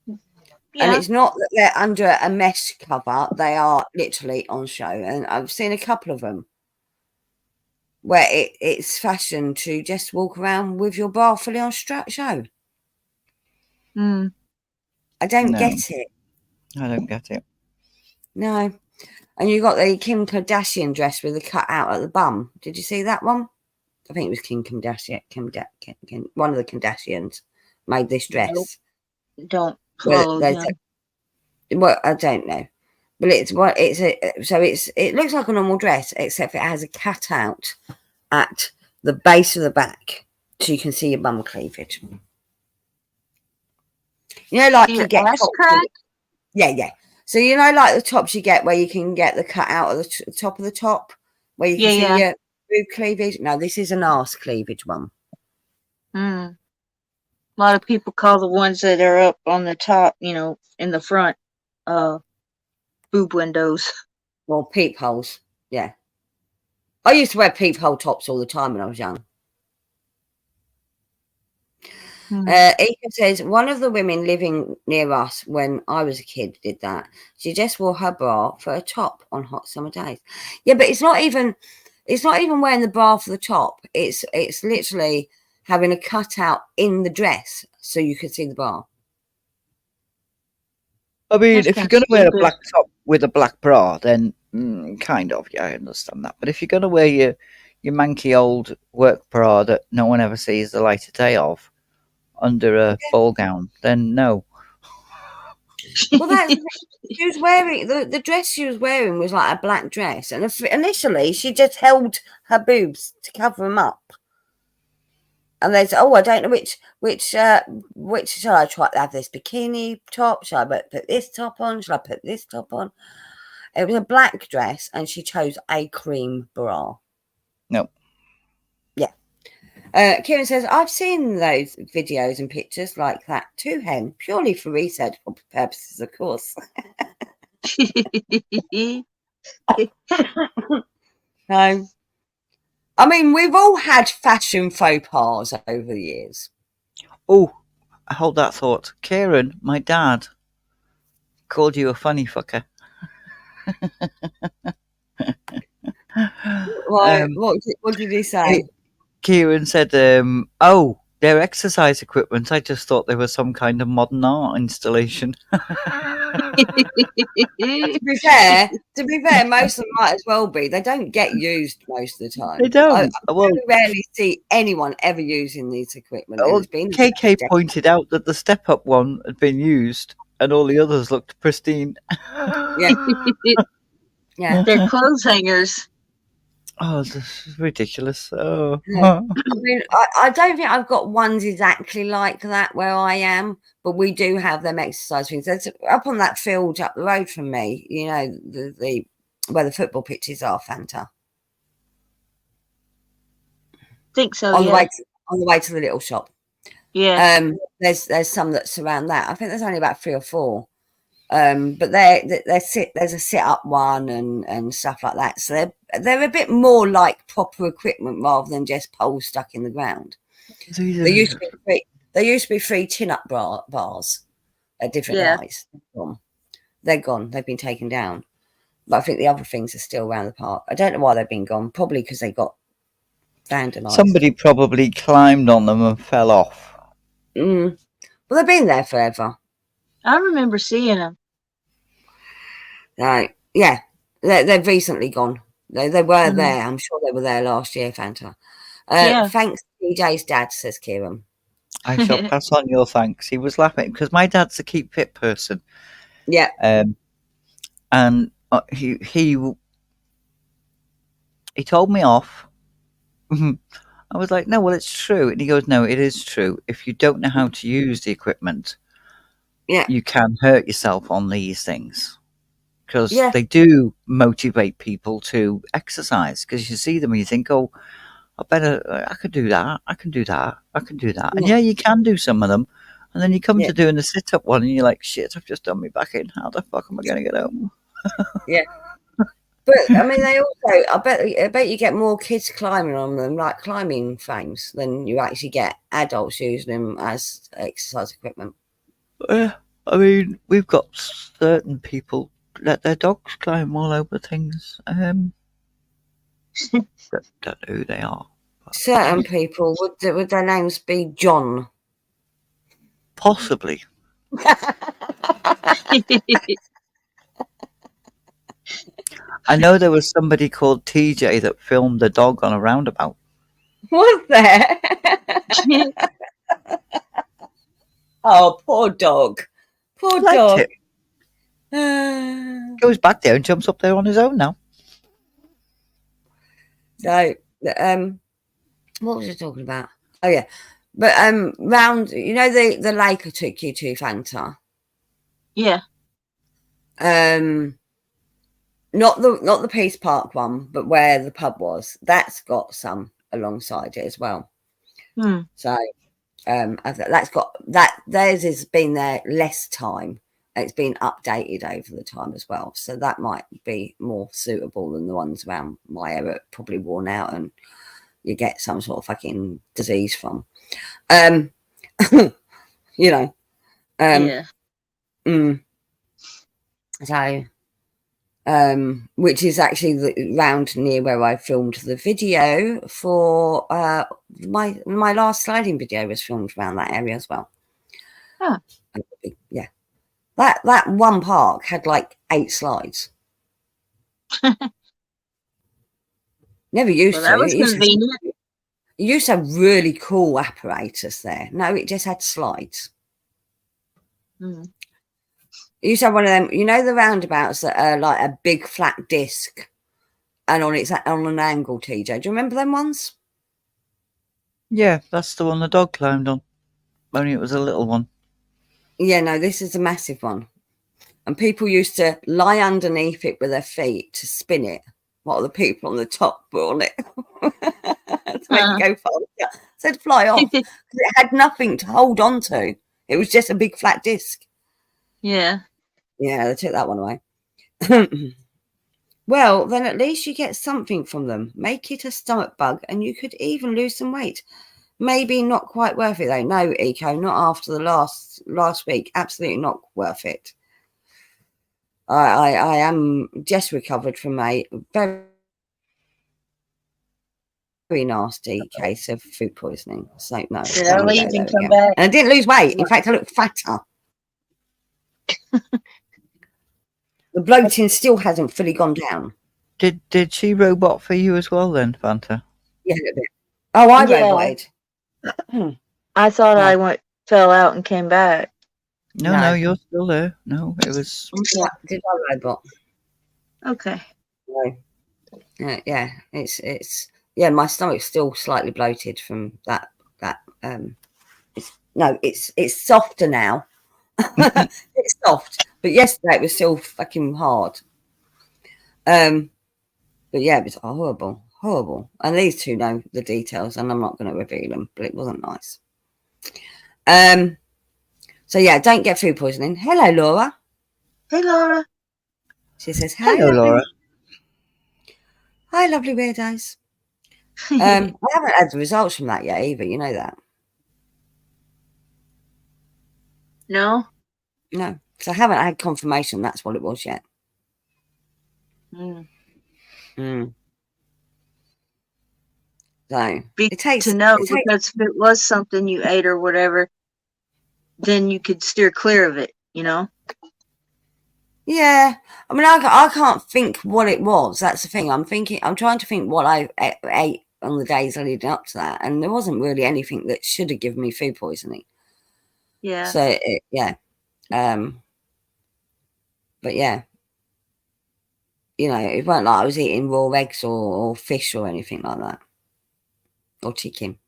[SPEAKER 3] Yeah.
[SPEAKER 1] And it's not that they're under a mesh cover. They are literally on show. And I've seen a couple of them where it's fashion to just walk around with your bra fully on show.
[SPEAKER 3] Mm.
[SPEAKER 1] I don't get it.
[SPEAKER 2] I don't get it.
[SPEAKER 1] No. And you got the Kim Kardashian dress with the cut out at the bum. Did you see that one? I think it was Kim Kardashian. One of the Kardashians made this dress.
[SPEAKER 3] Nope. Don't follow them.
[SPEAKER 1] Well, I don't know, but it looks like a normal dress, except it has a cut out at the base of the back, so you can see your bum cleavage. Like you get
[SPEAKER 3] ass crack?
[SPEAKER 1] Yeah. So like the tops you get where you can get the cut out of the top of the top, where you can see your boob cleavage. No, this is an arse cleavage one.
[SPEAKER 3] A lot of people call the ones that are up on the top, in the front, boob windows.
[SPEAKER 1] Well, peepholes. Yeah. I used to wear peephole tops all the time when I was young. Eka says, one of the women living near us when I was a kid did that. She just wore her bra for a top on hot summer days. Yeah, but it's not even wearing the bra for the top. It's literally having a cutout in the dress so you could see the bra.
[SPEAKER 2] I mean,
[SPEAKER 3] That's
[SPEAKER 2] if you're
[SPEAKER 3] kinda
[SPEAKER 2] going to wear a
[SPEAKER 3] stupid.
[SPEAKER 2] black top with a black bra, then kind of, yeah, I understand that. But if you're going to wear your manky old work bra that no one ever sees the light of day of under a ball gown, then no.
[SPEAKER 1] Well, that's she was wearing the dress she was wearing was like a black dress, and initially she just held her boobs to cover them up. And they said, "Oh, I don't know which shall I try to have this bikini top? Shall I put this top on? Shall I put this top on?" It was a black dress, and she chose a cream bra.
[SPEAKER 2] No.
[SPEAKER 1] Yeah. Kieran says, I've seen those videos and pictures like that too, Hen, purely for research purposes, of course. No. I mean, we've all had fashion faux pas over the years.
[SPEAKER 2] Oh, hold that thought. Kieran, my dad, called you a funny fucker.
[SPEAKER 1] What did he say?
[SPEAKER 2] Kieran said, oh, they're exercise equipment. I just thought they were some kind of modern art installation.
[SPEAKER 1] To be fair, most of them might as well be. They don't get used most of the time.
[SPEAKER 2] They don't.
[SPEAKER 1] I very rarely see anyone ever using these equipment.
[SPEAKER 2] KK pointed out that the step-up one had been used and all the others looked pristine.
[SPEAKER 1] Yeah. Yeah.
[SPEAKER 3] They're clothes hangers.
[SPEAKER 2] Oh, this is ridiculous. Oh.
[SPEAKER 1] I mean, I don't think I've got ones exactly like that where I am, but we do have them exercise things. There's up on that field up the road from me, you know, the where the football pitches are, Fanta.
[SPEAKER 3] Think so,
[SPEAKER 1] on
[SPEAKER 3] yeah.
[SPEAKER 1] the way to the little shop.
[SPEAKER 3] Yeah.
[SPEAKER 1] There's some that surround that. I think there's only about 3 or 4. But there's a sit up one and stuff like that. So they're a bit more like proper equipment rather than just poles stuck in the ground. There used to be 3 chin up bars at different heights. They're gone. They've been taken down. But I think the other things are still around the park. I don't know why they've been gone. Probably because they got vandalised.
[SPEAKER 2] Somebody probably climbed on them and fell off.
[SPEAKER 1] Well, they've been there forever.
[SPEAKER 3] I remember seeing them.
[SPEAKER 1] Right. Yeah. They've recently gone. They were there. I'm sure they were there last year, Fanta. Thanks, DJ's dad, says Kieran.
[SPEAKER 2] I shall pass on your thanks. He was laughing because my dad's a keep fit person.
[SPEAKER 1] Yeah.
[SPEAKER 2] And he told me off. I was like, no, well, it's true. And he goes, no, it is true. If you don't know how to use the equipment, you can hurt yourself on these things. Because they do motivate people to exercise. Because you see them and you think, oh, I could do that. I can do that. I can do that. And you can do some of them. And then you come to doing the sit-up one and you're like, shit, I've just done me back in. How the fuck am I going to get home?
[SPEAKER 1] Yeah. But, I mean, they also, I bet you get more kids climbing on them, like climbing frames, than you actually get adults using them as exercise equipment.
[SPEAKER 2] I mean, we've got certain people let their dogs climb all over things. Don't know who they are.
[SPEAKER 1] Certain people, would their names be John?
[SPEAKER 2] Possibly. I know there was somebody called TJ that filmed a dog on a roundabout.
[SPEAKER 1] Was there? Oh, poor dog. Poor dog.
[SPEAKER 2] Goes back there and jumps up there on his own now.
[SPEAKER 1] So, what was I talking about? Oh yeah, but round, you know, the lake I took you to, Fanta.
[SPEAKER 3] Yeah.
[SPEAKER 1] Not the Peace Park one, but where the pub was. That's got some alongside it as well. So, that's got that. Theirs has been there less time. It's been updated over the time as well, so that might be more suitable than the ones around my area, probably worn out and you get some sort of fucking disease from. You know.
[SPEAKER 3] Yeah.
[SPEAKER 1] So, which is actually round near where I filmed the video for my last sliding video was filmed around that area as well.
[SPEAKER 3] Huh.
[SPEAKER 1] Yeah, that one park had like 8 slides. Never used
[SPEAKER 3] Well, that
[SPEAKER 1] to.
[SPEAKER 3] was convenient.
[SPEAKER 1] It used to have really cool apparatus there. No, it just had slides.
[SPEAKER 3] Mm.
[SPEAKER 1] It used to have one of them, you know, the roundabouts that are like a big flat disc and on an angle, TJ. Do you remember them ones?
[SPEAKER 2] Yeah, that's the one the dog climbed on. Only it was a little one.
[SPEAKER 1] Yeah, no, this is a massive one. And people used to lie underneath it with their feet to spin it while the people on the top were on it. To make it go faster. So it'd fly off. It had nothing to hold on to. It was just a big flat disc.
[SPEAKER 3] Yeah.
[SPEAKER 1] Yeah, they took that one away. Well, then at least you get something from them. Make it a stomach bug and you could even lose some weight. Maybe not quite worth it though. No, Eco, not after the last week. Absolutely not worth it. I am just recovered from a very, very nasty case of food poisoning. So no,
[SPEAKER 3] Did
[SPEAKER 1] don't
[SPEAKER 3] I
[SPEAKER 1] want to
[SPEAKER 3] leave
[SPEAKER 1] go there
[SPEAKER 3] and come
[SPEAKER 1] again.
[SPEAKER 3] back?
[SPEAKER 1] And I didn't lose weight. In fact, I look fatter. The bloating still hasn't fully gone down.
[SPEAKER 2] Did she robot for you as well then, Fanta?
[SPEAKER 1] Yeah, a little bit. Oh, I
[SPEAKER 3] Yeah.
[SPEAKER 1] roboted.
[SPEAKER 3] I thought
[SPEAKER 1] Yeah.
[SPEAKER 3] I fell out and came back.
[SPEAKER 2] No, you're still there. No, it was.
[SPEAKER 1] Did I robot?
[SPEAKER 3] Okay.
[SPEAKER 1] No. Yeah, it's yeah. My stomach's still slightly bloated from that. It's softer now. It's soft, but yesterday it was still fucking hard. But yeah, it was horrible. And these two know the details, and I'm not going to reveal them. But it wasn't nice. So yeah, don't get food poisoning. Hello, Laura.
[SPEAKER 3] Hey, Laura.
[SPEAKER 1] She says, "Hi,
[SPEAKER 2] Hello, Laura.
[SPEAKER 1] Hi, lovely weirdos." I haven't had the results from that yet either. You know that?
[SPEAKER 3] No.
[SPEAKER 1] No. So I haven't had confirmation that's what it was yet.
[SPEAKER 3] Mm.
[SPEAKER 1] So
[SPEAKER 3] Be
[SPEAKER 1] it takes
[SPEAKER 3] to know because if it was something you ate or whatever, then you could steer clear of it. You know.
[SPEAKER 1] Yeah, I mean, I can't think what it was. That's the thing. I'm trying to think what I ate on the days leading up to that, and there wasn't really anything that should have given me food poisoning.
[SPEAKER 3] Yeah.
[SPEAKER 1] So yeah, but yeah, you know, it wasn't like I was eating raw eggs or fish or anything like that, or chicken.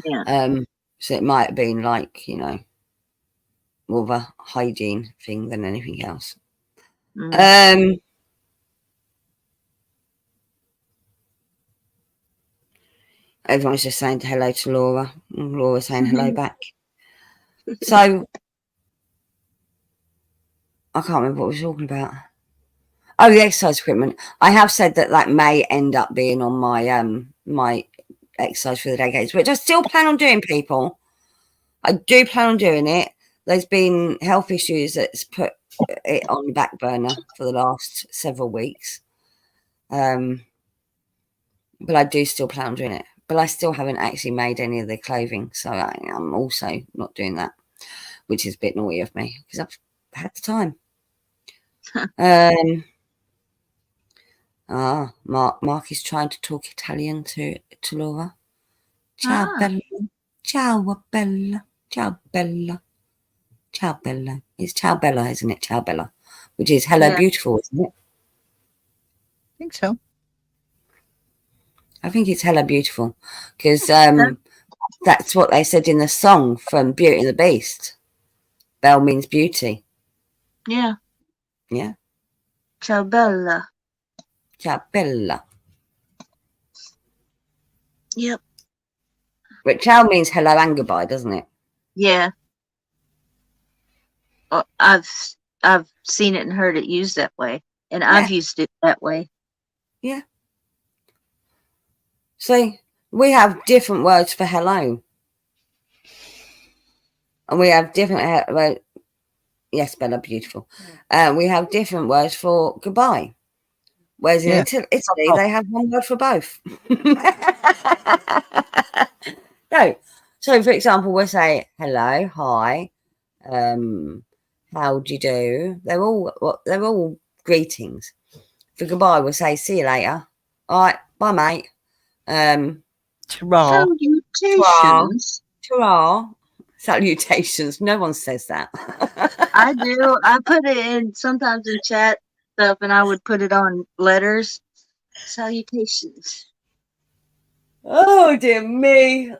[SPEAKER 3] Yeah.
[SPEAKER 1] So it might have been like, you know, more of a hygiene thing than anything else.
[SPEAKER 3] Mm.
[SPEAKER 1] Everyone's just saying hello to Laura. And Laura saying hello back. So I can't remember what we were talking about. Oh, the exercise equipment. I have said that may end up being on my my exercise for the decades, which I still plan on doing, people. I do plan on doing it. There's been health issues that's put it on the back burner for the last several weeks. But I do still plan on doing it. But I still haven't actually made any of the clothing, so I'm also not doing that, which is a bit naughty of me because I've had the time. Mark is trying to talk Italian to Laura. Ciao bella, ciao bella, ciao bella, ciao bella. It's ciao bella, isn't it? Ciao bella, which is hello beautiful, isn't it?
[SPEAKER 2] I think so.
[SPEAKER 1] I think it's hello beautiful because that's what they said in the song from Beauty and the Beast. Belle means beauty.
[SPEAKER 3] Yeah.
[SPEAKER 1] Yeah.
[SPEAKER 3] Ciao bella.
[SPEAKER 1] Ciao bella.
[SPEAKER 3] Yep.
[SPEAKER 1] But ciao means hello and goodbye, doesn't it?
[SPEAKER 3] Yeah. I've seen it and heard it used that way, and I've used it that way.
[SPEAKER 1] Yeah. See, we have different words for hello. And we have different, well, yes, Bella, beautiful. We have different words for goodbye. Whereas in Italy, they have one word for both. No. So, for example, we'll say hello, hi, how do you do? They're all greetings. For goodbye, we'll say see you later. All right, bye, mate.
[SPEAKER 2] Ta-ra.
[SPEAKER 3] Salutations.
[SPEAKER 1] Ta-ra. Salutations. No one says that.
[SPEAKER 3] I do. I put it in sometimes in chat stuff, and I would put it on letters. Salutations.
[SPEAKER 1] Oh dear me.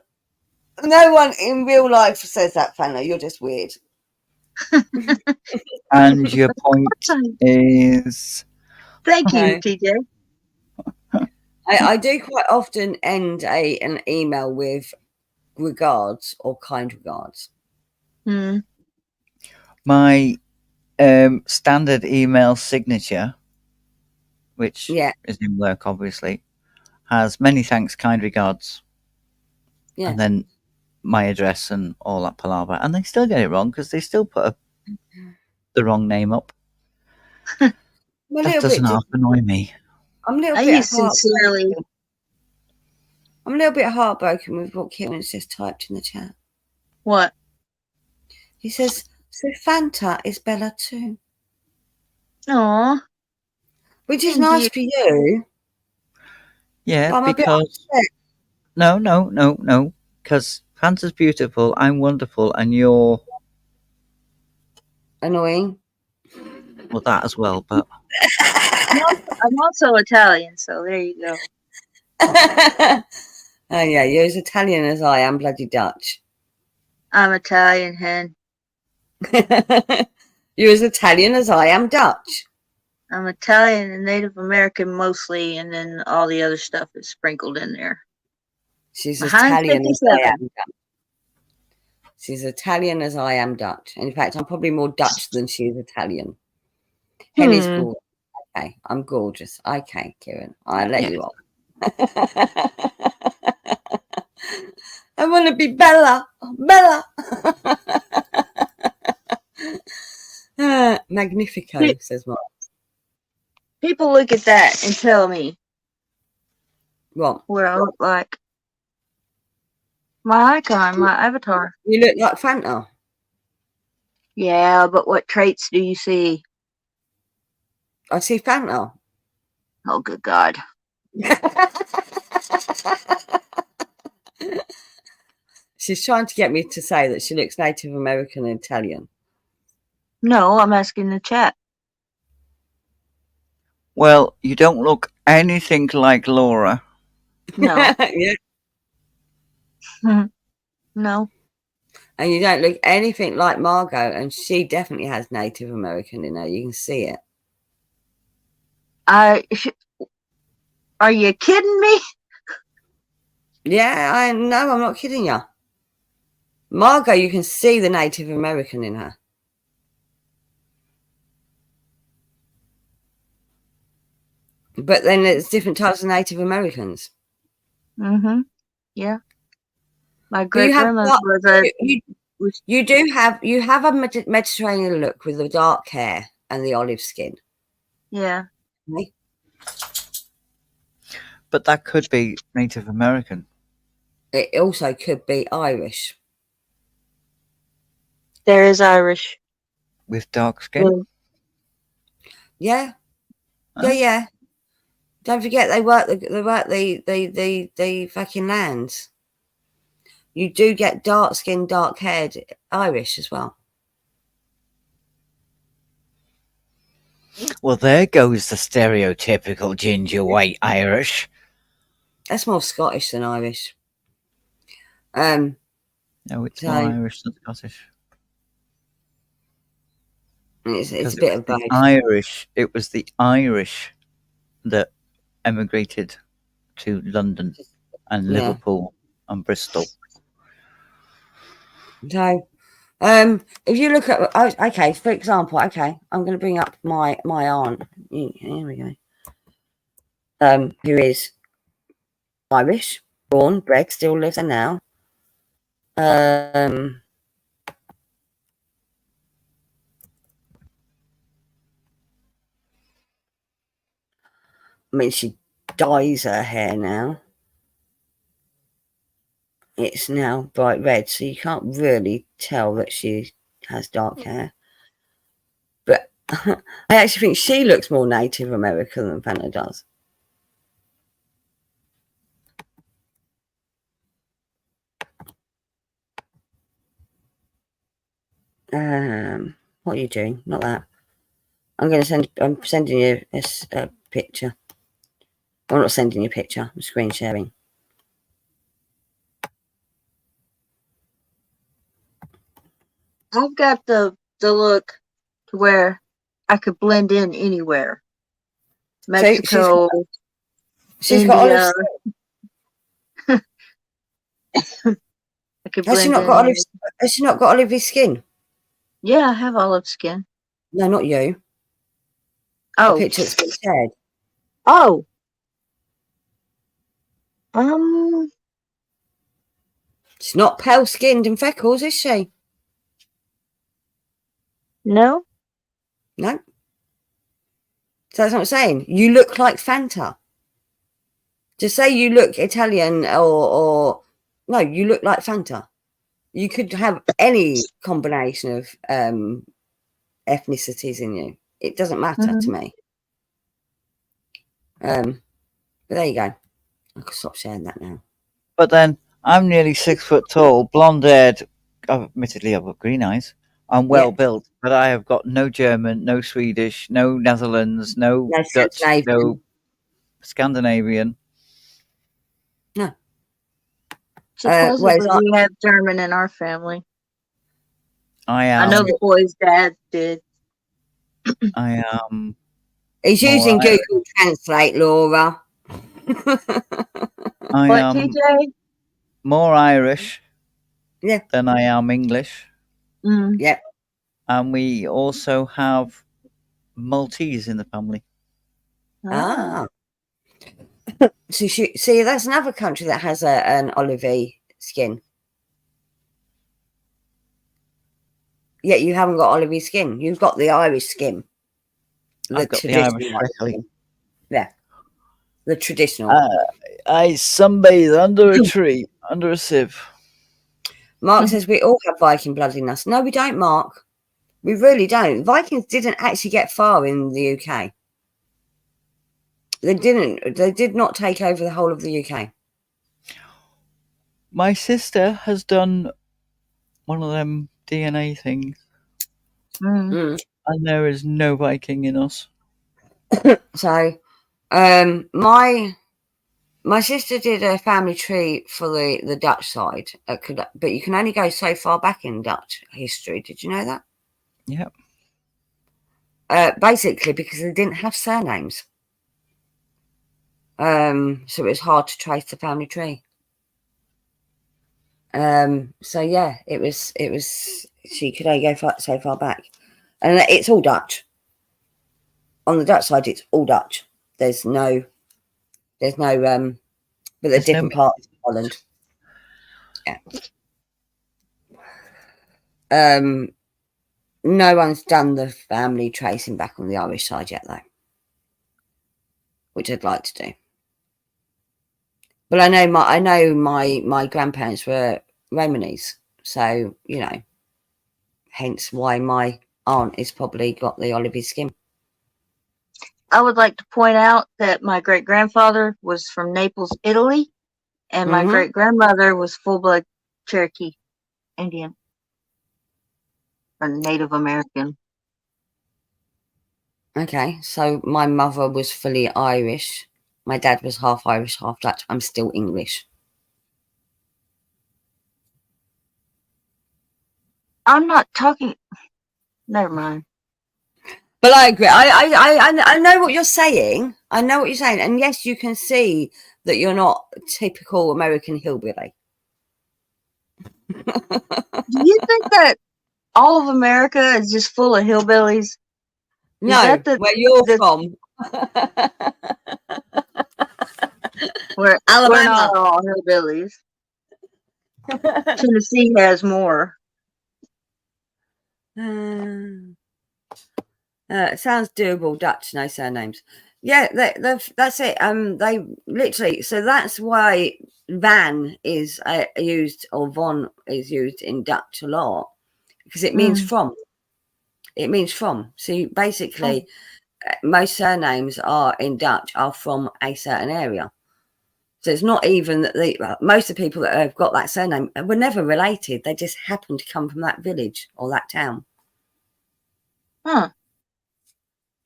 [SPEAKER 1] No one in real life says that, Fana. You're just weird.
[SPEAKER 2] And your point is?
[SPEAKER 3] Thank you,
[SPEAKER 1] No.
[SPEAKER 3] TJ.
[SPEAKER 1] I do quite often end an email with regards or kind regards.
[SPEAKER 2] My standard email signature, which is in work, obviously, has many thanks, kind regards.
[SPEAKER 1] Yeah.
[SPEAKER 2] And then my address and all that palaver. And they still get it wrong because they still put the wrong name up. That doesn't half annoy me.
[SPEAKER 1] I'm a little bit heartbroken. I'm a little bit heartbroken with what Kieran's just typed in the chat.
[SPEAKER 3] What?
[SPEAKER 1] He says, so Fanta is Bella too.
[SPEAKER 3] Aww.
[SPEAKER 1] Which is nice for you.
[SPEAKER 2] Yeah, because... No. Because Fanta's beautiful, I'm wonderful, and you're...
[SPEAKER 1] annoying.
[SPEAKER 2] Well, that as well, but...
[SPEAKER 3] I'm also Italian, so there you go.
[SPEAKER 1] Oh, yeah, you're as Italian as I am bloody Dutch.
[SPEAKER 3] I'm Italian, hen.
[SPEAKER 1] You're as Italian as I am Dutch.
[SPEAKER 3] I'm Italian and Native American mostly, and then all the other stuff is sprinkled in there.
[SPEAKER 1] She's Italian as I am Dutch. She's Italian as I am Dutch. In fact, I'm probably more Dutch than she is Italian. Henny's gorgeous. Okay, I'm gorgeous. Okay, Kieran, I'll let you off. I want to be Bella. Bella. Magnifico, says Mark.
[SPEAKER 3] People look at that and tell me
[SPEAKER 1] what
[SPEAKER 3] I look like. My icon, my avatar.
[SPEAKER 1] You look like Fanta.
[SPEAKER 3] Yeah, but what traits do you see?
[SPEAKER 1] I see Fanta.
[SPEAKER 3] Oh, good God.
[SPEAKER 1] She's trying to get me to say that she looks Native American and Italian.
[SPEAKER 3] No, I'm asking the chat.
[SPEAKER 2] Well, you don't look anything like Laura.
[SPEAKER 3] No.
[SPEAKER 1] Yeah.
[SPEAKER 3] No.
[SPEAKER 1] And you don't look anything like Margot, and she definitely has Native American in her. You can see it.
[SPEAKER 3] Are you kidding me?
[SPEAKER 1] Yeah, I know. I'm not kidding you. Margot, you can see the Native American in her. But then there's different types of Native Americans.
[SPEAKER 3] Mm-hmm. Yeah. My great grandmother was a...
[SPEAKER 1] You have a Mediterranean look with the dark hair and the olive skin.
[SPEAKER 3] Yeah.
[SPEAKER 1] Okay.
[SPEAKER 2] But that could be Native American.
[SPEAKER 1] It also could be Irish.
[SPEAKER 3] There is Irish.
[SPEAKER 2] With dark skin?
[SPEAKER 1] Yeah. Yeah. Don't forget they work the fucking lands. You do get dark skinned, dark haired Irish as well.
[SPEAKER 2] Well, there goes the stereotypical ginger white Irish.
[SPEAKER 1] That's more Scottish than Irish.
[SPEAKER 2] No, it's more Irish than Scottish.
[SPEAKER 1] It's a bit of both.
[SPEAKER 2] It was the Irish that emigrated to London and Liverpool and Bristol.
[SPEAKER 1] So, if you look at, okay, for example, I'm going to bring up my aunt. Here we go. Who is Irish, born, bred, still lives there now. I mean, she dyes her hair now. It's now bright red, so you can't really tell that she has dark hair. But I actually think she looks more Native American than Fanta does. What are you doing? Not that. I'm sending you this picture. I'm not sending you a picture. I'm screen sharing.
[SPEAKER 3] I've got the look to where I could blend in anywhere. Mexico,
[SPEAKER 1] she's got
[SPEAKER 3] India.
[SPEAKER 1] olive
[SPEAKER 3] I could
[SPEAKER 1] has she
[SPEAKER 3] blend
[SPEAKER 1] not
[SPEAKER 3] in.
[SPEAKER 1] got olive? Has she not got olivey skin?
[SPEAKER 3] Yeah, I have olive skin.
[SPEAKER 1] No, not you.
[SPEAKER 3] Oh,
[SPEAKER 1] The picture that's been shared.
[SPEAKER 3] oh.
[SPEAKER 1] She's not pale skinned and freckles, is she?
[SPEAKER 3] No.
[SPEAKER 1] No. So that's what I'm saying. You look like Fanta. Just say you look Italian or no, you look like Fanta. You could have any combination of ethnicities in you. It doesn't matter to me. But there you go. I can stop sharing that now.
[SPEAKER 2] But then I'm nearly 6 foot tall, blonde haired. Admittedly, I've got green eyes. I'm well built, but I have got no German, no Swedish, no Netherlands, no Dutch, no Scandinavian.
[SPEAKER 1] No.
[SPEAKER 3] Supposedly we have German in our family.
[SPEAKER 2] I
[SPEAKER 3] know the boy's dad did.
[SPEAKER 2] I am.
[SPEAKER 1] He's using Google Translate, Laura.
[SPEAKER 2] I am
[SPEAKER 3] TJ?
[SPEAKER 2] more Irish
[SPEAKER 1] Yeah.
[SPEAKER 2] than I am English.
[SPEAKER 1] Yep.
[SPEAKER 2] And we also have Maltese in the family.
[SPEAKER 1] Ah. So see, that's another country that has an olivey skin. Yet you haven't got olivey skin. You've got the Irish skin.
[SPEAKER 2] I've got the Irish freckly.
[SPEAKER 1] Yeah. The traditional.
[SPEAKER 2] I sunbathe under a tree, under a sieve.
[SPEAKER 1] Mark says we all have Viking blood in us. No, we don't, Mark. We really don't. Vikings didn't actually get far in the UK. They didn't. They did not take over the whole of the UK.
[SPEAKER 2] My sister has done one of them DNA things. And there is no Viking in us.
[SPEAKER 1] So, my sister did a family tree for the Dutch side, but you can only go so far back in Dutch history. Did you know that?
[SPEAKER 2] Yep.
[SPEAKER 1] Basically, because they didn't have surnames, so it was hard to trace the family tree. So yeah, it was. She could only go so far back, and it's all Dutch. On the Dutch side, it's all Dutch. There's no, but they're different parts of Holland. Yeah. No one's done the family tracing back on the Irish side yet, though, which I'd like to do. But I know my grandparents were Romanese, so hence why my aunt has probably got the olivey skin.
[SPEAKER 3] I would like to point out that my great grandfather was from Naples, Italy, and my great grandmother was full blood Cherokee Indian or Native American.
[SPEAKER 1] Okay, so my mother was fully Irish. My dad was half Irish, half Dutch. I'm still English.
[SPEAKER 3] I'm not talking. Never mind.
[SPEAKER 1] But I agree. I know what you're saying. I know what you're saying. And yes, you can see that you're not a typical American hillbilly.
[SPEAKER 3] Do you think that all of America is just full of hillbillies?
[SPEAKER 1] No, where you're from.
[SPEAKER 3] We're
[SPEAKER 1] Alabama.
[SPEAKER 3] We're not all hillbillies. Tennessee has more.
[SPEAKER 1] Sounds doable. Dutch, no surnames. Yeah, that's it. They literally. So that's why van is used, or von is used in Dutch a lot, because it means from. It means from. So basically, most surnames are in Dutch are from a certain area. So it's not even that most of the people that have got that surname were never related. They just happened to come from that village or that town.
[SPEAKER 3] Huh.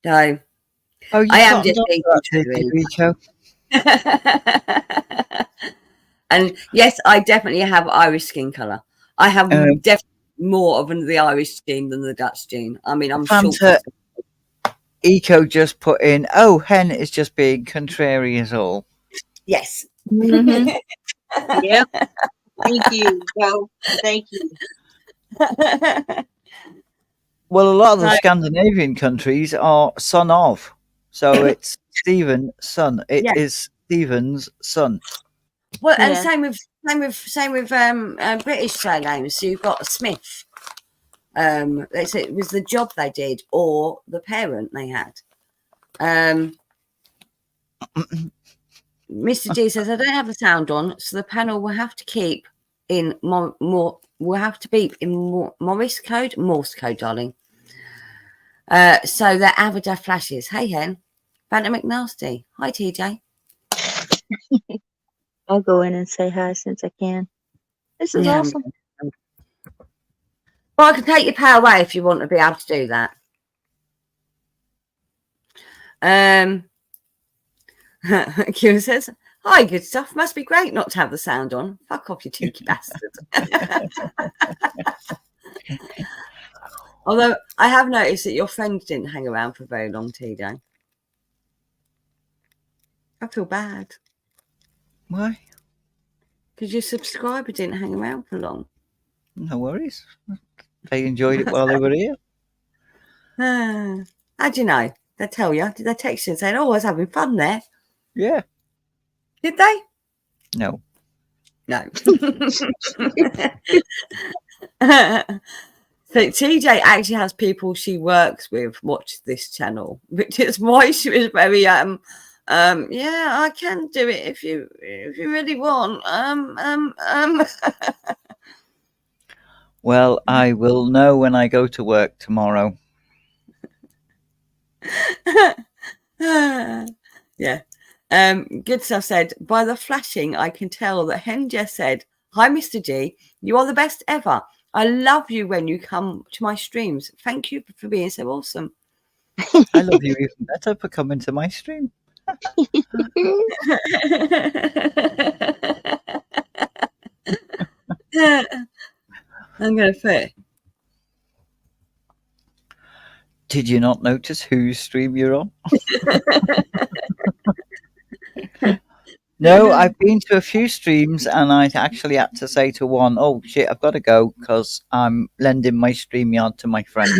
[SPEAKER 1] So
[SPEAKER 2] Oh, you've
[SPEAKER 1] I am
[SPEAKER 2] gotten
[SPEAKER 1] just
[SPEAKER 2] onto
[SPEAKER 1] being
[SPEAKER 2] that, did you,
[SPEAKER 1] Rico. And yes, I definitely have Irish skin colour. I have definitely more of the Irish gene than the Dutch gene. I mean, I'm short.
[SPEAKER 2] Eco just put in, oh, hen is just being contrary is all.
[SPEAKER 1] Yes.
[SPEAKER 3] Mm-hmm. Yep. Thank you. No, thank you.
[SPEAKER 2] Well, a lot of the Scandinavian countries are son of. So it's Stephen's son. It is Stephen's son.
[SPEAKER 1] Well, and same with British surnames. So you've got Smith. It was the job they did or the parent they had. Mr. G says, I don't have the sound on, so the panel will have to keep in Morse code, darling. So that Avada flashes. Hey, hen. Phantom McNasty. Hi, TJ.
[SPEAKER 3] I'll go in and say hi since I can. This is awesome.
[SPEAKER 1] Well, I can take your power away if you want to be able to do that. Q says, hi, good stuff. Must be great not to have the sound on. Fuck off, you cheeky bastard. Although I have noticed that your friends didn't hang around for very long, TJ. I feel bad.
[SPEAKER 2] Why?
[SPEAKER 1] Because your subscriber didn't hang around for long.
[SPEAKER 2] No worries. They enjoyed it while they were here.
[SPEAKER 1] How do you know? They tell you? Did they text you and say, oh, I was having fun there?
[SPEAKER 2] Yeah.
[SPEAKER 1] Did they?
[SPEAKER 2] No.
[SPEAKER 1] No. So TJ actually has people she works with watch this channel, which is why she was very yeah, I can do it if you really want.
[SPEAKER 2] Well, I will know when I go to work tomorrow.
[SPEAKER 1] Yeah. Good stuff said, by the flashing, I can tell that Hen just said, hi, Mr. G, you are the best ever. I love you when you come to my streams. Thank you for being so awesome.
[SPEAKER 2] I love you even better for coming to my stream.
[SPEAKER 1] I'm going to fit.
[SPEAKER 2] Did you not notice whose stream you're on? No, I've been to a few streams and I actually had to say to one, oh shit, I've got to go because I'm lending my StreamYard to my friend.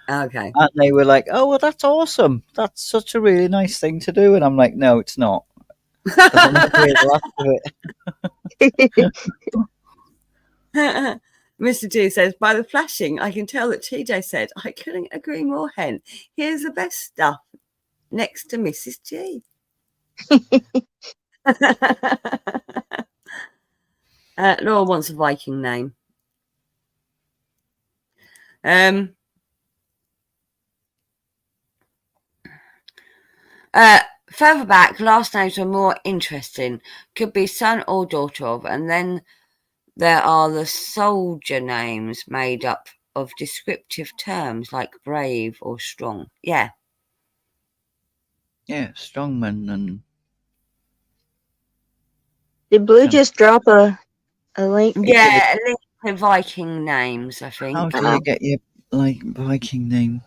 [SPEAKER 1] Okay.
[SPEAKER 2] And they were like, oh, well, that's awesome. That's such a really nice thing to do. And I'm like, no, it's not. I'm not hearing the last of
[SPEAKER 1] it. Mr. G says, by the flashing, I can tell that TJ said, I couldn't agree more, Hen. Here's the best stuff next to Mrs. G. Laura wants a Viking name. Further back, last names are more interesting. Could be son or daughter of, and then there are the soldier names made up of descriptive terms like brave or strong. Yeah.
[SPEAKER 2] Yeah, strongman and...
[SPEAKER 3] Did Blue just drop a link?
[SPEAKER 1] Yeah, a link to Viking names, I think.
[SPEAKER 2] How do you get your Viking name?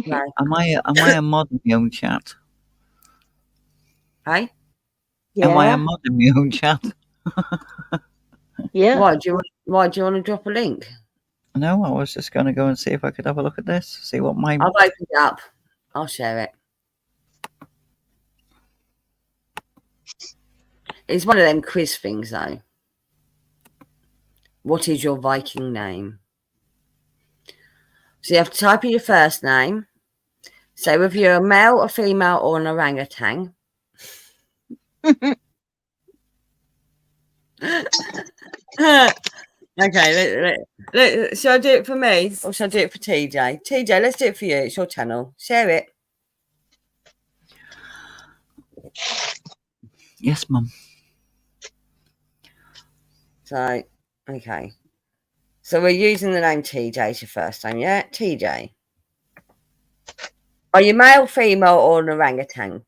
[SPEAKER 1] No.
[SPEAKER 2] Am I a mod in my own chat?
[SPEAKER 1] Hey?
[SPEAKER 3] Yeah.
[SPEAKER 2] Am I a mod in my own chat?
[SPEAKER 3] Yeah.
[SPEAKER 1] Why do you want to drop a link?
[SPEAKER 2] No, I was just going to go and see if I could have a look at this. See what my...
[SPEAKER 1] I've opened it up. I'll share it. It's one of them quiz things, though. What is your Viking name? So you have to type in your first name, So if you're a male, a female, or an orangutan. Okay, shall I do it for me or shall I do it for TJ? TJ, let's do it for you. It's your channel. Share it.
[SPEAKER 2] Yes, Mum.
[SPEAKER 1] So, okay. So we're using the name TJ as your first name, yeah? TJ. Are you male, female, or an orangutan?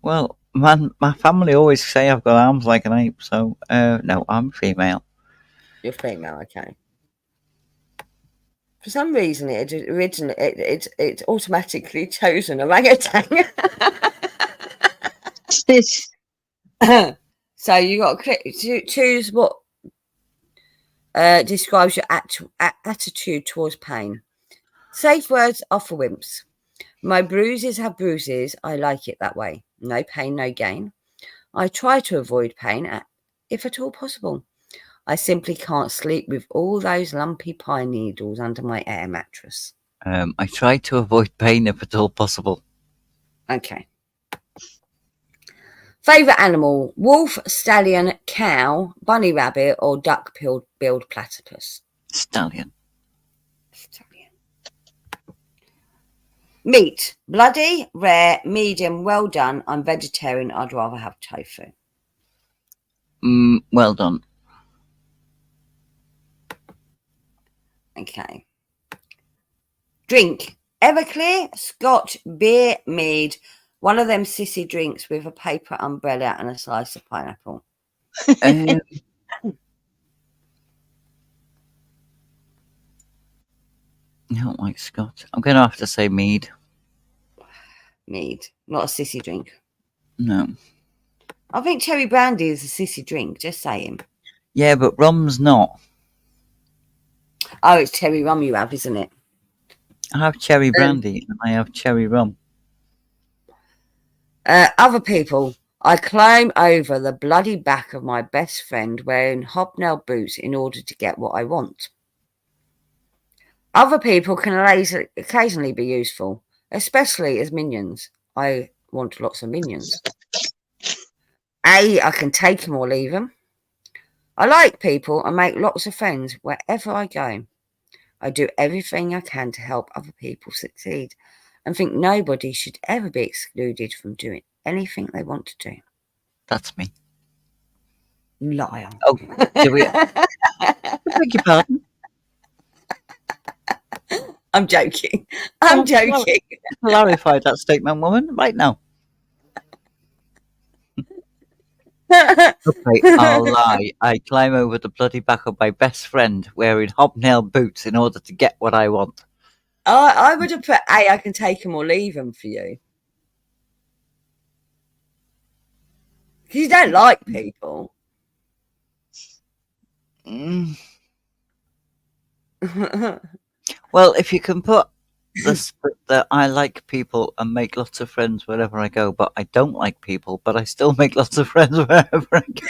[SPEAKER 2] Well, my family always say I've got arms like an ape, so no, I'm female.
[SPEAKER 1] You're female, okay. For some reason, it automatically chose an orangutan. So you got to choose what describes your attitude towards pain. Safe words are for wimps. My bruises have bruises. I like it that way. No pain, no gain. I try to avoid pain, if at all possible. I simply can't sleep with all those lumpy pine needles under my air mattress.
[SPEAKER 2] I try to avoid pain if at all possible.
[SPEAKER 1] Okay. Favourite animal: wolf, stallion, cow, bunny rabbit, or duck-billed platypus?
[SPEAKER 2] Stallion.
[SPEAKER 1] Stallion. Meat: bloody, rare, medium, well done. I'm vegetarian. I'd rather have tofu.
[SPEAKER 2] Well done.
[SPEAKER 1] Okay. Drink: Everclear, Scotch, beer, mead. One of them sissy drinks with a paper umbrella and a slice of pineapple.
[SPEAKER 2] I don't like Scotch. I'm going to have to say mead.
[SPEAKER 1] Mead, not a sissy drink.
[SPEAKER 2] No.
[SPEAKER 1] I think cherry brandy is a sissy drink, just saying.
[SPEAKER 2] Yeah, but rum's not.
[SPEAKER 1] Oh, it's cherry rum you have, isn't it?
[SPEAKER 2] I have cherry brandy and I have cherry rum.
[SPEAKER 1] Other people: I climb over the bloody back of my best friend wearing hobnail boots in order to get what I want. Other people can occasionally be useful, especially as minions. I want lots of minions. I can take them or leave them. I like people and make lots of friends wherever I go. I do everything I can to help other people succeed and think nobody should ever be excluded from doing anything they want to do.
[SPEAKER 2] That's me.
[SPEAKER 1] Liar.
[SPEAKER 2] Oh, do we? I beg your pardon?
[SPEAKER 1] I'm joking. I'm joking.
[SPEAKER 2] Clarify that statement, woman, right now. Okay, I'll lie. I climb over the bloody back of my best friend wearing hobnail boots in order to get what I want.
[SPEAKER 1] I would have put I can take them or leave them for you. Because you don't like people.
[SPEAKER 2] Well, if you can put that I like people and make lots of friends wherever I go, but I don't like people, but I still make lots of friends wherever I go.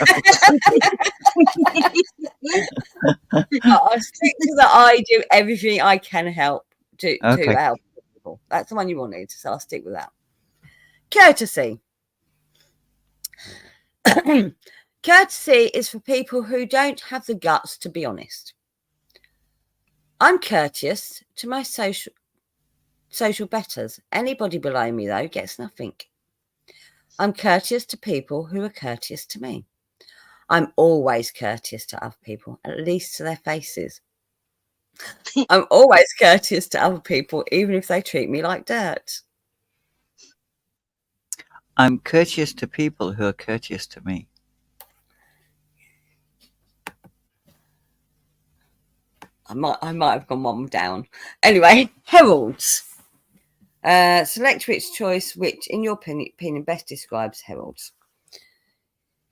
[SPEAKER 1] I'll stick to the I do everything I can help to
[SPEAKER 2] Okay.
[SPEAKER 1] help people. That's the one you wanted, so I'll stick with that. Courtesy. Courtesy is for people who don't have the guts to be honest. I'm courteous to my social betters. Anybody below me, though, gets nothing. I'm courteous to people who are courteous to me. I'm always courteous to other people, at least to their faces. I'm always courteous to other people, even if they treat me like dirt.
[SPEAKER 2] I'm courteous to people who are courteous to me.
[SPEAKER 1] I might have gone one down. Anyway, heralds. Select which choice, which, in your opinion, best describes heralds.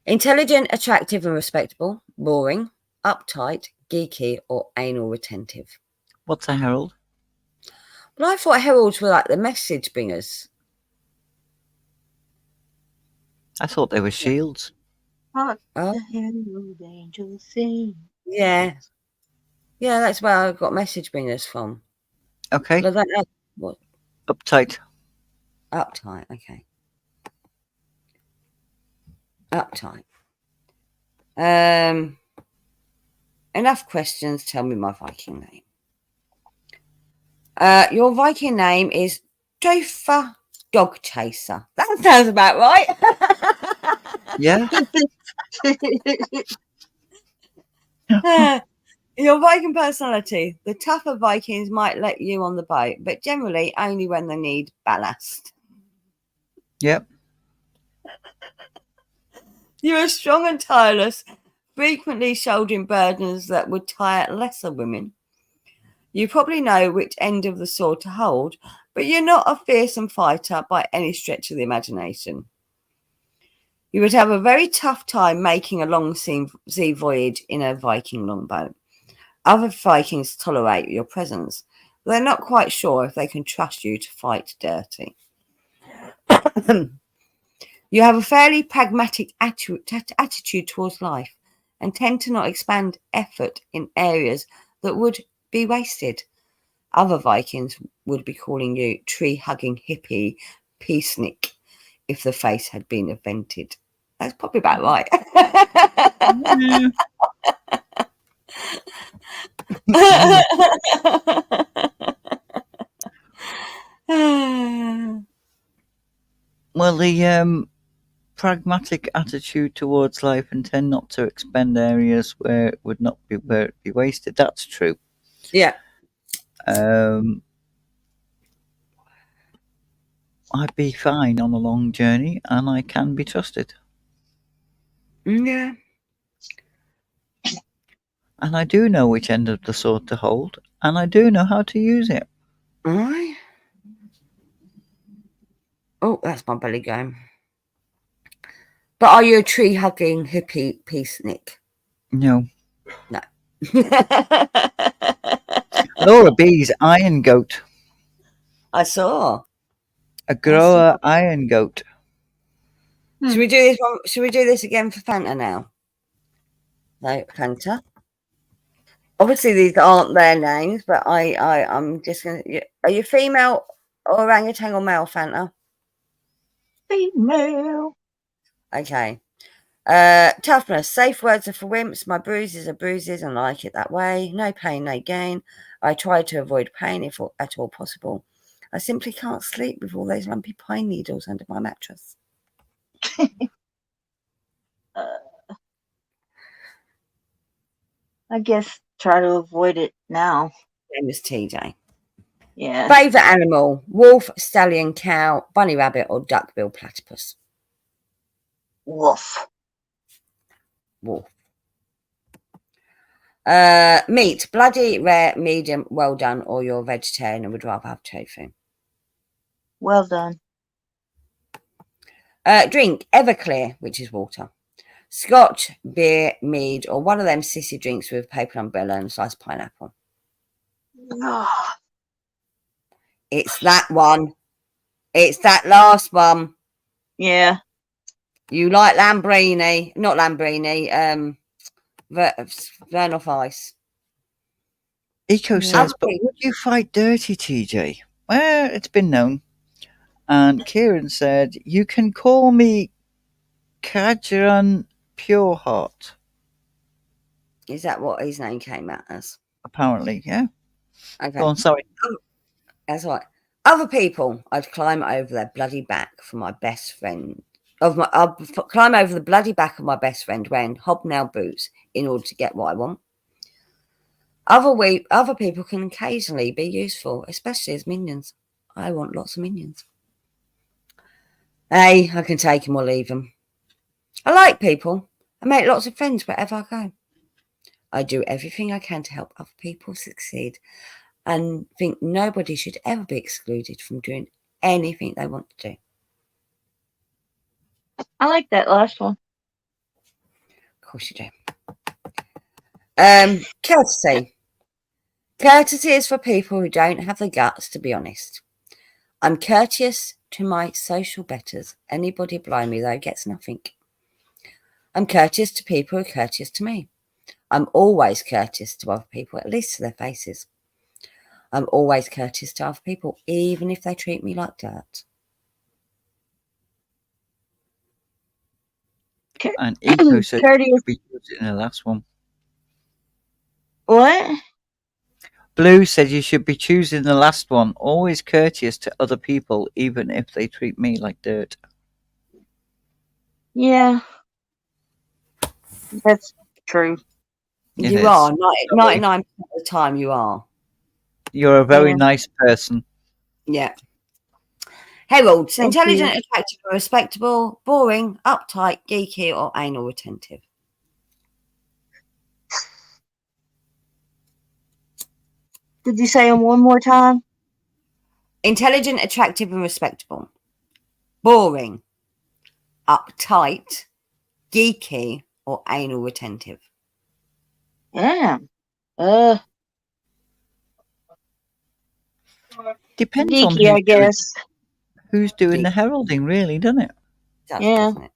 [SPEAKER 1] Intelligent, attractive, and respectable. Boring, uptight, geeky, or anal retentive.
[SPEAKER 2] What's a herald?
[SPEAKER 1] Well, I thought heralds were like the message bringers.
[SPEAKER 2] I thought they were shields.
[SPEAKER 3] The herald angels sing.
[SPEAKER 1] Yeah. Yeah, that's where I got message bringers from.
[SPEAKER 2] Okay.
[SPEAKER 1] But I don't know what
[SPEAKER 2] Uptight.
[SPEAKER 1] uptight. Okay, uptight. Enough questions. Tell me my Viking name. Your Viking name is Dofa Dog Chaser. That sounds about right.
[SPEAKER 2] Yeah.
[SPEAKER 1] Your Viking personality. The tougher Vikings might let you on the boat, but generally only when they need ballast.
[SPEAKER 2] Yep.
[SPEAKER 1] You are strong and tireless, frequently shouldering burdens that would tire lesser women. You probably know which end of the sword to hold, but you're not a fearsome fighter by any stretch of the imagination. You would have a very tough time making a long sea voyage in a Viking longboat. Other Vikings tolerate your presence, but they're not quite sure if they can trust you to fight dirty. You have a fairly pragmatic attitude towards life and tend to not expand effort in areas that would be wasted. Other Vikings would be calling you tree-hugging hippie peacenik if the face had been invented. That's probably about right.
[SPEAKER 2] Well, the pragmatic attitude towards life and tend not to expend areas where it would not be wasted. That's true.
[SPEAKER 1] Yeah.
[SPEAKER 2] I'd be fine on a long journey, and I can be trusted.
[SPEAKER 1] Yeah.
[SPEAKER 2] And I do know which end of the sword to hold, and I do know how to use it.
[SPEAKER 1] All right. Oh, that's my belly going. But are you a tree-hugging hippie peacenik?
[SPEAKER 2] No.
[SPEAKER 1] No.
[SPEAKER 2] Laura B's iron goat.
[SPEAKER 1] I saw.
[SPEAKER 2] A grower iron goat.
[SPEAKER 1] Should we do this one? Should we do this again for Fanta now? No, Fanta. Obviously, these aren't their names, but I'm just gonna. Are you female or orangutan or male, Fanta?
[SPEAKER 3] Female.
[SPEAKER 1] Okay. Toughness. Safe words are for wimps. My bruises are bruises, and I like it that way. No pain, no gain. I try to avoid pain if at all possible. I simply can't sleep with all those lumpy pine needles under my mattress.
[SPEAKER 3] I guess try to avoid it now.
[SPEAKER 1] Name is TJ.
[SPEAKER 3] Yeah.
[SPEAKER 1] Favorite animal: wolf, stallion, cow, bunny rabbit, or duckbill platypus?
[SPEAKER 3] Wolf.
[SPEAKER 1] Wolf. Meat: bloody, rare, medium, well done, or you're a vegetarian and would rather have tofu.
[SPEAKER 3] Well done.
[SPEAKER 1] Drink: Everclear, which is water, Scotch, beer, mead, or one of them sissy drinks with a paper umbrella and a slice of pineapple. It's that one. It's that last one.
[SPEAKER 3] Yeah.
[SPEAKER 1] You like Lambrini, not Lambrini, Vernoff Ice.
[SPEAKER 2] Eco says, but would you fight dirty, TJ? Well, it's been known. And Kieran said, you can call me Kajaran Pureheart.
[SPEAKER 1] Is that what his name came out as?
[SPEAKER 2] Apparently, yeah.
[SPEAKER 1] Okay.
[SPEAKER 2] Go on, sorry.
[SPEAKER 1] That's right. Other people, I'd climb over their bloody back for my best friend. I'll climb over the bloody back of my best friend wearing hobnail boots in order to get what I want. Other people can occasionally be useful, especially as minions. I want lots of minions. Hey, I can take them or leave them. I like people. I make lots of friends wherever I go. I do everything I can to help other people succeed and think nobody should ever be excluded from doing anything they want to do.
[SPEAKER 3] I like that last one.
[SPEAKER 1] Of course you do. Courtesy. Courtesy is for people who don't have the guts to be honest. I'm courteous to my social betters. Anybody below me, though, gets nothing. I'm courteous to people who are courteous to me. I'm always courteous to other people, at least to their faces. I'm always courteous to other people, even if they treat me like dirt.
[SPEAKER 2] And Eco said
[SPEAKER 3] Courteous.
[SPEAKER 2] you should be choosing the last one.
[SPEAKER 3] What?
[SPEAKER 2] Blue said you should be choosing the last one. Always courteous to other people, even if they treat me like dirt.
[SPEAKER 3] Yeah, that's true.
[SPEAKER 2] It
[SPEAKER 1] You
[SPEAKER 2] is.
[SPEAKER 1] are. 99% of the time you are.
[SPEAKER 2] You're a very
[SPEAKER 3] Yeah.
[SPEAKER 2] nice person.
[SPEAKER 1] Yeah. Heralds,
[SPEAKER 3] Thank
[SPEAKER 1] intelligent,
[SPEAKER 3] you.
[SPEAKER 1] attractive, or respectable, boring, uptight, geeky, or anal retentive.
[SPEAKER 3] Did you say them one more time?
[SPEAKER 1] Intelligent, attractive, and respectable. Boring, uptight, geeky, or anal retentive.
[SPEAKER 3] Yeah.
[SPEAKER 2] Depends on
[SPEAKER 3] Geeky, I guess.
[SPEAKER 2] who's doing the heralding, really, doesn't it?
[SPEAKER 1] Does,
[SPEAKER 3] Yeah.
[SPEAKER 1] doesn't it?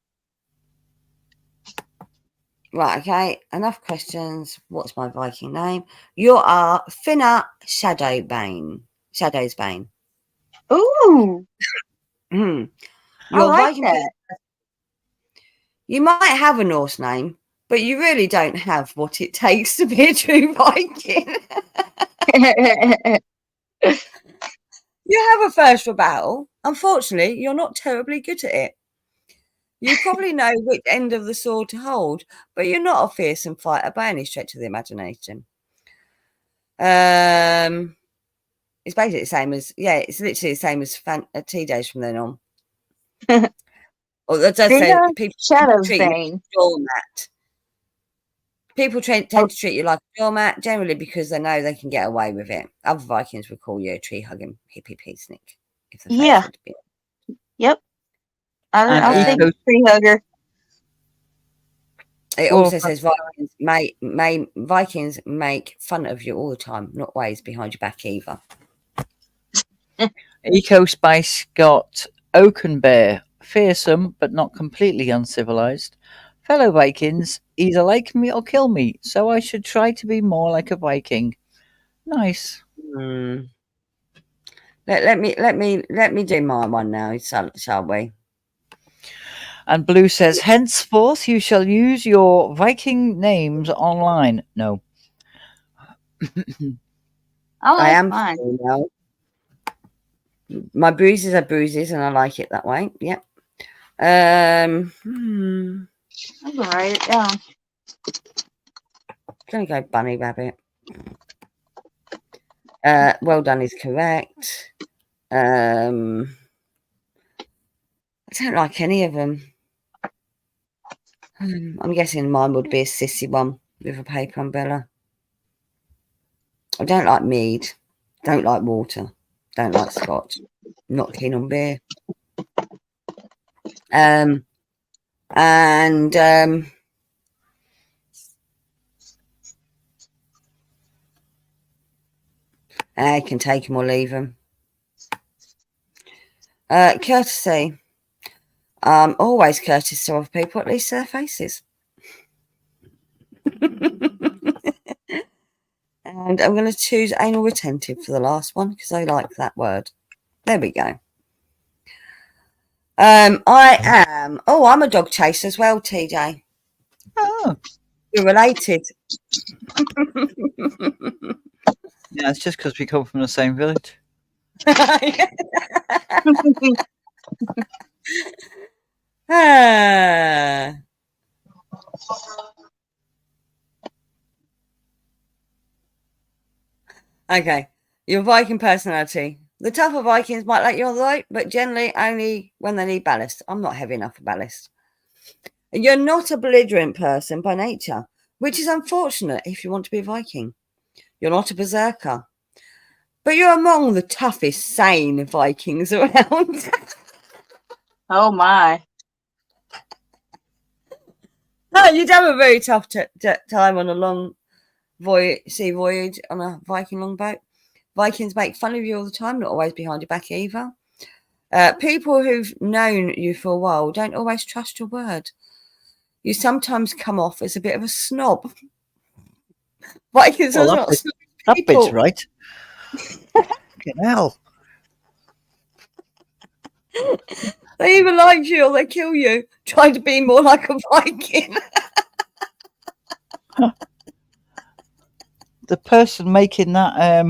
[SPEAKER 1] Right, okay. Enough questions. What's my Viking name? You are Finna Shadowbane. Shadow's Bane.
[SPEAKER 3] Ooh,
[SPEAKER 1] Your
[SPEAKER 3] I like
[SPEAKER 1] Viking.
[SPEAKER 3] that.
[SPEAKER 1] You might have a Norse name, but you really don't have what it takes to be a true Viking. You have a thirst for battle. Unfortunately, you're not terribly good at it. You probably know which end of the sword to hold, but you're not a fearsome fighter by any stretch of the imagination. It's basically the same as, it's literally the same as TJ's from then on. Or that does say people
[SPEAKER 3] Shadow's
[SPEAKER 1] treat you like
[SPEAKER 3] Bane.
[SPEAKER 1] a doormat. People tend to treat you like a doormat, generally because they know they can get away with it. Other Vikings would call you a tree-hugging hippie peacenik, if the face would be.
[SPEAKER 3] Yep. I think
[SPEAKER 2] Eco,
[SPEAKER 3] tree hugger.
[SPEAKER 1] It also says Vikings make fun of you all the time, not ways behind your back either.
[SPEAKER 2] Eco Spice got Oaken Bear, fearsome but not completely uncivilized. Fellow Vikings, either like me or kill me, so I should try to be more like a Viking. Nice.
[SPEAKER 1] Let me do my one now, shall we?
[SPEAKER 2] And Blue says, henceforth you shall use your Viking names online. No.
[SPEAKER 3] I
[SPEAKER 1] am
[SPEAKER 3] mine.
[SPEAKER 1] female. My bruises are bruises, and I like it that way. Yep.
[SPEAKER 3] I'm gonna write it down.
[SPEAKER 1] Gonna go bunny rabbit. Well done is correct. I don't like any of them. I'm guessing mine would be a sissy one with a paper umbrella. I don't like mead. Don't like water. Don't like scotch. Not keen on beer. I can take them or leave them. Courtesy. Always courteous to other people, at least their faces. And I'm going to choose anal retentive for the last one because I like that word. There we go. I'm a dog chaser as well, TJ.
[SPEAKER 2] Oh.
[SPEAKER 1] You're related.
[SPEAKER 2] Yeah, it's just because we come from the same village.
[SPEAKER 1] Okay. Your Viking personality. The tougher Vikings might let you on the rope, but generally only when they need ballast. I'm not heavy enough for ballast. You're not a belligerent person by nature, which is unfortunate if you want to be a Viking. You're not a berserker, but you're among the toughest sane Vikings around.
[SPEAKER 3] Oh my.
[SPEAKER 1] You'd have a very tough time on a long sea voyage on a Viking longboat. Vikings make fun of you all the time, not always behind your back either. People who've known you for a while don't always trust your word. You sometimes come off as a bit of a snob. Vikings
[SPEAKER 2] Well,
[SPEAKER 1] are
[SPEAKER 2] that,
[SPEAKER 1] not
[SPEAKER 2] bit,
[SPEAKER 1] snobby
[SPEAKER 2] that
[SPEAKER 1] people.
[SPEAKER 2] bit's right. Fucking hell.
[SPEAKER 1] They either like you or they kill you. Try to be more like a Viking.
[SPEAKER 2] The person making that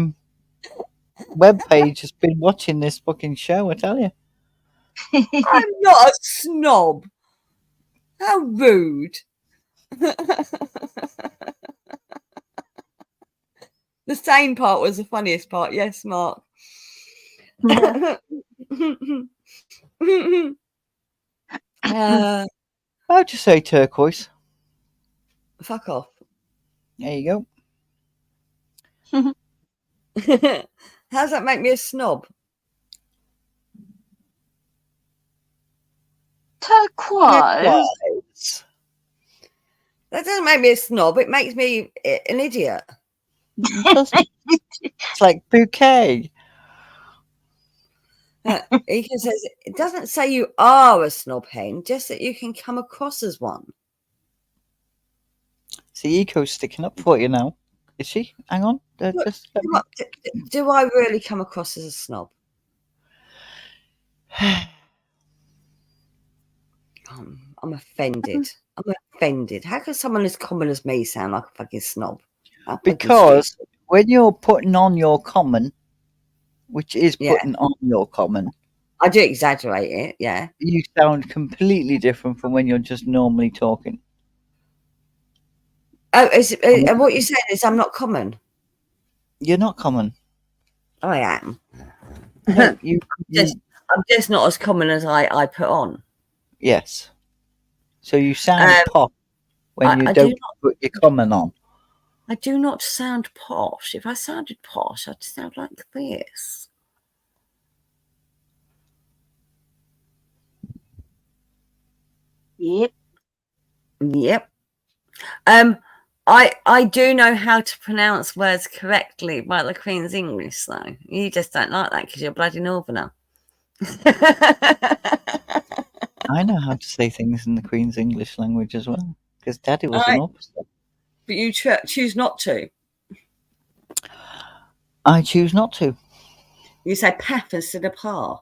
[SPEAKER 2] webpage has been watching this fucking show, I tell you.
[SPEAKER 1] I'm not a snob. How rude. The sane part was the funniest part. Yes, Mark.
[SPEAKER 3] Yeah.
[SPEAKER 2] How'd you say turquoise?
[SPEAKER 1] Fuck off.
[SPEAKER 2] There you
[SPEAKER 1] How's that make me a snob?
[SPEAKER 3] Turquoise.
[SPEAKER 2] go.
[SPEAKER 1] That doesn't make me a snob. It makes me an idiot.
[SPEAKER 2] It's like bouquet.
[SPEAKER 1] Ethan says it doesn't say you are a snob hen, just that you can come across as one.
[SPEAKER 2] See, Eco's sticking up for you now. Is she? Hang on.
[SPEAKER 1] Do I really come across as a snob? I'm offended. I'm offended. How can someone as common as me sound like a fucking snob?
[SPEAKER 2] Because when you're putting on your common, which is
[SPEAKER 1] Yeah.
[SPEAKER 2] putting on your common,
[SPEAKER 1] I do exaggerate it, yeah.
[SPEAKER 2] you sound completely different from when you're just normally talking.
[SPEAKER 1] Oh, what you're saying is I'm not common.
[SPEAKER 2] You're not common.
[SPEAKER 1] I am.
[SPEAKER 2] No,
[SPEAKER 1] I'm just not as common as I put on.
[SPEAKER 2] Yes. So you sound posh when you
[SPEAKER 1] I
[SPEAKER 2] don't
[SPEAKER 1] do
[SPEAKER 2] put your common on.
[SPEAKER 1] I do not sound posh. If I sounded posh, I'd sound like this.
[SPEAKER 3] Yep.
[SPEAKER 1] Yep. I do know how to pronounce words correctly by the Queen's English, though. You just don't like that because you're a bloody northerner.
[SPEAKER 2] I know how to say things in the Queen's English language as well, because Daddy was an officer.
[SPEAKER 1] But you choose not to.
[SPEAKER 2] I choose not to.
[SPEAKER 1] You say path instead of pa.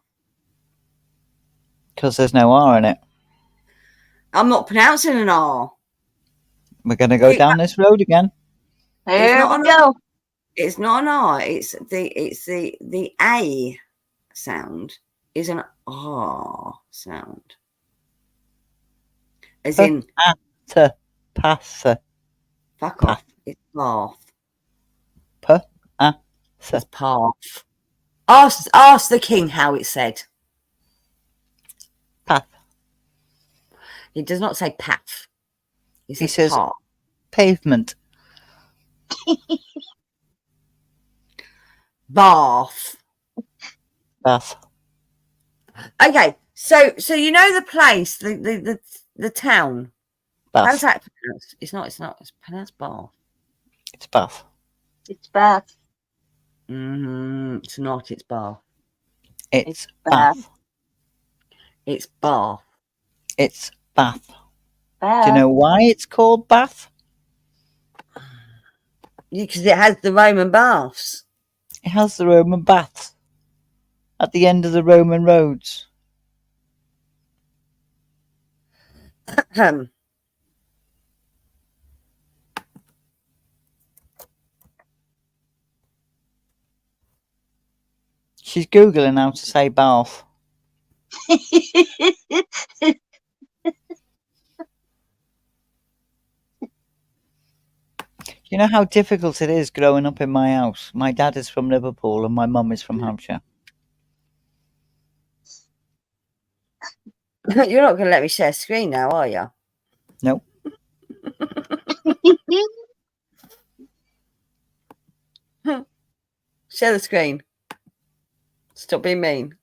[SPEAKER 2] Because there's no R in it.
[SPEAKER 1] I'm not pronouncing an R.
[SPEAKER 2] We're going to go down this road again.
[SPEAKER 3] There we go.
[SPEAKER 1] It's not an R. It's the A sound is an R sound. As in
[SPEAKER 2] Pass.
[SPEAKER 1] fuck off. It's path. It's path. Ask the king how it's said.
[SPEAKER 2] Path.
[SPEAKER 1] He does not say path. He
[SPEAKER 2] says
[SPEAKER 1] path.
[SPEAKER 2] Pavement.
[SPEAKER 1] Bath. Okay, so you know the place, the town.
[SPEAKER 2] Bath.
[SPEAKER 1] How's that pronounced? It's not. It's pronounced Bath.
[SPEAKER 2] It's Bath.
[SPEAKER 3] It's Bath.
[SPEAKER 1] It's not. It's Bath.
[SPEAKER 2] It's Bath.
[SPEAKER 1] It's Bath.
[SPEAKER 2] It's Bath.
[SPEAKER 3] Bath.
[SPEAKER 2] Do you know why it's called Bath?
[SPEAKER 1] Because it has the Roman baths.
[SPEAKER 2] It has the Roman baths at the end of the Roman roads. She's Googling how to say Bath. You know how difficult it is growing up in my house? My dad is from Liverpool and my mum is from Hampshire.
[SPEAKER 1] You're not going to let me share screen now, are you?
[SPEAKER 2] No.
[SPEAKER 1] Share the screen. Stop being mean.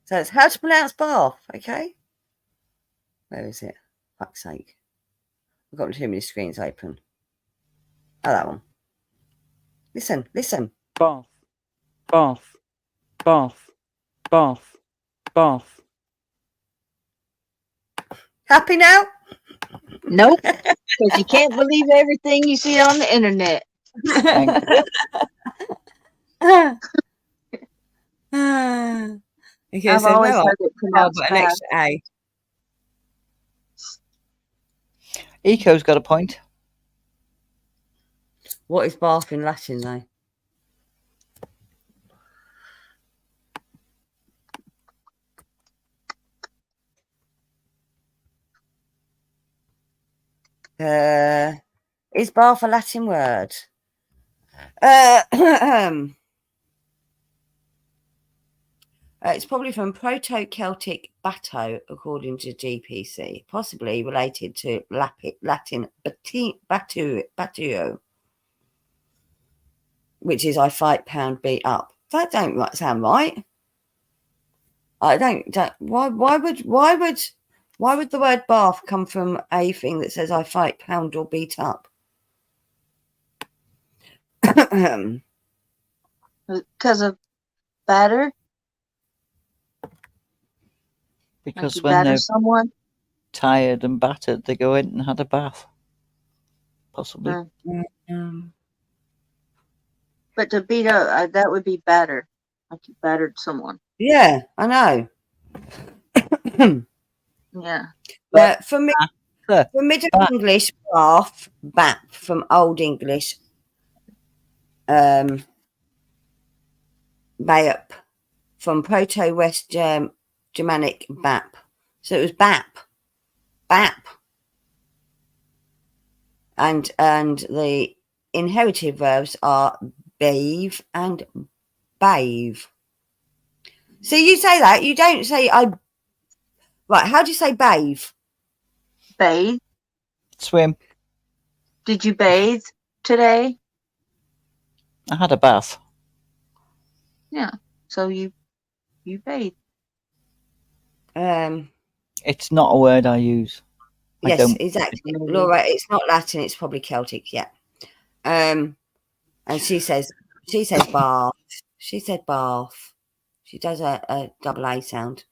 [SPEAKER 1] So it's how to pronounce Bath, okay? Where is it? Fuck's sake. I've got too many screens open. Oh, that one. Listen.
[SPEAKER 4] Bath. Bath. Bath. Bath.
[SPEAKER 2] Bath.
[SPEAKER 1] Happy now?
[SPEAKER 3] Nope. Because you can't believe everything you see on the internet.
[SPEAKER 2] Thank you.
[SPEAKER 1] Because
[SPEAKER 3] I've always
[SPEAKER 1] no,
[SPEAKER 3] heard it pronounced
[SPEAKER 1] but an
[SPEAKER 3] bath.
[SPEAKER 1] extra A.
[SPEAKER 2] Eco's got a point.
[SPEAKER 1] What is bath in Latin, though? Is bath a Latin word? It's probably from Proto-Celtic "batto," according to GPC, possibly related to Latin "battuo," which is "I fight, pound, beat up." That don't sound right. I don't. Why would the word bath come from a thing that says "I fight, pound, or beat up"?
[SPEAKER 3] Because of batter?
[SPEAKER 2] Because
[SPEAKER 3] Like you
[SPEAKER 2] when
[SPEAKER 3] batter
[SPEAKER 2] they're
[SPEAKER 3] someone?
[SPEAKER 2] tired and battered, they go in and had a bath. Possibly.
[SPEAKER 3] But to beat up, that would be batter. Like you battered someone.
[SPEAKER 1] Yeah, I know.
[SPEAKER 3] Yeah.
[SPEAKER 1] But for me,
[SPEAKER 2] Bath.
[SPEAKER 1] from Middle English, bath, bap. From Old English, bayup. From Proto-West Germanic, bap. So it was bap. And the inherited verbs are bathe and bathe. So you say that, you don't say I. Right, how do you say bathe?
[SPEAKER 3] Bathe?
[SPEAKER 2] Swim.
[SPEAKER 3] Did you bathe today?
[SPEAKER 2] I had a bath.
[SPEAKER 3] Yeah. So you bathe.
[SPEAKER 2] It's not a word I use.
[SPEAKER 1] Yes, exactly. Laura, it's not Latin, it's probably Celtic, yeah. And she says bath. She said bath. She does a double A sound.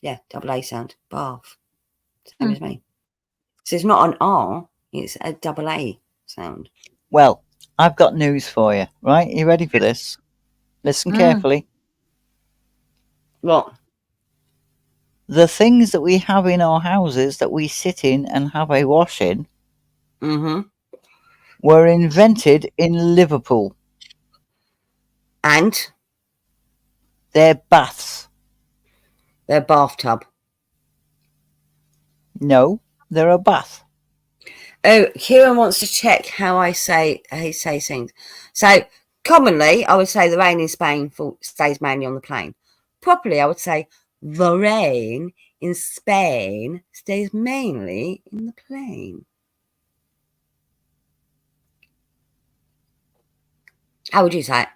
[SPEAKER 1] Yeah, double A sound. Bath. Same as me. So it's not an R, it's a double A sound.
[SPEAKER 2] Well, I've got news for you, right? You ready for this? Listen carefully.
[SPEAKER 1] What?
[SPEAKER 2] The things that we have in our houses that we sit in and have a wash in were invented in Liverpool.
[SPEAKER 1] And?
[SPEAKER 2] They're baths.
[SPEAKER 1] They're bathtub.
[SPEAKER 2] No, they're a bath.
[SPEAKER 1] Oh, Kieran wants to check how I say things. So commonly, I would say the rain in Spain stays mainly on the plain. Properly, I would say the rain in Spain stays mainly in the plain. How would you say
[SPEAKER 2] it?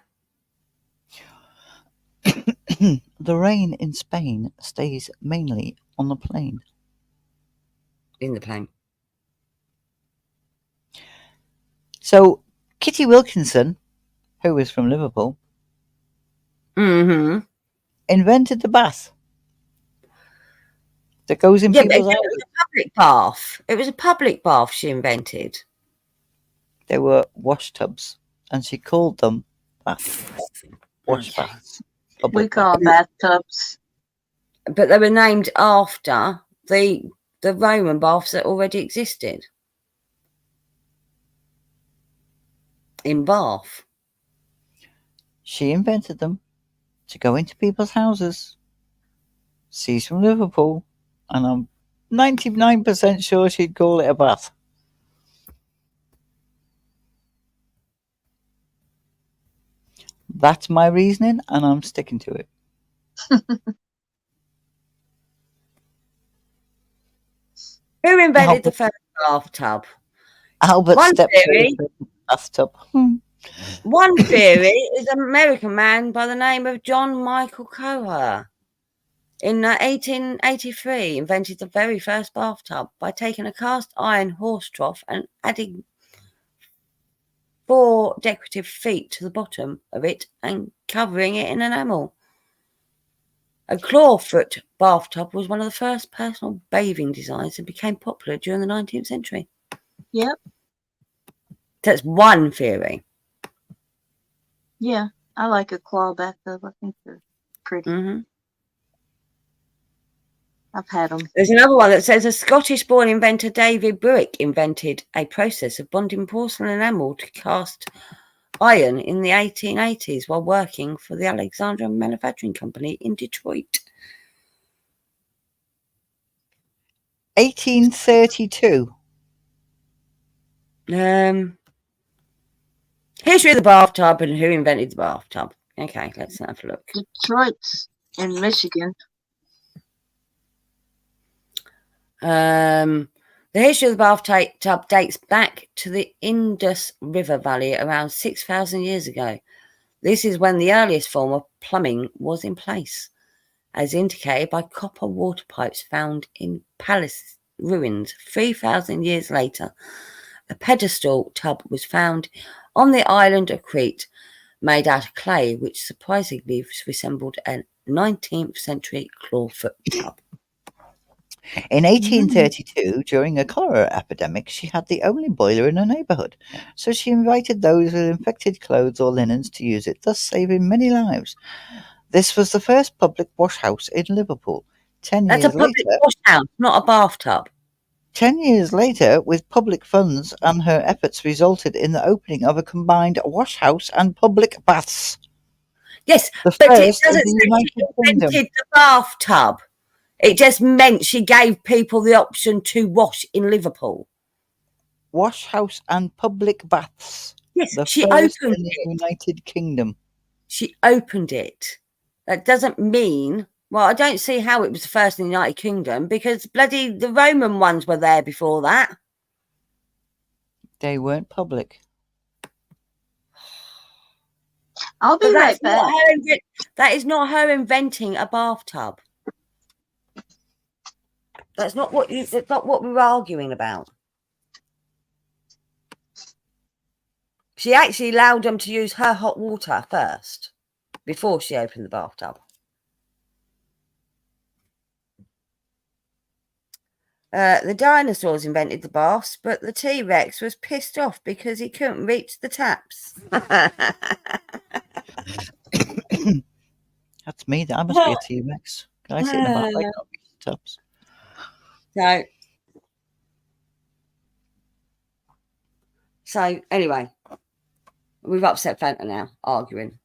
[SPEAKER 2] The rain in Spain stays mainly on the plain.
[SPEAKER 1] In the plain.
[SPEAKER 2] So, Kitty Wilkinson, who is from Liverpool, invented the bath that goes in people's houses.
[SPEAKER 1] It was a public bath. It was a public bath she invented.
[SPEAKER 2] They were wash tubs, and she called them baths. Wash baths.
[SPEAKER 3] We call them bathtubs.
[SPEAKER 1] But they were named after the Roman baths that already existed in Bath.
[SPEAKER 2] She invented them to go into people's houses. She's from Liverpool, and I'm 99% sure she'd call it a bath. That's my reasoning, and I'm sticking to it.
[SPEAKER 1] Who invented the first bathtub?
[SPEAKER 2] Albert Stepford bathtub.
[SPEAKER 1] One theory is an American man by the name of John Michael Coher. In 1883, invented the very first bathtub by taking a cast iron horse trough and adding 4 decorative feet to the bottom of it and covering it in enamel. A clawfoot bathtub was one of the first personal bathing designs and became popular during the 19th century.
[SPEAKER 3] Yep.
[SPEAKER 1] That's one theory.
[SPEAKER 3] Yeah, I like a claw bathtub. I think they're pretty.
[SPEAKER 1] Mm-hmm.
[SPEAKER 3] I've had them.
[SPEAKER 1] There's another one that says a Scottish-born inventor, David Bruick, invented a process of bonding porcelain enamel to cast iron in the 1880s while working for the Alexandra Manufacturing Company in Detroit.
[SPEAKER 2] 1832.
[SPEAKER 1] History of the bathtub and who invented the bathtub. Okay, let's have a look.
[SPEAKER 3] Detroit's in Michigan.
[SPEAKER 1] The history of the bathtub dates back to the Indus River Valley around 6,000 years ago. This is when the earliest form of plumbing was in place, as indicated by copper water pipes found in palace ruins. 3,000 years later, a pedestal tub was found on the island of Crete, made out of clay, which surprisingly resembled a 19th century clawfoot tub.
[SPEAKER 2] In 1832, during a cholera epidemic, she had the only boiler in her neighbourhood, so she invited those with infected clothes or linens to use it, thus saving many lives. This was the first public washhouse in Liverpool.
[SPEAKER 1] That's a public washhouse, not a bathtub.
[SPEAKER 2] 10 years later, with public funds and her efforts resulted in the opening of a combined washhouse and public baths.
[SPEAKER 1] Yes, but it doesn't say she invented the bathtub. It just meant she gave people the option to wash in Liverpool.
[SPEAKER 2] Washhouse and public baths.
[SPEAKER 1] Yes,
[SPEAKER 2] the
[SPEAKER 1] she
[SPEAKER 2] first
[SPEAKER 1] opened
[SPEAKER 2] in the
[SPEAKER 1] it.
[SPEAKER 2] United Kingdom.
[SPEAKER 1] She opened it. That doesn't mean... Well, I don't see how it was the first in the United Kingdom, because bloody the Roman ones were there before that.
[SPEAKER 2] They weren't public.
[SPEAKER 3] I'll be right back.
[SPEAKER 1] That is not her inventing a bathtub. That's not what we were arguing about. She actually allowed them to use her hot water first, before she opened the bathtub. The dinosaurs invented the baths, but the T-Rex was pissed off because he couldn't reach the taps.
[SPEAKER 2] That's me. I must be a T-Rex. Can I sit in the bath? I can't reach the taps.
[SPEAKER 1] So anyway, we've upset Fanta now, arguing.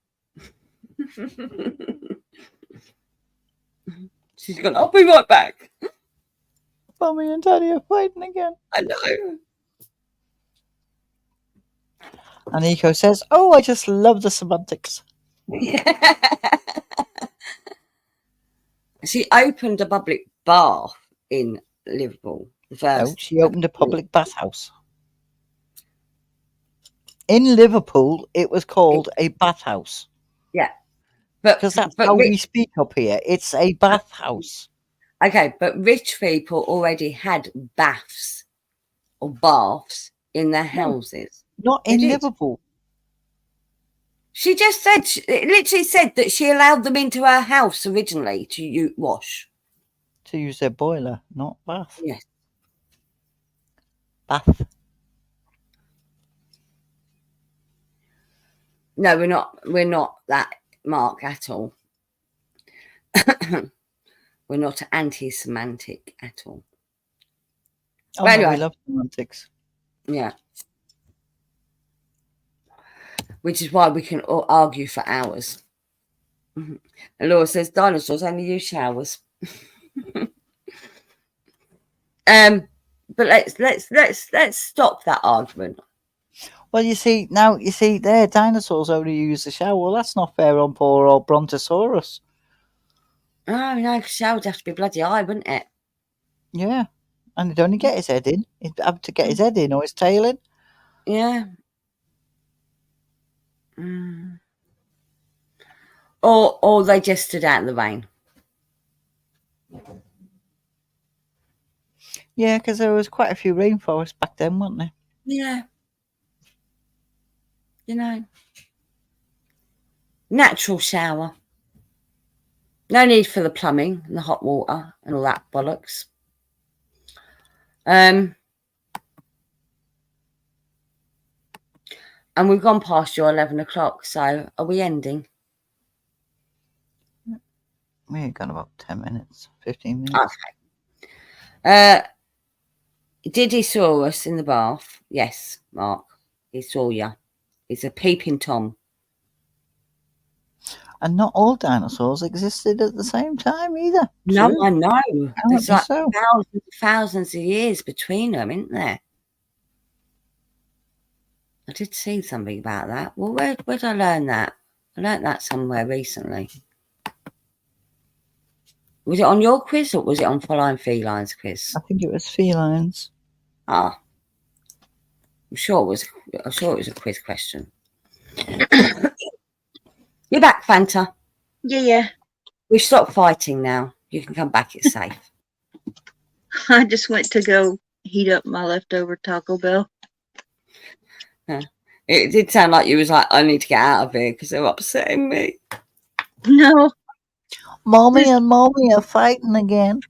[SPEAKER 1] She's gone, I'll be right back.
[SPEAKER 2] Mummy and Daddy are fighting again.
[SPEAKER 1] I know.
[SPEAKER 2] And Nico says, oh, I just love the semantics.
[SPEAKER 1] Yeah. She opened a public bath in Liverpool. The first.
[SPEAKER 2] No, she opened a public bathhouse. In Liverpool, it was called a bathhouse.
[SPEAKER 1] Yeah.
[SPEAKER 2] Because that's how we speak up here. It's a bathhouse.
[SPEAKER 1] Okay, but rich people already had baths or baths in their houses.
[SPEAKER 2] Not in Liverpool.
[SPEAKER 1] She just said, it literally said that she allowed them into her house originally to wash.
[SPEAKER 2] To use their boiler, not bath.
[SPEAKER 1] Yes.
[SPEAKER 2] Bath.
[SPEAKER 1] No, we're not that, Mark, at all. We're not anti-semantic at all.
[SPEAKER 2] Oh, no, anyway, we love semantics.
[SPEAKER 1] Yeah. Which is why we can all argue for hours. And Laura says dinosaurs only use showers. But let's stop that argument.
[SPEAKER 2] Well, you see, there dinosaurs only use the shower. Well, that's not fair on poor old Brontosaurus.
[SPEAKER 1] Oh no, shower would have to be bloody high, wouldn't it?
[SPEAKER 2] Yeah, and he'd only get his head in. He'd have to get his head in or his tail in.
[SPEAKER 1] Yeah. Or they just stood out in the rain.
[SPEAKER 2] Yeah, because there was quite a few rainforests back then, weren't there?
[SPEAKER 1] Yeah. You know, natural shower. No need for the plumbing and the hot water and all that bollocks. And we've gone past your 11 o'clock, so are we ending?
[SPEAKER 2] We've got about 10 minutes, 15 minutes.
[SPEAKER 1] Okay. Did he saw us in the bath? Yes, Mark. He saw you. He's a peeping Tom.
[SPEAKER 2] And not all dinosaurs existed at the same time either.
[SPEAKER 1] No,
[SPEAKER 2] True.
[SPEAKER 1] I know. There's like
[SPEAKER 2] so.
[SPEAKER 1] thousands of years between them, isn't there? I did see something about that. Well, where did I learn that? I learned that somewhere recently. Was it on your quiz or was it on Following Felines quiz?
[SPEAKER 2] I think it was felines.
[SPEAKER 1] Ah, I'm sure it was a quiz question. You're back, Fanta.
[SPEAKER 3] Yeah.
[SPEAKER 1] We've stopped fighting now. You can come back. It's safe.
[SPEAKER 3] I just went to go heat up my leftover Taco Bell.
[SPEAKER 1] It did sound like you was like, I need to get out of here because they're upsetting me.
[SPEAKER 3] No.
[SPEAKER 2] Mommy and Mommy are fighting again.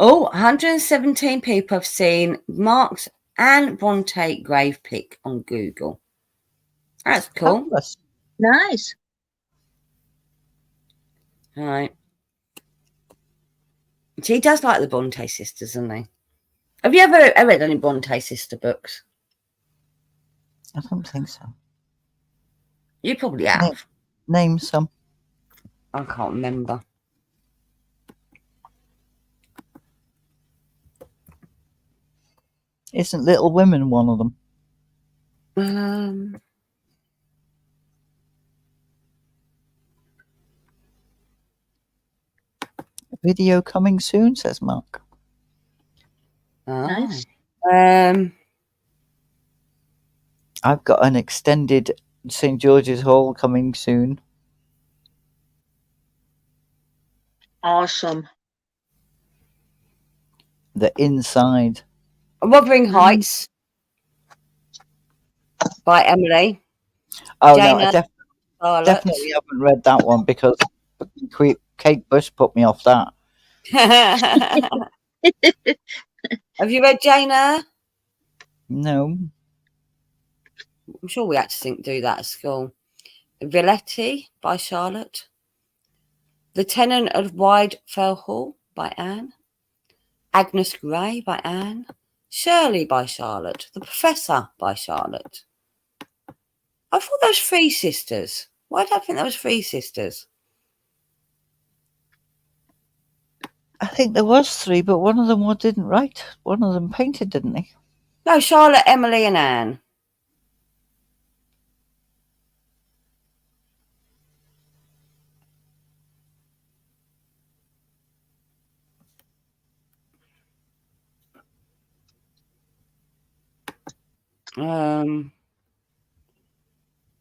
[SPEAKER 1] Oh, 117 people have seen Mark's Anne Bronte grave pic on Google. That's cool.
[SPEAKER 2] Fabulous.
[SPEAKER 3] Nice.
[SPEAKER 1] All right. He does like the Bronte sisters, doesn't he? Have you ever read any Bronte sister books?
[SPEAKER 2] I don't think so.
[SPEAKER 1] You probably have.
[SPEAKER 2] Name some.
[SPEAKER 1] I can't remember.
[SPEAKER 2] Isn't Little Women one of them? Video coming soon, says Mark.
[SPEAKER 3] Nice.
[SPEAKER 2] I've got an extended St. George's Hall coming soon.
[SPEAKER 3] Awesome.
[SPEAKER 2] The inside.
[SPEAKER 1] Wuthering Heights by Emily.
[SPEAKER 2] Oh,
[SPEAKER 1] Jane
[SPEAKER 2] no, I definitely haven't read that one because Kate Bush put me off that.
[SPEAKER 1] Have you read Jane Eyre?
[SPEAKER 2] No.
[SPEAKER 1] I'm sure we had to do that at school. Villetti by Charlotte. The Tenant of Widefell Hall by Anne. Agnes Grey by Anne. Shirley by Charlotte. The Professor by Charlotte. I thought there was 3 sisters. Why do I think there was 3 sisters?
[SPEAKER 2] I think there was 3, but one of them didn't write. One of them painted, didn't he?
[SPEAKER 1] No, Charlotte, Emily and Anne.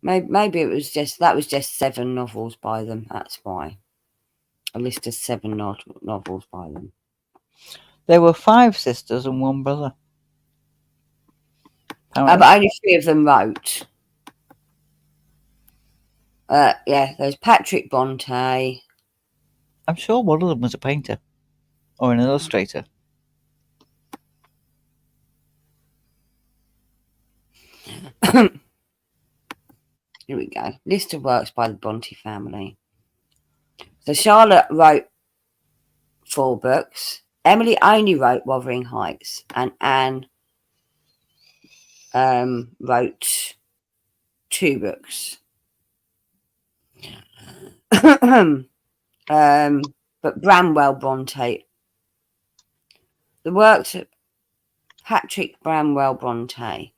[SPEAKER 1] Maybe it was just 7 novels by them. That's why a list of 7 novels by them.
[SPEAKER 2] There were 5 sisters and 1 brother.
[SPEAKER 1] But only 3 of them wrote. Yeah, there's Patrick Bronte.
[SPEAKER 2] I'm sure one of them was a painter or an illustrator.
[SPEAKER 1] Here we go. List of works by the Bronte family. So Charlotte wrote 4 books. Emily only wrote Wuthering Heights, and Anne wrote 2 books. But Bramwell Bronte, the works of Patrick Bramwell Bronte.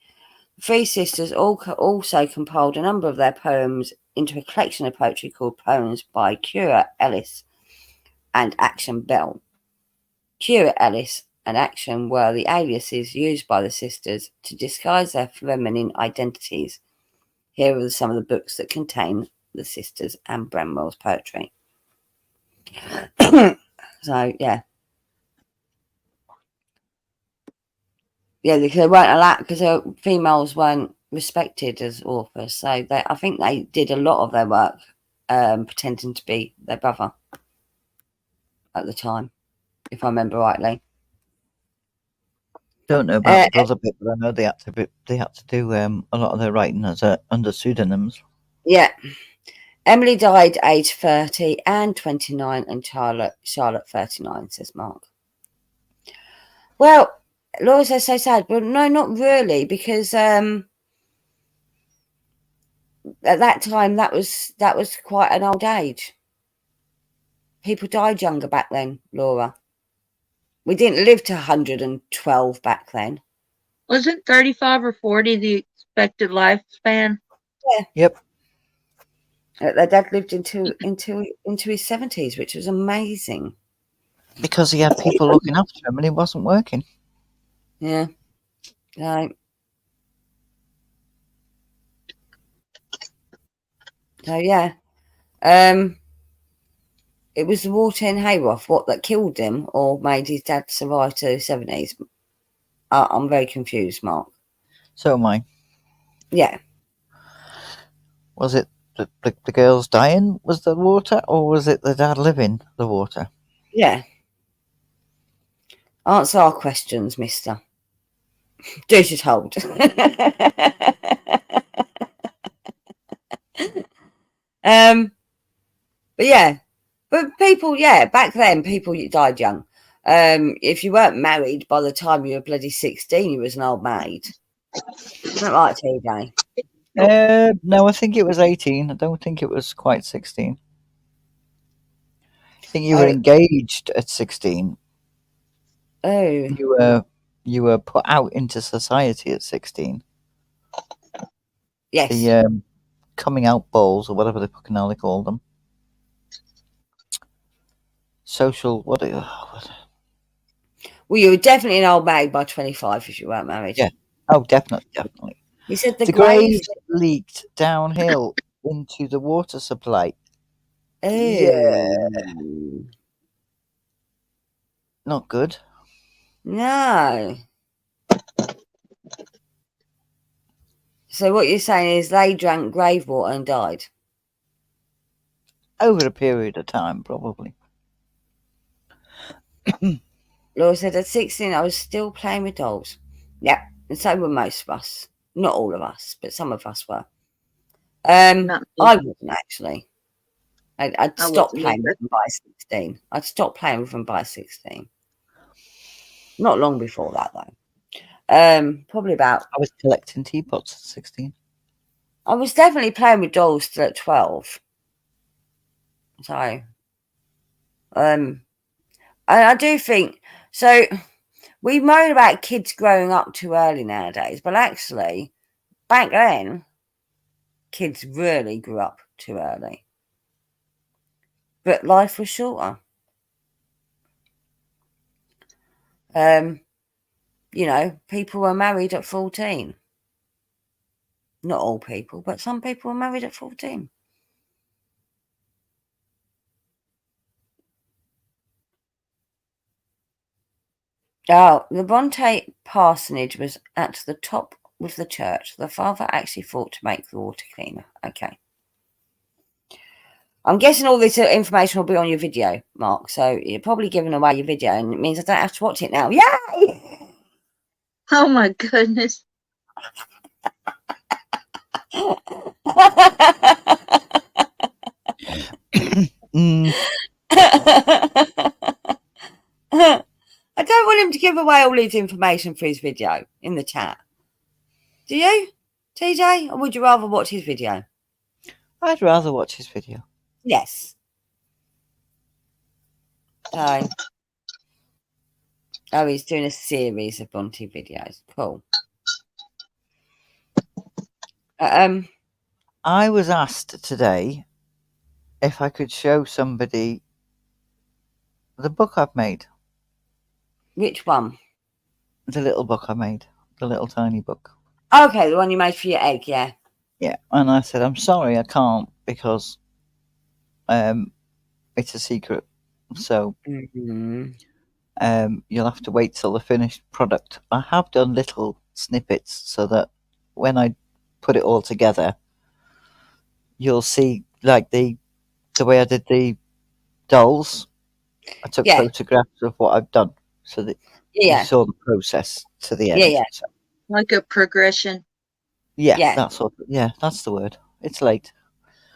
[SPEAKER 1] The 3 sisters also compiled a number of their poems into a collection of poetry called Poems by Cura Ellis and Action Bell. Cura Ellis and Action were the aliases used by the sisters to disguise their feminine identities. Here are some of the books that contain the sisters and Bramwell's poetry. So, yeah. Yeah, because they weren't allowed, because females weren't respected as authors. So I think they did a lot of their work pretending to be their brother at the time, if I remember rightly.
[SPEAKER 2] Don't know about the brother bit, but I know they had to do a lot of their writing as under pseudonyms.
[SPEAKER 1] Yeah. Emily died aged 30, Anne 29, and Charlotte 39, says Mark. Well, Laura says so sad, but no, not really, because at that time that was quite an old age. People died younger back then, Laura. We didn't live to 112 back then.
[SPEAKER 3] Wasn't 35 or 40 the expected lifespan?
[SPEAKER 1] Yeah.
[SPEAKER 2] Yep.
[SPEAKER 1] Their dad lived into his 70s, which was amazing.
[SPEAKER 2] Because he had people looking after him and he wasn't working.
[SPEAKER 1] Yeah. Right. So yeah. It was the water in Hayroth, what that killed him or made his dad survive to the 70s. I'm very confused, Mark.
[SPEAKER 2] So am I.
[SPEAKER 1] Yeah.
[SPEAKER 2] Was it the girls dying was the water, or was it the dad living the water?
[SPEAKER 1] Yeah. Answer our questions, mister. Do as you're told. But yeah. But people, yeah, back then people died young. If you weren't married by the time you were bloody 16, you was an old maid. Not like TJ.
[SPEAKER 2] No, I think it was 18. I don't think it was quite 16. I think you were engaged at 16.
[SPEAKER 1] Oh.
[SPEAKER 2] You were put out into society at 16.
[SPEAKER 1] Yes.
[SPEAKER 2] The coming out balls, or whatever the fucking hell they call them. Social, what?
[SPEAKER 1] Well, you were definitely an old maid by 25 if you weren't married.
[SPEAKER 2] Yeah. Oh, definitely.
[SPEAKER 1] He said the
[SPEAKER 2] graves leaked downhill into the water supply.
[SPEAKER 1] Oh.
[SPEAKER 2] Yeah. Not good.
[SPEAKER 1] No. So what you're saying is they drank grave water and died?
[SPEAKER 2] Over a period of time, probably.
[SPEAKER 1] Laura said, at 16, I was still playing with dolls. Yeah, and so were most of us. Not all of us, but some of us were. I wasn't, actually. I'd stopped playing with them by 16. I'd stopped playing with them by 16. Not long before that, though. Probably about...
[SPEAKER 2] I was collecting teapots at 16.
[SPEAKER 1] I was definitely playing with dolls still at 12. So... I do think... So, we moan about kids growing up too early nowadays, but actually, back then, kids really grew up too early. But life was shorter. You know, people were married at 14. Not all people, but some people were married at 14. Oh, the Bronte parsonage was at the top with the church. The father actually thought to make the water cleaner. Okay. I'm guessing all this information will be on your video, Mark. So you're probably giving away your video, and it means I don't have to watch it now. Yay!
[SPEAKER 3] Oh my goodness.
[SPEAKER 1] I don't want him to give away all his information for his video in the chat. Do you, TJ? Or would you rather watch his video?
[SPEAKER 2] I'd rather watch his video.
[SPEAKER 1] Yes. So, he's doing a series of Bronte videos. Cool.
[SPEAKER 2] I was asked today if I could show somebody the book I've made.
[SPEAKER 1] Which one?
[SPEAKER 2] The little book I made. The little tiny book.
[SPEAKER 1] Okay, the one you made for your egg, yeah.
[SPEAKER 2] Yeah, and I said, I'm sorry, I can't, because it's a secret. So you'll have to wait till the finished product. I have done little snippets so that when I put it all together, you'll see like the way I did the dolls. I took
[SPEAKER 1] Yeah.
[SPEAKER 2] photographs of what I've done, so that you
[SPEAKER 1] Yeah.
[SPEAKER 2] saw the process to the end.
[SPEAKER 1] Yeah, yeah.
[SPEAKER 2] So,
[SPEAKER 3] Like a progression.
[SPEAKER 2] yeah,
[SPEAKER 1] Yeah.
[SPEAKER 2] that's the word. It's late.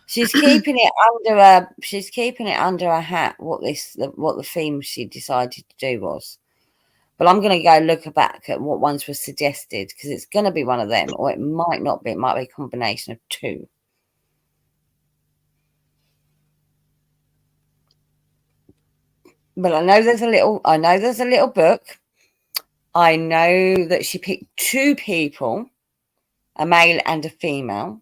[SPEAKER 1] She's keeping it under a hat. What the theme she decided to do was. But I'm going to go look back at what ones were suggested, because it's going to be one of them, or it might not be. It might be a combination of two. But I know there's a little book. I know that she picked two people, a male and a female.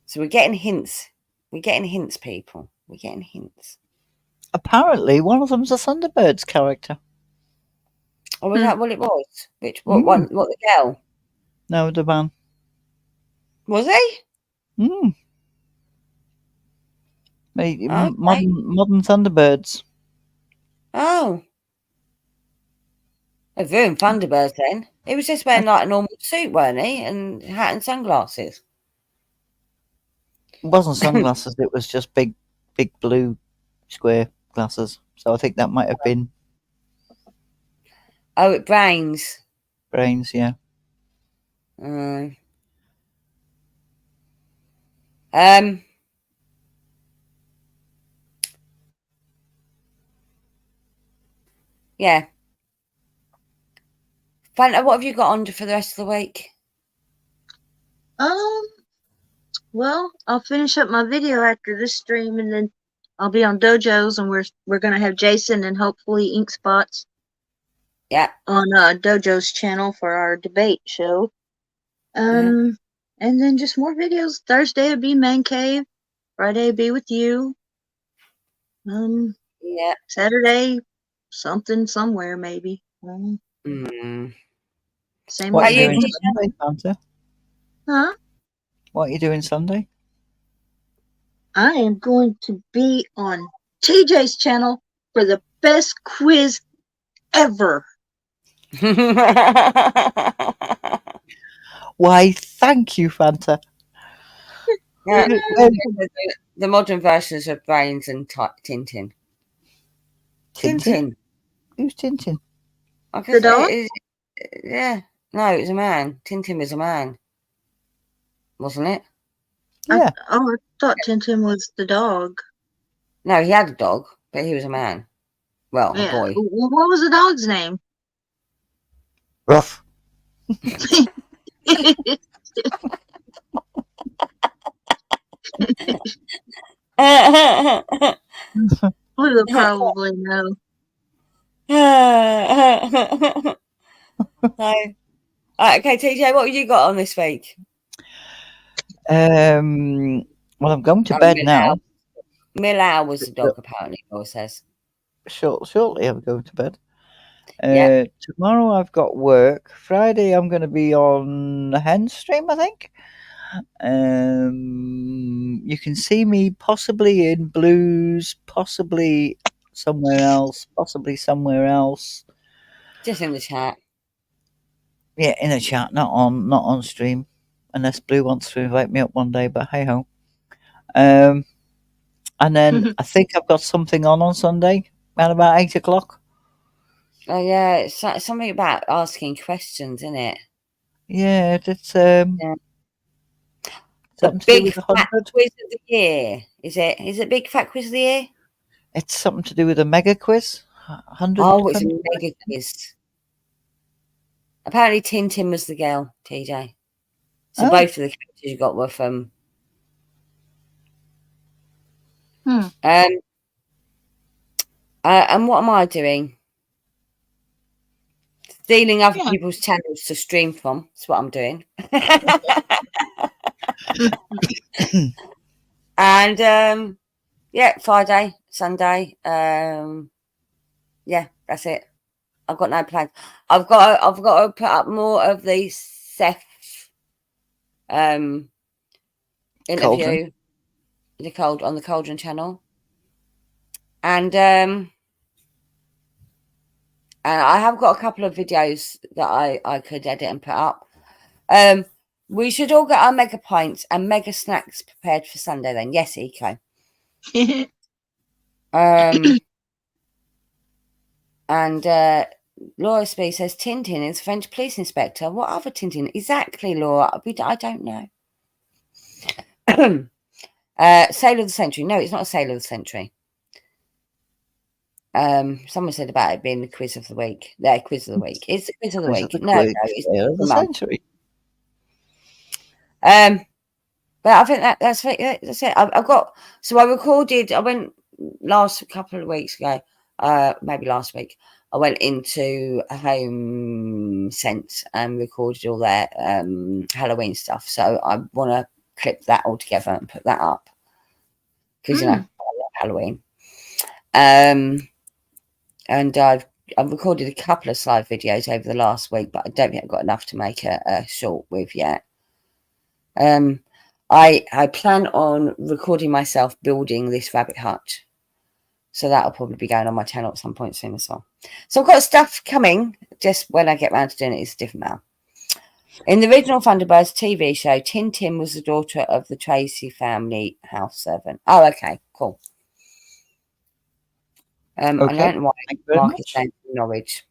[SPEAKER 1] So we're getting hints. We're getting hints, people. We're getting hints.
[SPEAKER 2] Apparently, one of them's a Thunderbirds character.
[SPEAKER 1] Or was that what it was? What one? What, the girl?
[SPEAKER 2] No, the man.
[SPEAKER 1] Was he?
[SPEAKER 2] Mm.
[SPEAKER 1] Okay.
[SPEAKER 2] Modern Thunderbirds.
[SPEAKER 1] Oh. A room Thunderbirds then. He was just wearing like a normal suit, weren't he? And hat and sunglasses.
[SPEAKER 2] It wasn't sunglasses, it was just big blue square glasses. So I think that might have been
[SPEAKER 1] Oh, brains.
[SPEAKER 2] brains, yeah.
[SPEAKER 1] Yeah. Fanta, what have you got on for the rest of the week?
[SPEAKER 3] Well, I'll finish up my video after this stream, and then I'll be on Dojos, and we're gonna have Jason and hopefully Ink Spots.
[SPEAKER 1] Yeah.
[SPEAKER 3] On Dojo's channel for our debate show. And then just more videos. Thursday would be Man Cave. Friday would be with you.
[SPEAKER 1] Yeah.
[SPEAKER 3] Saturday, something somewhere maybe. Same
[SPEAKER 2] What are
[SPEAKER 3] way.
[SPEAKER 2] you doing Sunday, Santa?
[SPEAKER 3] Huh?
[SPEAKER 2] What are you doing Sunday?
[SPEAKER 3] I am going to be on TJ's channel for the best quiz ever.
[SPEAKER 2] Why, thank you, Fanta.
[SPEAKER 1] Yeah. The modern versions of Brains and Tintin. Tintin.
[SPEAKER 2] Who's Tintin?
[SPEAKER 1] I guess
[SPEAKER 3] The dog?
[SPEAKER 1] Yeah. No, it was a man. Tintin was a man. Wasn't it?
[SPEAKER 2] Yeah.
[SPEAKER 3] I thought Tintin was the dog.
[SPEAKER 1] No, he had a dog, but he was a man. Well, a boy.
[SPEAKER 3] What was the dog's name?
[SPEAKER 2] Ruff.
[SPEAKER 3] We would probably know.
[SPEAKER 1] Okay, TJ, what have you got on this week?
[SPEAKER 2] Well, I'm going to bed now.
[SPEAKER 1] Millau was the dog, apparently, Paul says.
[SPEAKER 2] Shortly, I'm going to bed.
[SPEAKER 1] Yeah.
[SPEAKER 2] Tomorrow I've got work. Friday I'm going to be on the Hen stream, I think. You can see me possibly in Blues, possibly somewhere else.
[SPEAKER 1] Just in the chat.
[SPEAKER 2] Yeah, in the chat, not on stream, unless Blue wants to invite me up one day. But hey ho. And then I think I've got something on Sunday around about 8 o'clock.
[SPEAKER 1] Oh yeah, it's something about asking questions, isn't it?
[SPEAKER 2] Yeah, it's
[SPEAKER 1] the big fat quiz of the year. Is it big fat quiz of the year?
[SPEAKER 2] It's something to do with a mega quiz. 100.
[SPEAKER 1] Oh, it's a mega quiz. Apparently, Tintin was the girl, TJ. So both of the characters you got were from. And what am I doing? Stealing other people's channels to stream from. That's what I'm doing. And Friday, Sunday. Yeah, that's it. I've got no plans. I've got to put up more of the Seth interview on the Cauldron channel. And I have got a couple of videos that I could edit and put up. We should all get our mega pints and mega snacks prepared for Sunday then. Yes, Eco. And Laura Spee says Tintin is French police inspector. What other Tintin? Exactly, Laura. I don't know. Sale of the century. No, it's not a sale of the century. Someone said about it being the quiz of the week. Their quiz of the week. It's the quiz of the week. No, it's
[SPEAKER 2] Sale of the century.
[SPEAKER 1] But I think that's it. That's it. I've got. So I recorded. I went last couple of weeks ago. Maybe last week. I went into a Home Sense and recorded all their Halloween stuff. So I want to clip that all together and put that up because you know I love Halloween. And I've recorded a couple of slide videos over the last week, but I don't think I've got enough to make a short with yet. I plan on recording myself building this rabbit hutch. So that'll probably be going on my channel at some point soon as well. So I've got stuff coming. Just when I get around to doing it, it's a different matter. In the original Thunderbirds TV show, Tintin was the daughter of the Tracy family house servant. Oh, okay, cool. I don't know why Mark is saying Norwich.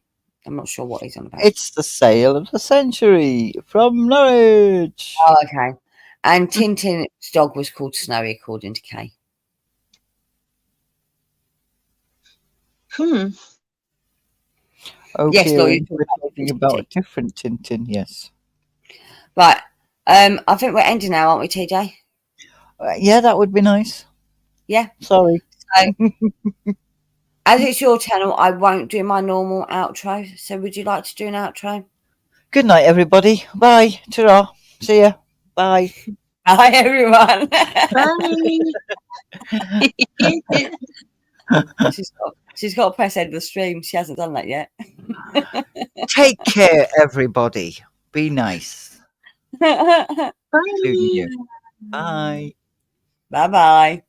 [SPEAKER 1] I'm not sure what he's on about.
[SPEAKER 2] It's the sale of the century from Norwich.
[SPEAKER 1] Oh, okay. And Tintin's dog was called Snowy, according to Kay.
[SPEAKER 2] Okay,
[SPEAKER 1] yes, Laura,
[SPEAKER 2] we're talking about a different Tintin, yes.
[SPEAKER 1] Right. I think we're ending now, aren't we, TJ?
[SPEAKER 2] Yeah, that would be nice.
[SPEAKER 1] Yeah.
[SPEAKER 2] Sorry.
[SPEAKER 1] So, as it's your channel, I won't do my normal outro. So would you like to do an outro? Good
[SPEAKER 2] night, everybody. Bye. Ta-ra. See ya. Bye.
[SPEAKER 1] Bye, everyone. Bye. She's got to press end of the stream. She hasn't done that yet.
[SPEAKER 2] Take care, everybody. Be nice.
[SPEAKER 3] Bye.
[SPEAKER 2] Bye.
[SPEAKER 1] Bye-bye.